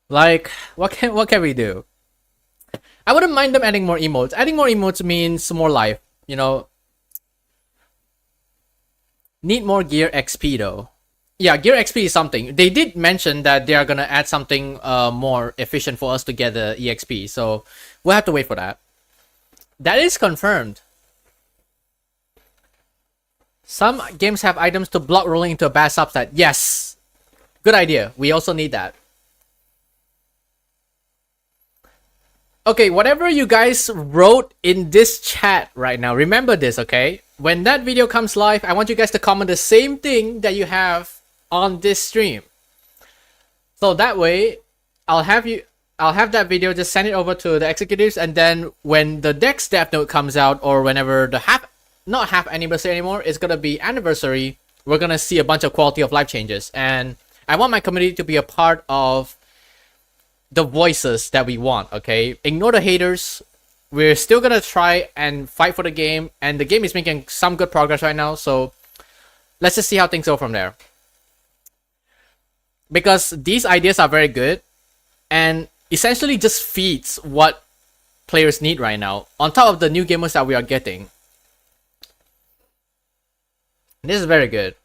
Like, what can we do? I wouldn't mind them adding more emotes. Adding more emotes means more life, you know. Need more gear XP though. Yeah, gear XP is something. They did mention that they are gonna add something more efficient for us to get the EXP, so we'll have to wait for that. That is confirmed. Some games have items to block rolling into a bad subset. Yes! Good idea. We also need that. Okay, whatever you guys wrote in this chat right now, remember this, okay? When that video comes live, I want you guys to comment the same thing that you have on this stream. So that way, I'll have that video, just send it over to the executives, and then when the next dev note comes out, or whenever the not half anniversary anymore, it's gonna be anniversary, we're gonna see a bunch of quality of life changes. And I want my community to be a part of the voices that we want, okay? Ignore the haters. We're still gonna try and fight for the game, and the game is making some good progress right now, so let's just see how things go from there. Because these ideas are very good, and essentially just feeds what players need right now, on top of the new gamers that we are getting. This is very good.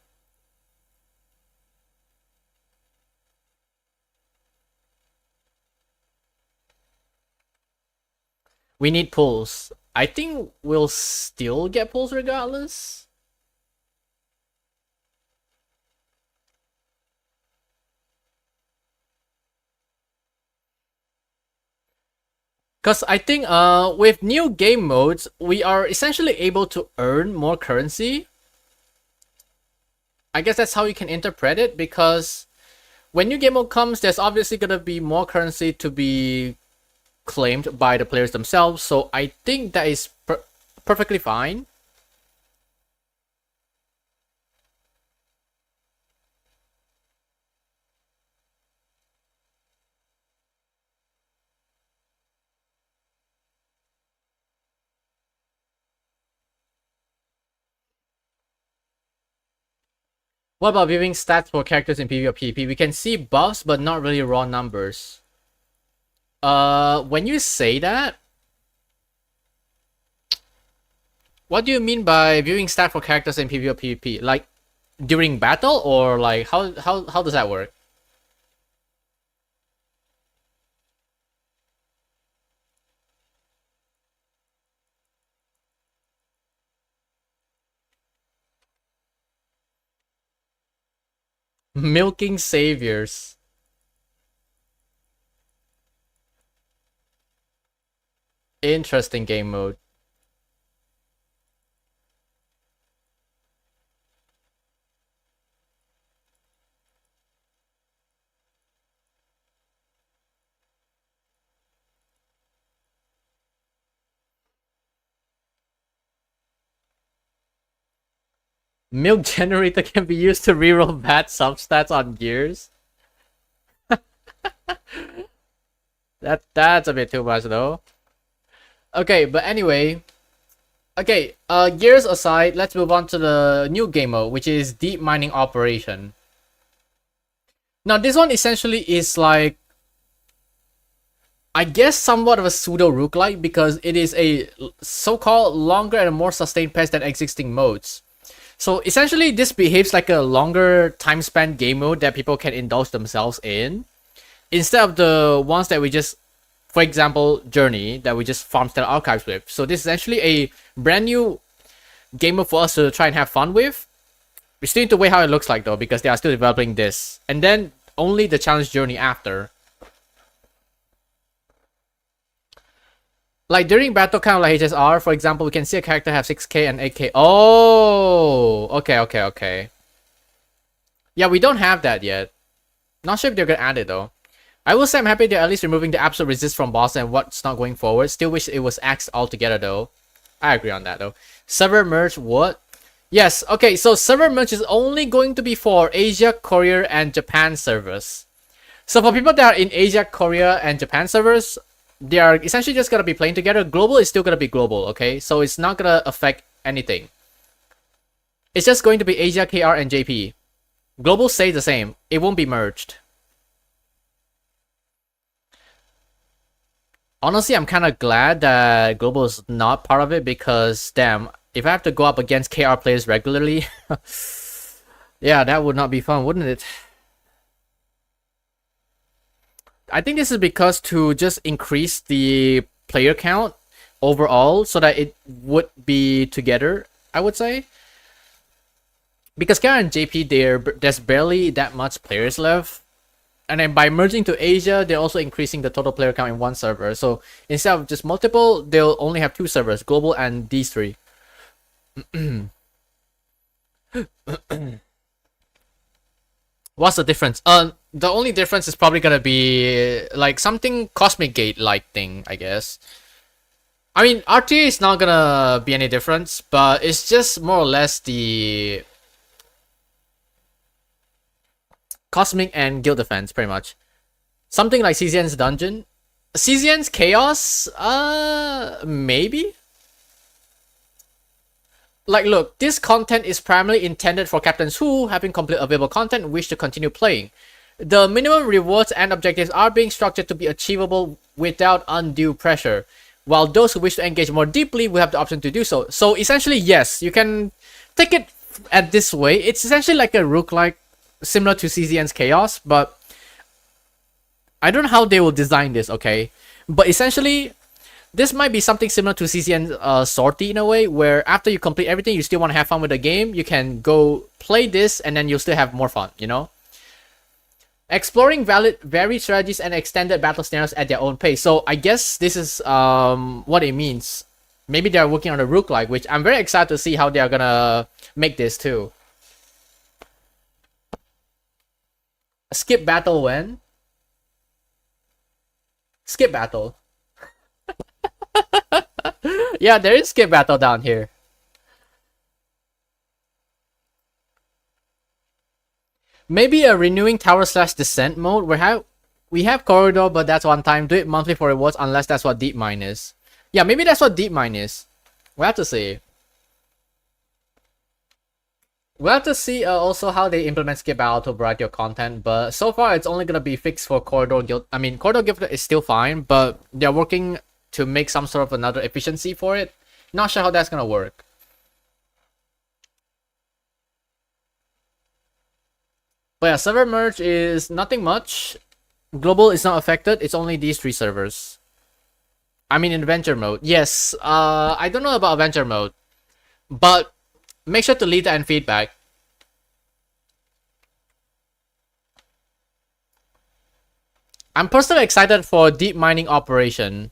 We need pulls. I think we'll still get pulls regardless. Because I think with new game modes, we are essentially able to earn more currency. I guess that's how you can interpret it, because when new game mode comes, there's obviously going to be more currency to be claimed by the players themselves, so I think that is perfectly fine. What about viewing stats for characters in PvE or PvP? We can see buffs, but not really raw numbers. When you say that, what do you mean by viewing stats for characters in PvE or PvP? Like during battle, or like how does that work? Milking saviors. Interesting game mode. Milk generator can be used to reroll bad substats on gears. That's a bit too much though. Okay, but anyway. Okay, gears aside, let's move on to the new game mode, which is deep mining operation. Now this one essentially is like, I guess somewhat of a pseudo roguelike, because it is a so-called longer and more sustained pace than existing modes. So essentially this behaves like a longer time span game mode that people can indulge themselves in, instead of the ones that we just, for example, Journey, that we just farm Stellar Archives with. So this is actually a brand new game mode for us to try and have fun with. We still need to wait how it looks like though, because they are still developing this. And then only the challenge journey after. Like during battle, kind of like HSR, for example, we can see a character have 6k and 8k. Oh, okay. Yeah, we don't have that yet. Not sure if they're gonna add it though. I will say I'm happy they're at least removing the absolute resist from boss and what's not going forward. Still wish it was axed altogether though. I agree on that though. Server merge, what? Yes, okay, so server merge is only going to be for Asia, Korea, and Japan servers. So for people that are in Asia, Korea, and Japan servers, they are essentially just gonna be playing together. Global is still gonna be global, okay? So it's not gonna affect anything. It's just going to be Asia, KR, and JP. Global stays the same. It won't be merged. Honestly, I'm kind of glad that Global is not part of it, because, damn, if I have to go up against KR players regularly, yeah, that would not be fun, wouldn't it? I think this is because to just increase the player count overall so that it would be together, I would say. Because KR and JP, there's barely that much players left. And then by merging to Asia, they're also increasing the total player count in one server. So instead of just multiple, they'll only have two servers, global and these three. What's the difference? The only difference is probably gonna be like something Cosmic Gate like thing, I guess. I mean, RTA is not gonna be any difference, but it's just more or less the Cosmic and Guild Defense, pretty much. Something like CZN's Dungeon. CZN's Chaos? Maybe? Like, look, this content is primarily intended for captains who, having completed available content, wish to continue playing. The minimum rewards and objectives are being structured to be achievable without undue pressure, while those who wish to engage more deeply will have the option to do so. So essentially, yes, you can take it at this way. It's essentially like a roguelike, similar to CZN's Chaos, but I don't know how they will design this, okay? But essentially, this might be something similar to CZN's Sortie in a way, where after you complete everything, you still want to have fun with the game, you can go play this and then you'll still have more fun, you know? Exploring varied strategies and extended battle scenarios at their own pace. So I guess this is what it means. Maybe they're working on a roguelike, which I'm very excited to see how they're gonna make this too. Skip battle when? Skip battle. Yeah, there is skip battle down here. Maybe a renewing tower / descent mode. We have corridor, but that's one time. Do it monthly for rewards unless that's what deep mine is. Yeah, maybe that's what deep mine is. We'll have to see. We'll have to see also how they implement skip battle to variety of content, but so far it's only gonna be fixed for Corridor Guild. I mean, Corridor Guild is still fine, but they're working to make some sort of another efficiency for it. Not sure how that's gonna work. But yeah, server merge is nothing much. Global is not affected. It's only these 3 servers. I mean, in adventure mode. Yes, I don't know about adventure mode, but make sure to leave that in feedback. I'm personally excited for deep mining operation.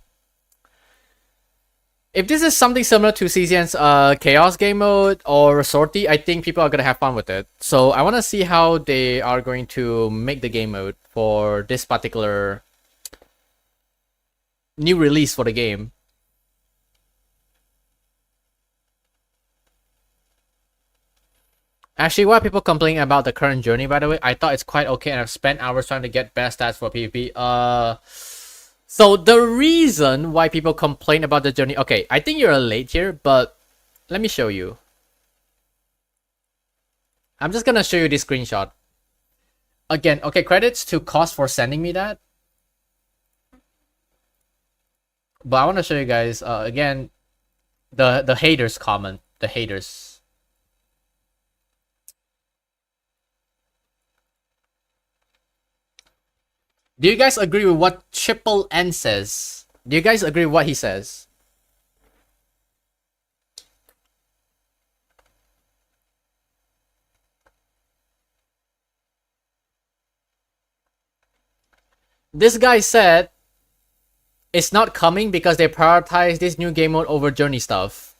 If this is something similar to CCN's Chaos game mode or Sortie, I think people are gonna have fun with it. So I want to see how they are going to make the game mode for this particular new release for the game. Actually, why are people complaining about the current journey, by the way? I thought it's quite okay and I've spent hours trying to get best stats for PvP. So the reason why people complain about the journey... Okay, I think you're late here, but let me show you. I'm just gonna show you this screenshot. Again, okay, credits to Cost for sending me that. But I want to show you guys, again, the haters comment. The haters. Do you guys agree with what Triple N says? Do you guys agree with what he says? This guy said it's not coming because they prioritize this new game mode over journey stuff.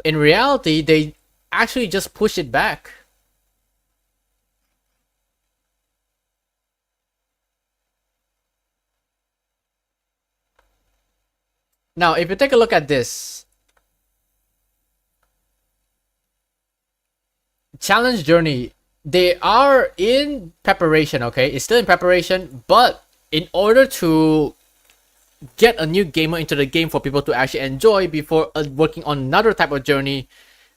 In reality, they actually just push it back. Now, if you take a look at this, challenge journey, they are in preparation, okay? It's still in preparation, but in order to get a new gamer into the game for people to actually enjoy before working on another type of journey,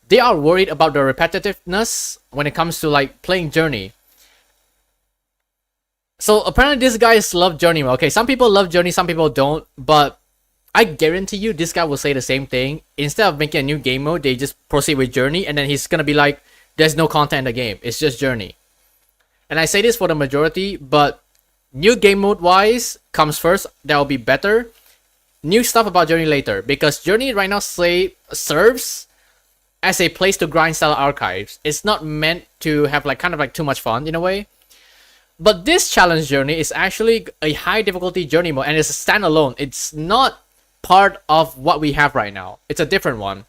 they are worried about the repetitiveness when it comes to like playing journey. So apparently these guys love journey. Okay, some people love journey, some people don't, but I guarantee you this guy will say the same thing. Instead of making a new game mode, they just proceed with journey, and then he's gonna be like, there's no content in the game, it's just journey. And I say this for the majority, but new game mode wise comes first. That will be better. New stuff about journey later, because journey right now serves as a place to grind style archives. It's not meant to have like kind of like too much fun in a way. But this challenge journey is actually a high difficulty journey mode, and it's a standalone. It's not part of what we have right now. It's a different one.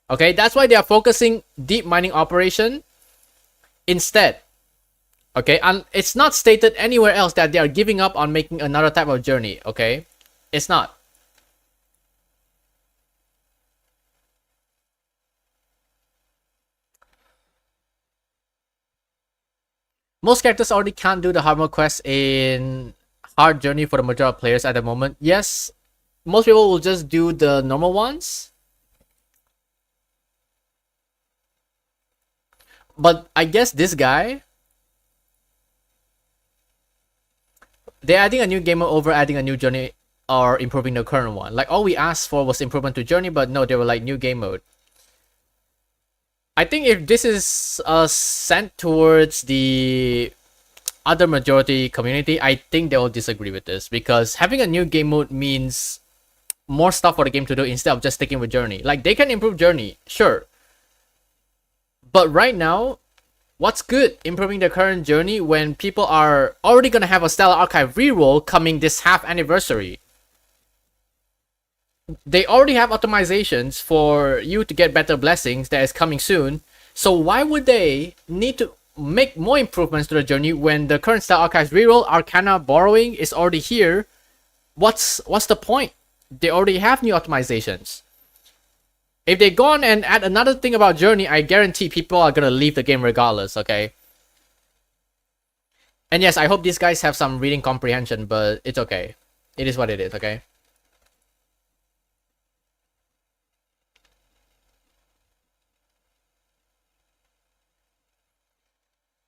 Okay, that's why they are focusing deep mining operation instead. Okay, and it's not stated anywhere else that they are giving up on making another type of journey. Okay, it's not. Most characters already can't do the hard mode quest in hard journey for the majority of players at the moment. Yes, most people will just do the normal ones. But I guess this guy, they're adding a new game mode over adding a new journey or improving the current one. Like all we asked for was improvement to journey, but no, they were like new game mode. I think if this is sent towards the other majority community, I think they will disagree with this, because having a new game mode means more stuff for the game to do instead of just sticking with journey. Like they can improve journey, sure. But right now, what's good improving the current journey when people are already gonna have a Stellar Archive reroll coming this half anniversary? They already have optimizations for you to get better blessings that is coming soon. So why would they need to make more improvements to the journey when the current Stellar Archives reroll Arcana borrowing is already here? What's the point? They already have new optimizations. If they go on and add another thing about journey, I guarantee people are gonna leave the game regardless, okay? And yes, I hope these guys have some reading comprehension, but it's okay. It is what it is, okay?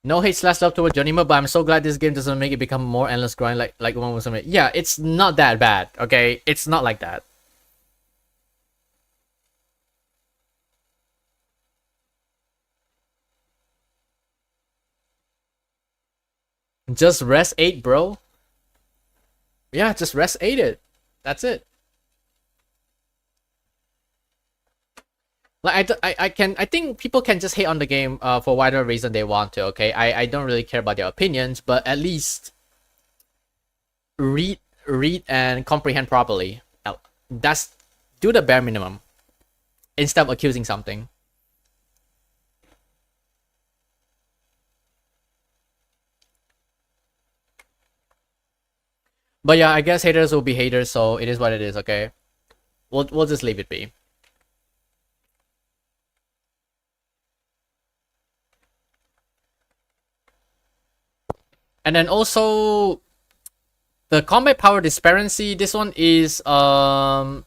No hate slash love towards Jonima, but I'm so glad this game doesn't make it become more endless grind like one was made. Yeah, it's not that bad, okay? It's not like that. Just rest 8, bro. Yeah, just rest 8 it. That's it. Like I think people can just hate on the game for whatever reason they want to, okay? I don't really care about their opinions, but at least read and comprehend properly. That's do the bare minimum instead of accusing something. But yeah, I guess haters will be haters, so it is what it is, okay? We'll just leave it be. And then also the combat power disparity, this one is probably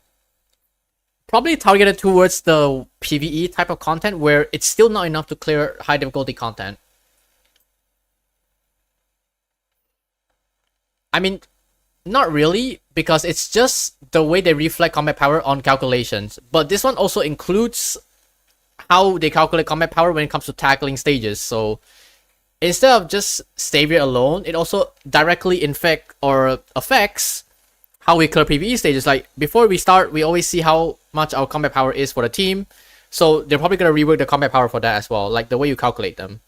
targeted towards the PVE type of content where it's still not enough to clear high difficulty content. I mean, not really, because it's just the way they reflect combat power on calculations. But this one also includes how they calculate combat power when it comes to tackling stages. So instead of just Savior alone, it also directly affects how we clear PvE stages. Like, before we start, we always see how much our combat power is for the team. So they're probably going to rework the combat power for that as well, like the way you calculate them.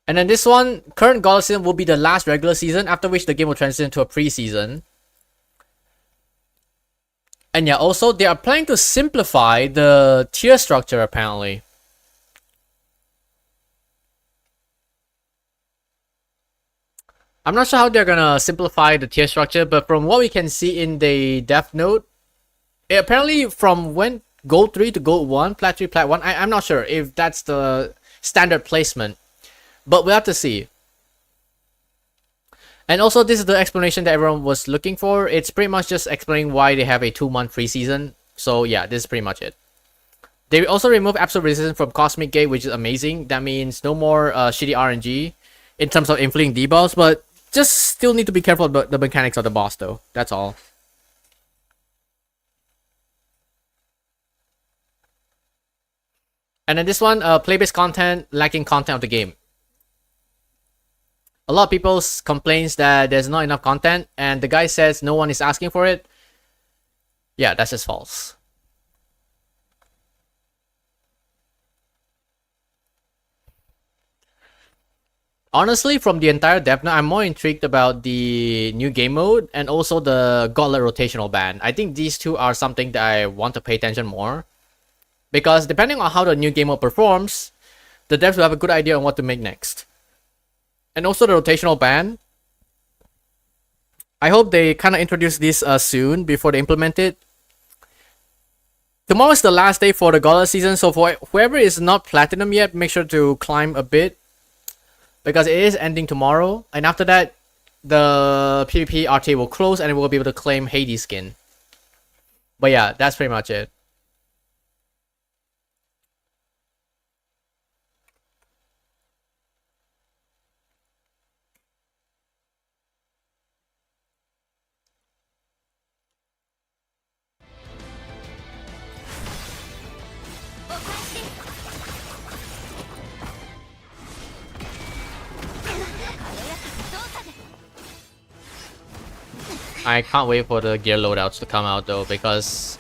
And then this one, current Gala season will be the last regular season, after which the game will transition to a pre-season. And yeah, also, they are planning to simplify the tier structure, apparently. I'm not sure how they're gonna simplify the tier structure, but from what we can see in the Dev Note, apparently from when Gold 3 to Gold 1, Plat 3, Plat 1, I'm not sure if that's the standard placement. But we'll have to see. And also, this is the explanation that everyone was looking for. It's pretty much just explaining why they have a 2-month free season. So yeah, this is pretty much it. They also remove absolute resistance from Cosmic Gate, which is amazing. That means no more shitty RNG in terms of inflicting debuffs, but just still need to be careful about the mechanics of the boss though. That's all. And then this one, play-based content, lacking content of the game. A lot of people complains that there's not enough content, and the guy says no one is asking for it. Yeah, that's just false. Honestly, from the entire Dev Note, I'm more intrigued about the new game mode and also the Gauntlet rotational ban. I think these two are something that I want to pay attention more. Because depending on how the new game mode performs, the devs will have a good idea on what to make next. And also the rotational ban. I hope they kind of introduce this soon before they implement it. Tomorrow is the last day for the Gala season, so for whoever is not Platinum yet, make sure to climb a bit. Because it is ending tomorrow, and after that, the PvP RTA will close and we'll be able to claim Hades skin. But yeah, that's pretty much it. I can't wait for the gear loadouts to come out though, because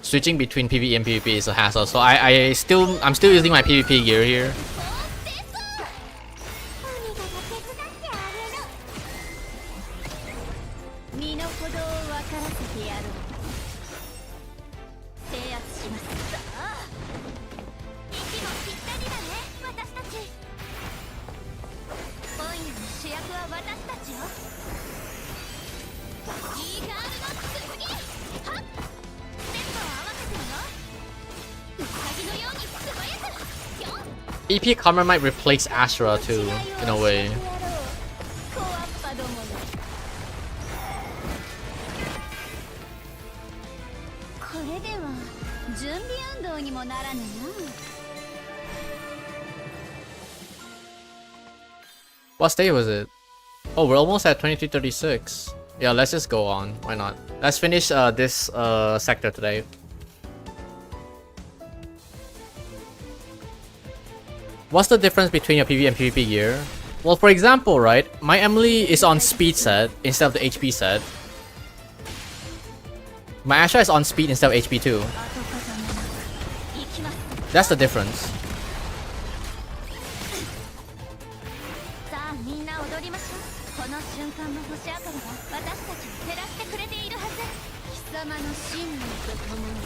switching between PvE and PvP is a hassle. So I'm still using my PvP gear here. EP Karma might replace Astra too, in a way. 準備運動にもならぬな。 What stage was it? Oh, we're almost at 2336. Yeah, let's just go on. Why not? Let's finish this sector today. What's the difference between your PvE and PvP gear? Well, for example, right, my Emily is on speed set instead of the HP set. My Asha is on speed instead of HP too. That's the difference. さあみんな踊りましょう。この瞬間の星明かりが私たちを照らしてくれているはず。貴様の信念とともに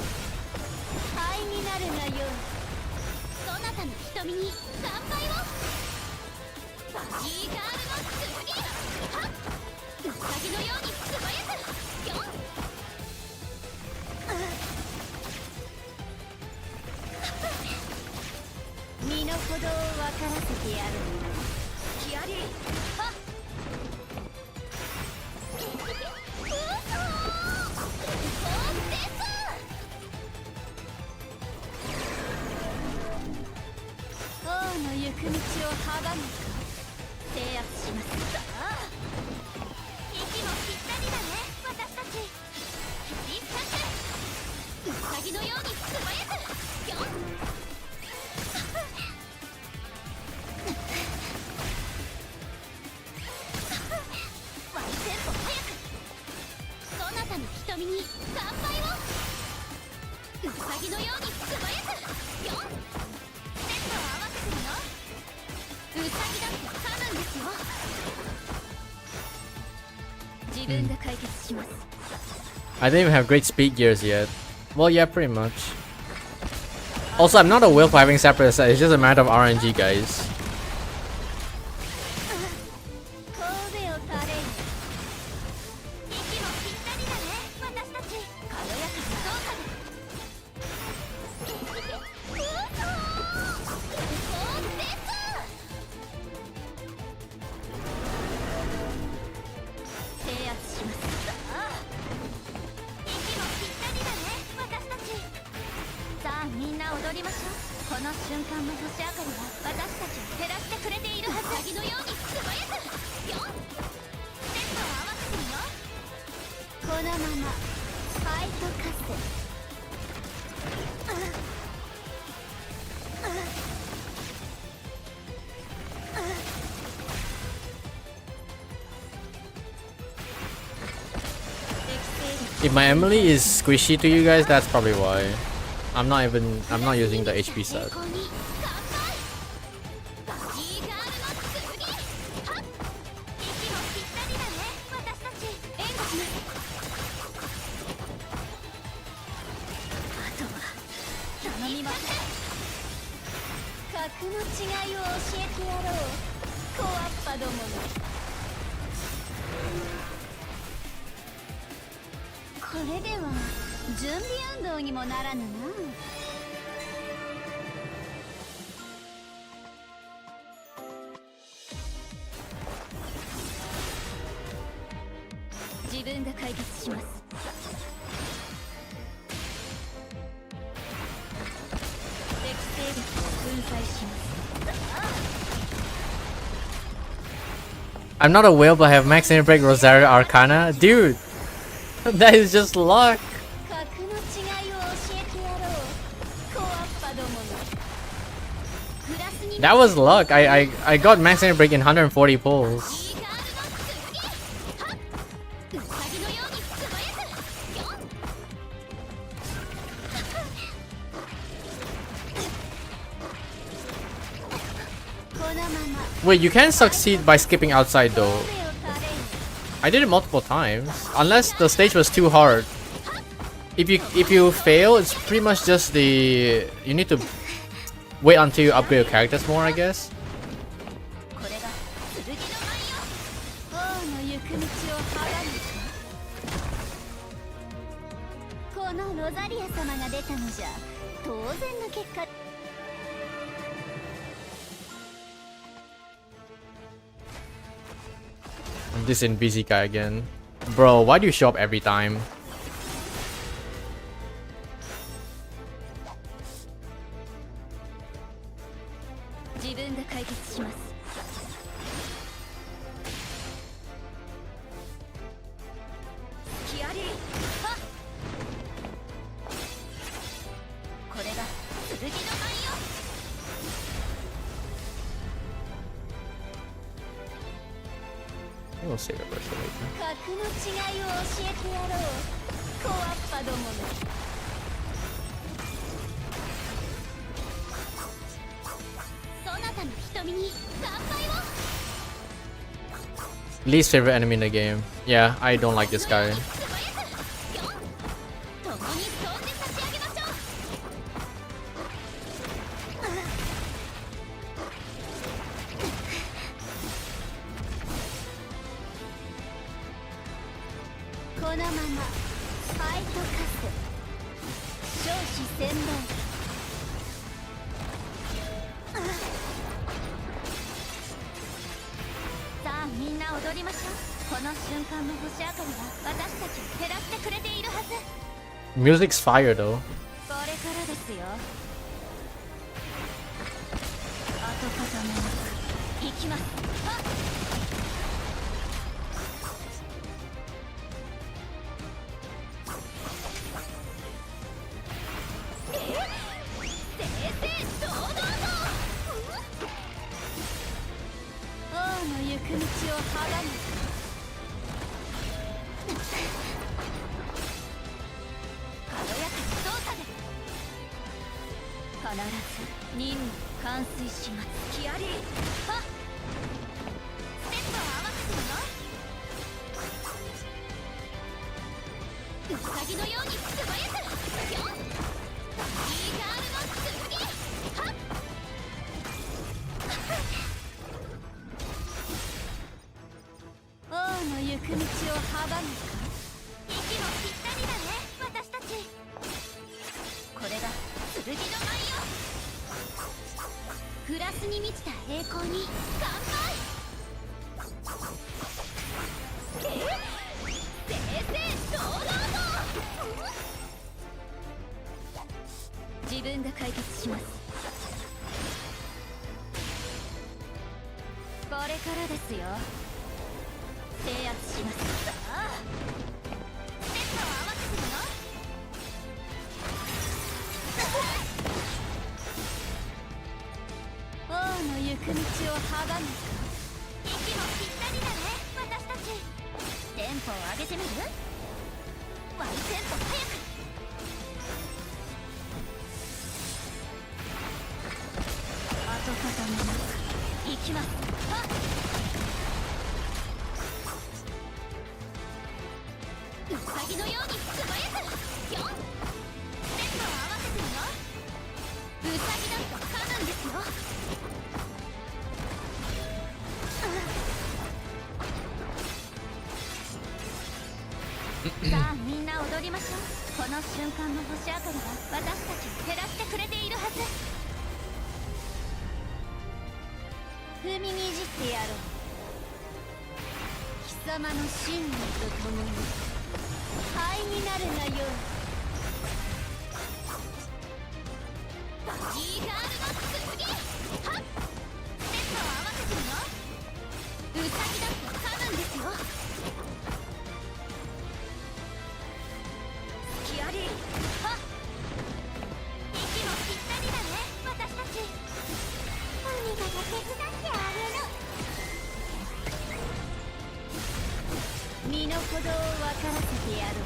灰になるがよい。そなたの瞳に乾杯を。バギーガールの剣はっウサギのように素早くよっ。身の程を分からせてやるんだ。ヒアリーはっ王の行く道を阻むか。制圧します。さあ息もぴったりだね私たち。リスカッウサギのように素早くよっ。ワイテンポ早くそなたの瞳に乾杯を。ウサギのように素早くよっ。セットを合わせてるよ。ウサギだって噛むんですよ。自分で解決します。 I didn't even have great speed gears yet. Well, yeah, pretty much. Also, I'm not a whale for having separate set. It's just a matter of RNG, guys. 神戸を垂れる。息もぴったりだね私たち。軽やかな動作で。制圧します。さあ息もぴったりだね私たち。さあみんな踊りましょう。この瞬間の星明かりが私たちを照らしてくれているはず。ウサギのように素早くよっ。セットを合わせてるよ。このままファイトカス。If my Emily is squishy to you guys, that's probably why. I'm not using the HP set. 格の違いを教えてやろう。小わっぱどもの。これでは準備運動にもならぬな。自分が解決します。適正力を分解します。 I'm not a whale, but I have max break Rosario Arcana. Dude, that is just luck. 格の違いを教えてやろう。小わっぱどもの。グラスに That was luck. I got max break in 140 pulls. このまま Wait, you can succeed by skipping outside though. I did it multiple times. Unless the stage was too hard. If you fail, it's pretty much just the you need to wait until you upgrade your characters more, I guess. これが剣の舞よ。王の行く道を阻むか。このロザリア様が出たのじゃ当然の結果。 This in busy guy again. Bro, why do you show up every time? We'll save it for later. 格の違いを教えてやろう小わっぱどもめそなたの瞳に乾杯を Least favorite enemy in the game. Yeah, I don't like this guy. 共に飛んで差し上げましょうこのままファイトカス少子専門さあみんな踊りましょうこの瞬間の星明かりは私たちを照らしてくれているはず Music's fire though. これからですよ跡形もなく行きますはっ王の行く道を阻む軽やかな操作で必ず任務完遂しますキアリーはっステップを合わせるのウサギのように素早くよっイーガールの剣はっ王の行く道を阻むか息もぴったりだね私たちこれが剣の舞よグラスに満ちた栄光に乾杯正々堂々と自分が解決しますこれからですよ制圧しますさあステップを合わせてるの王の行く道を阻むか息もぴったりだね私たちテンポを上げてみるワンテンポ早く跡形もなく行きますはっウサギのように素早くよっステップを合わせてるのウサギだと噛むんですよさあみんな踊りましょうこの瞬間の星明かりは私たちを照らしてくれているはず踏みにじってやろう貴様の信念と共に灰になるがよいイーガールの剣はっステップを合わせてるのウサギだって噛むんですよスキアリーはっ息もぴったりだね私たちお願いが手伝ってあげる身の程を分からせてやろう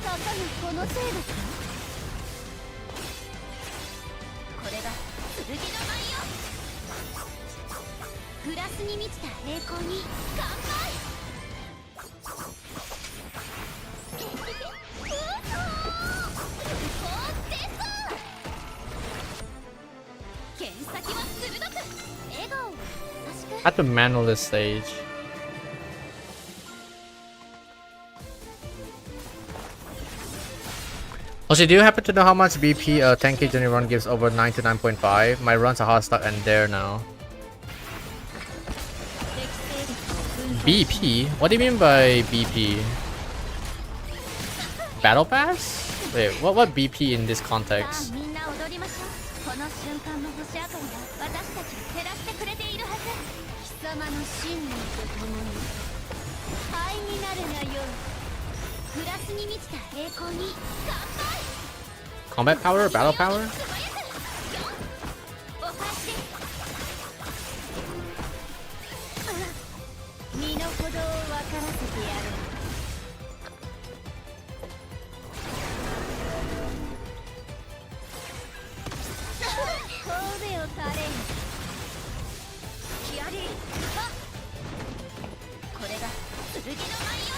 たかのこの程度かこれが剣の舞よグラスに満ちた栄光に乾杯剣先は鋭く笑顔を優しく I have to manual this stage. Also, do you happen to know how much BP a 10k journey run gives over 9 to 9.5? My runs are hard stuck and there now. BP? What do you mean by BP? Battle Pass? Wait, what BP in this context? みんな踊りましょうこの瞬間の星明かりは私たちを照らしてくれているはず貴様の信念と共に灰になるがよいグラスに満ちた栄光に乾杯 Combat power? Battle power? 身の程を分からほどを分からせてやろう。神戸を垂れんヒアリーはこれが剣の舞よ。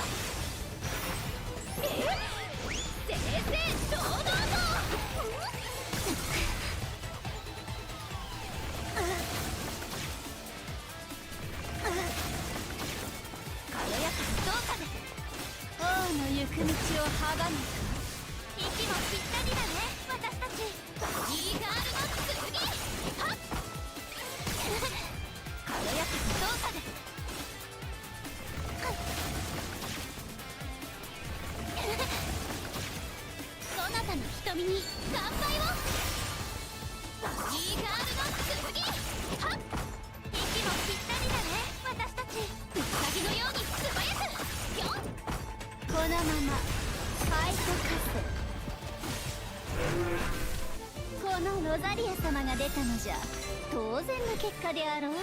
正々堂々と軽やかな動作で王の行く道を阻む。息もぴったりだね私たち。バディガールの剣はっ軽やかな動作でそなたの瞳に乾杯を。バディガールの剣はっ息もぴったりだね私たち。ウサギのように素早くぴょん。このままファイトカス。このロザリア様が出たのじゃ当然の結果であろう。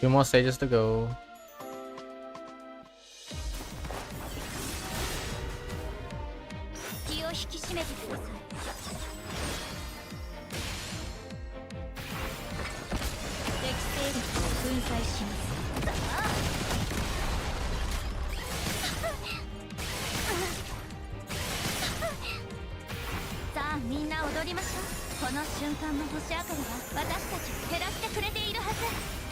Few more stages to go. 気を引き締めてください。敵勢力を粉砕します。さあみんな踊りましょう。この瞬間の星明かりは私たちを照らしてくれているはず。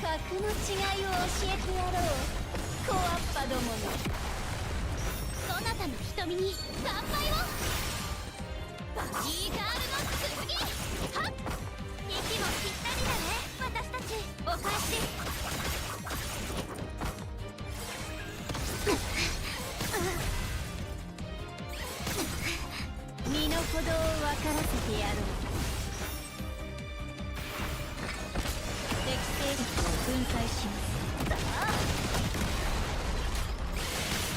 格の違いを教えてやろう小アッパどもに。そなたの瞳に乾杯を。バディガールの剣はっ息もぴったりだね私たち。お返し。身の程を分からせてやろう。敵勢力を粉砕します。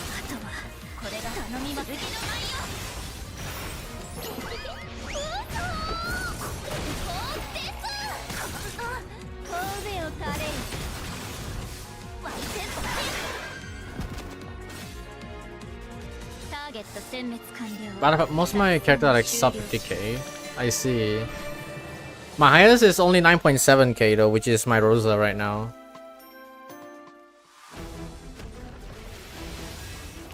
あとはこれが頼みます。剣の舞よ。神戸を垂れんワイセンターゲット殲滅完了。But most of my characters are like sub 50k. I see. My highest is only 9.7k though, which is my Rosa right now.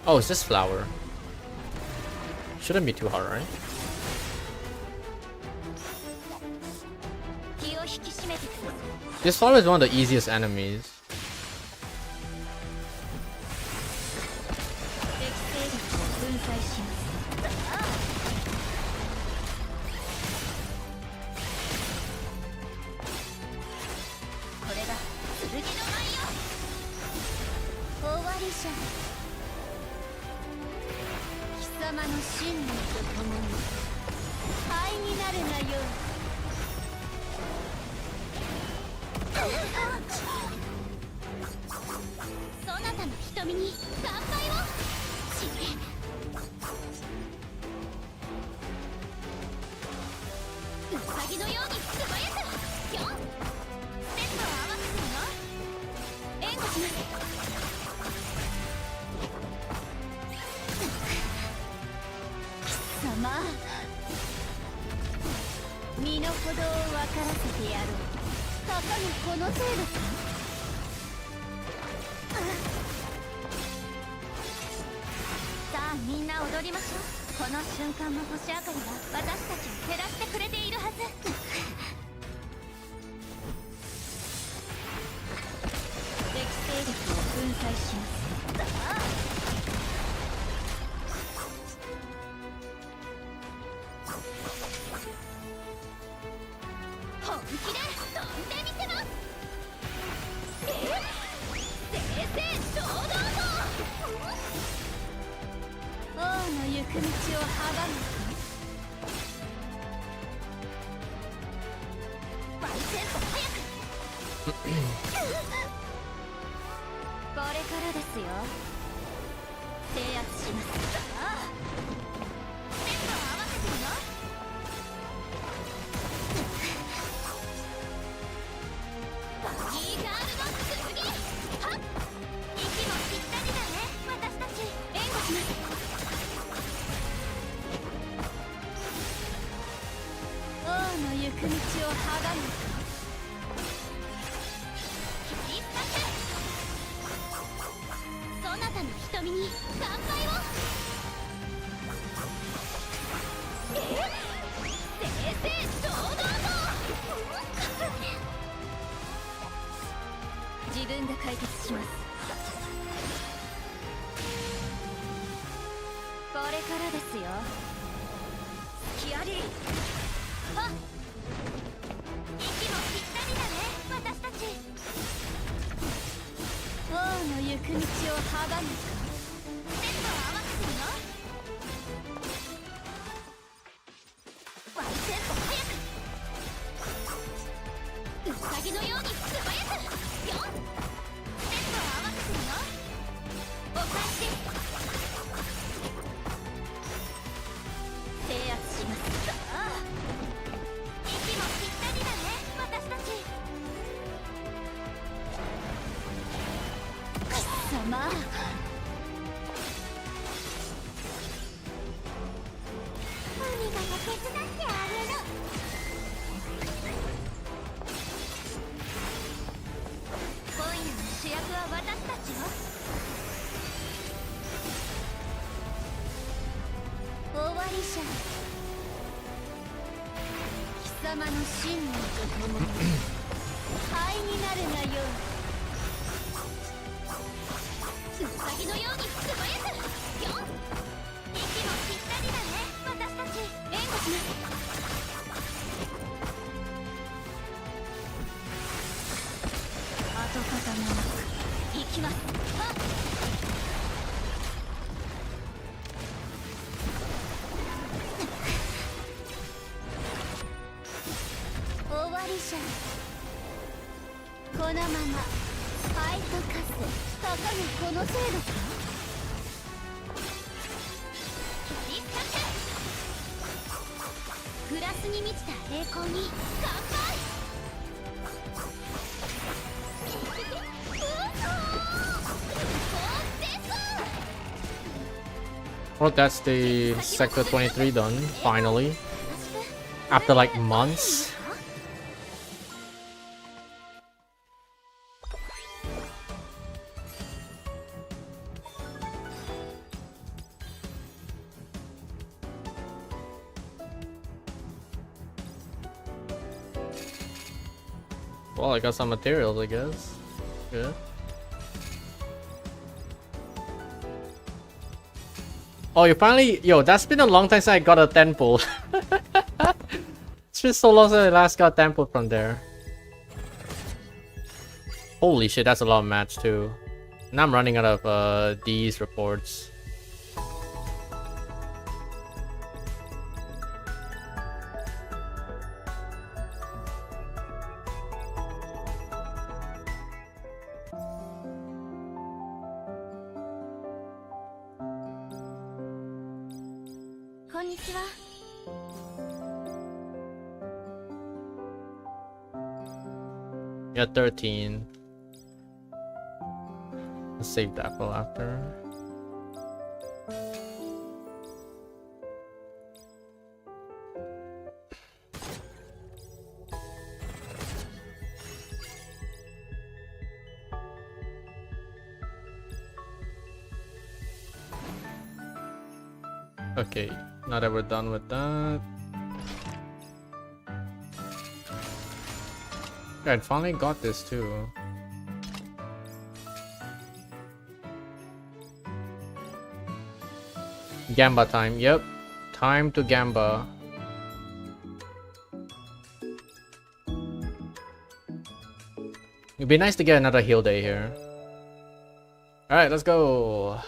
Oh, it's this flower. Shouldn't be too hard, right? 気を引き締めてください。 This flower is one of the easiest enemies. 敵勢力を粉砕します。これが剣の舞よ。終わりじゃ。貴様の信念とともに灰になるがよい。そなたの瞳に乾杯を。ウサギのように素早くぴょん。ステップを合わせてよ。援護します。貴様身の程を分からせてやろう。たかのこの程度か。さあみんな踊りましょう。この瞬間の星明かりは私たちを照らしてくれているはず。敵勢力を粉砕します。本気で飛んでみせます。正々堂々と王の行く道を阻む。バイセント早くこれからですよ。制圧します。ああステップを合わせてるよ。バディガールの剣がむ切り裂くそなたの瞳に乾杯を正々堂々と自分が解決します。これからですよ。隙ありはっ息もぴったりだね私たち。王の行く道を阻むかステップを合わせてるよ。ワンテンポ早くウサギのように素早くよっステップを合わせてるよ。お返し制圧します。さあ息もぴったりだね私たち。貴様鬼が手伝ってあげる。今夜の主役は私たちよ。終わりじゃ。貴様の信念とともに灰になるがよい。ウサギのように素早くよっ息もぴったりだね私たち。援護します。跡形もなく行きます。はっ終わりじゃ。このまま灰と化すたかがこの程度か。切り裂くグラスに満ちた栄光に乾杯。Well, that's the Sector 23 done, finally. After like months. Well, I got some materials, I guess. Good. Oh, you finally... Yo, that's been a long time since I got a temple. It's been so long since I last got a temple from there. Holy shit, that's a lot of match too. Now I'm running out of these reports. Yeah, 13. Let's save that for after. Okay, now that we're done with that. I finally got this too. Gamba time, yep. Time to Gamba. It'd be nice to get another heal day here. Alright, let's go.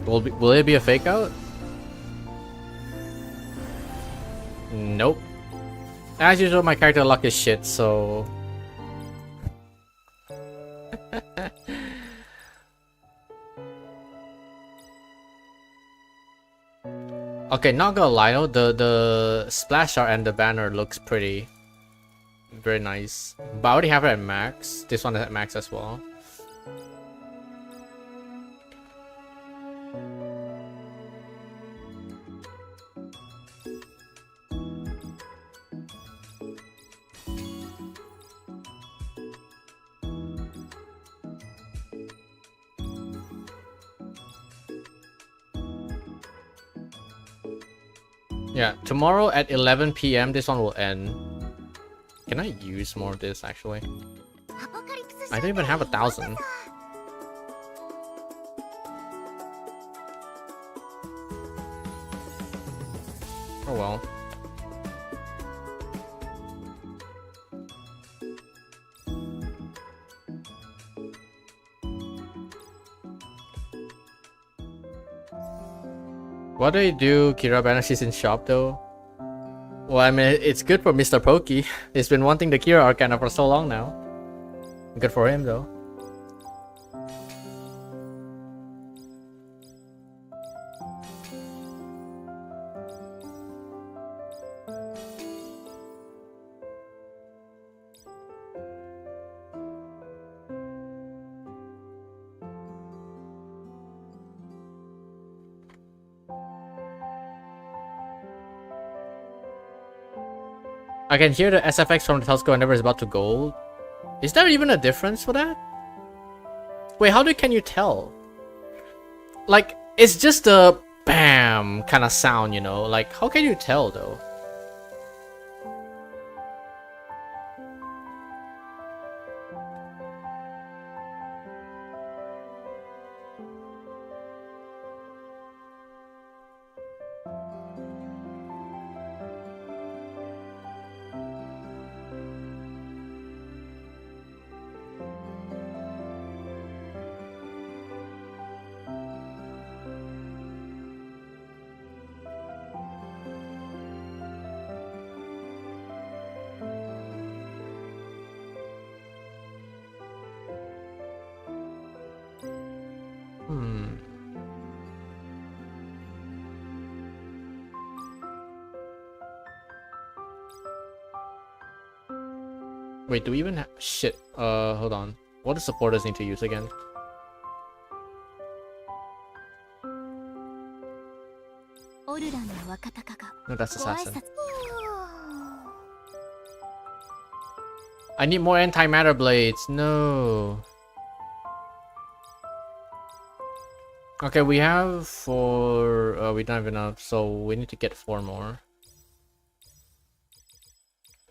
Will it be a fake out? Nope. As usual, my character luck is shit, so... Okay, not gonna lie though, the splash art and the banner looks pretty. Very nice. But I already have it at max. This one is at max as well. Yeah, tomorrow at 11 p.m. this one will end. Can I use more of this actually? I don't even have 1,000. Oh well. What do you do, Kira Banner? She's in shop though. Well, I mean, it's good for Mr. Pokey. He's been wanting the Kira Arcana for so long now. Good for him though. I can hear the SFX from the telescope whenever it's about to gold. Is there even a difference for that? Wait, can you tell? Like, it's just a BAM kind of sound, you know? Like, how can you tell though? Wait, do we even have shit? Hold on. What do supporters need to use again? No, that's assassin. I need more antimatter blades. No. Okay, we have 4. We don't have enough, so we need to get 4 more.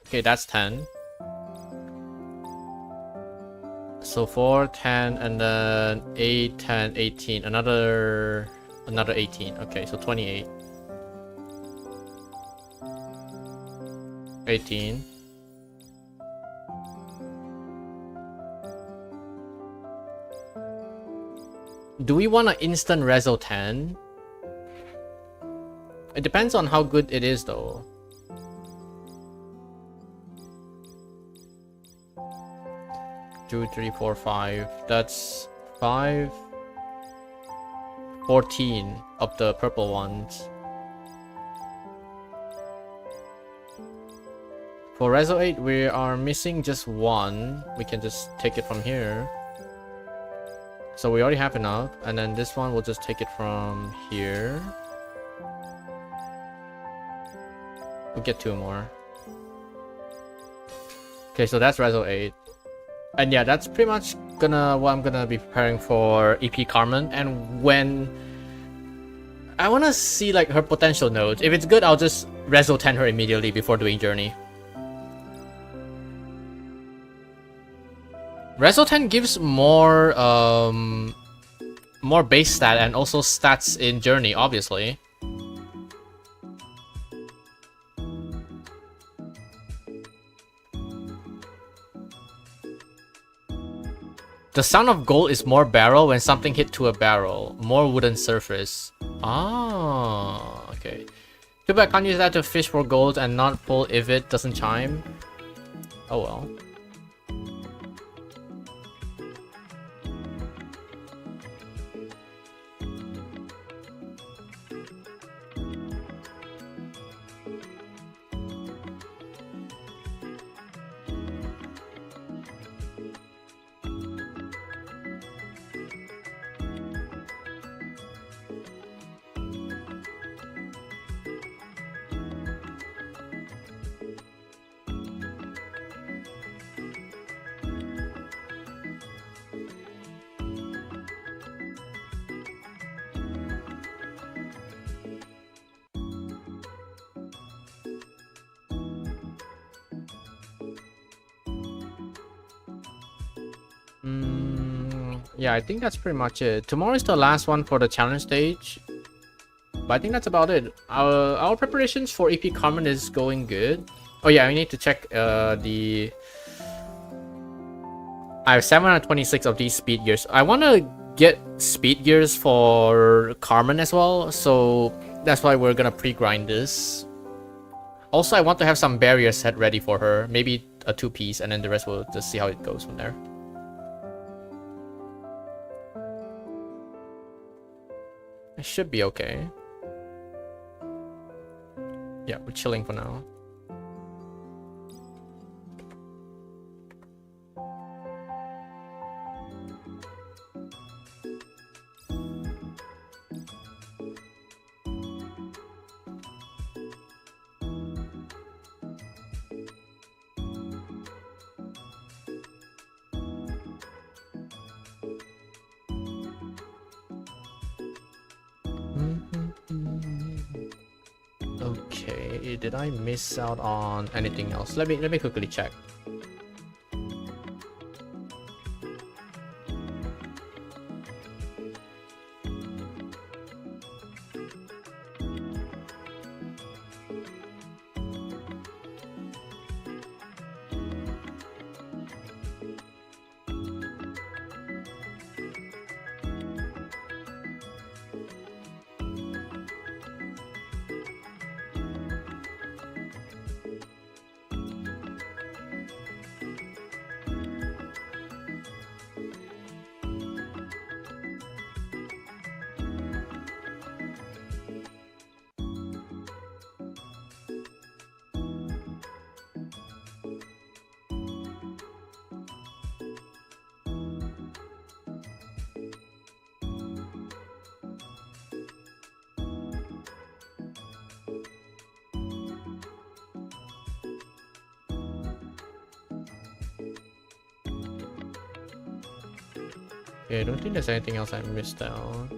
Okay, that's 10. So 4, 10, and then 8, 10, 18. Another 18. Okay, so 28. 18. Do we want an instant reso 10? It depends on how good it is though. Two, 3, 4, 5. That's 5. 14 of the purple ones. For Reso 8, we are missing just 1. We can just take it from here. So we already have enough. And then this one, we'll just take it from here. We'll get 2 more. Okay, so that's Reso 8. And yeah, that's pretty much what I'm gonna be preparing for EP Carmen. And when I wanna see like her potential nodes. If it's good, I'll just Reso 10 her immediately before doing Journey. Reso 10 gives more more base stat and also stats in Journey, obviously. The sound of gold is more barrel when something hit to a barrel. More wooden surface. Ah, okay. Too bad I can't use that to fish for gold and not pull if it doesn't chime. Oh well. Yeah, I think that's pretty much it. Tomorrow is the last one for the challenge stage. But I think that's about it. Our preparations for EP Carmen is going good. Oh yeah, we need to check the... I have 726 of these speed gears. I want to get speed gears for Carmen as well, so that's why we're gonna pre-grind this. Also, I want to have some barriers set ready for her. Maybe a 2-piece, and then the rest we'll just see how it goes from there. It should be okay. Yeah, we're chilling for now. Okay, did I miss out on anything else? Let me quickly check. Okay, I don't think there's anything else I missed out.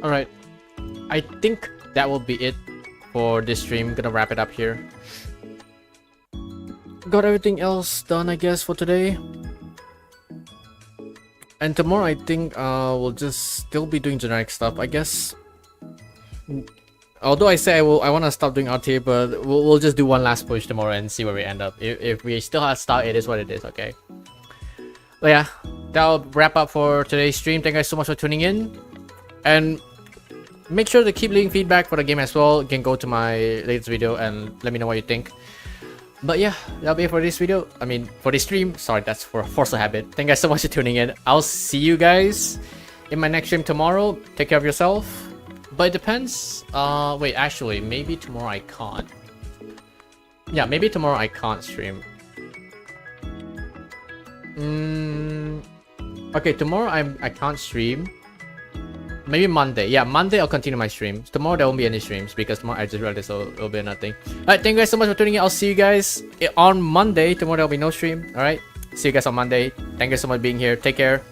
Alright, I think that will be it for this stream. Gonna wrap it up here. Got everything else done, I guess, for today. And tomorrow, I think we'll just still be doing generic stuff, I guess. Although I say I want to stop doing RTA, but we'll just do one last push tomorrow and see where we end up. If we still have start, it is what it is, okay? But yeah, that'll wrap up for today's stream. Thank you guys so much for tuning in. And make sure to keep leaving feedback for the game as well. You can go to my latest video and let me know what you think. But yeah, that'll be it for this video. I mean, for this stream. Sorry, that's for Force of Habit. Thank you guys so much for tuning in. I'll see you guys in my next stream tomorrow. Take care of yourself. But it depends. Wait, actually, maybe tomorrow I can't. Yeah, maybe tomorrow I can't stream. Okay, tomorrow I can't stream. Maybe Monday. Yeah, Monday I'll continue my streams. Tomorrow there won't be any streams because tomorrow I just realized it'll be nothing. Alright, thank you guys so much for tuning in. I'll see you guys on Monday. Tomorrow there'll be no stream. Alright, see you guys on Monday. Thank you so much for being here. Take care.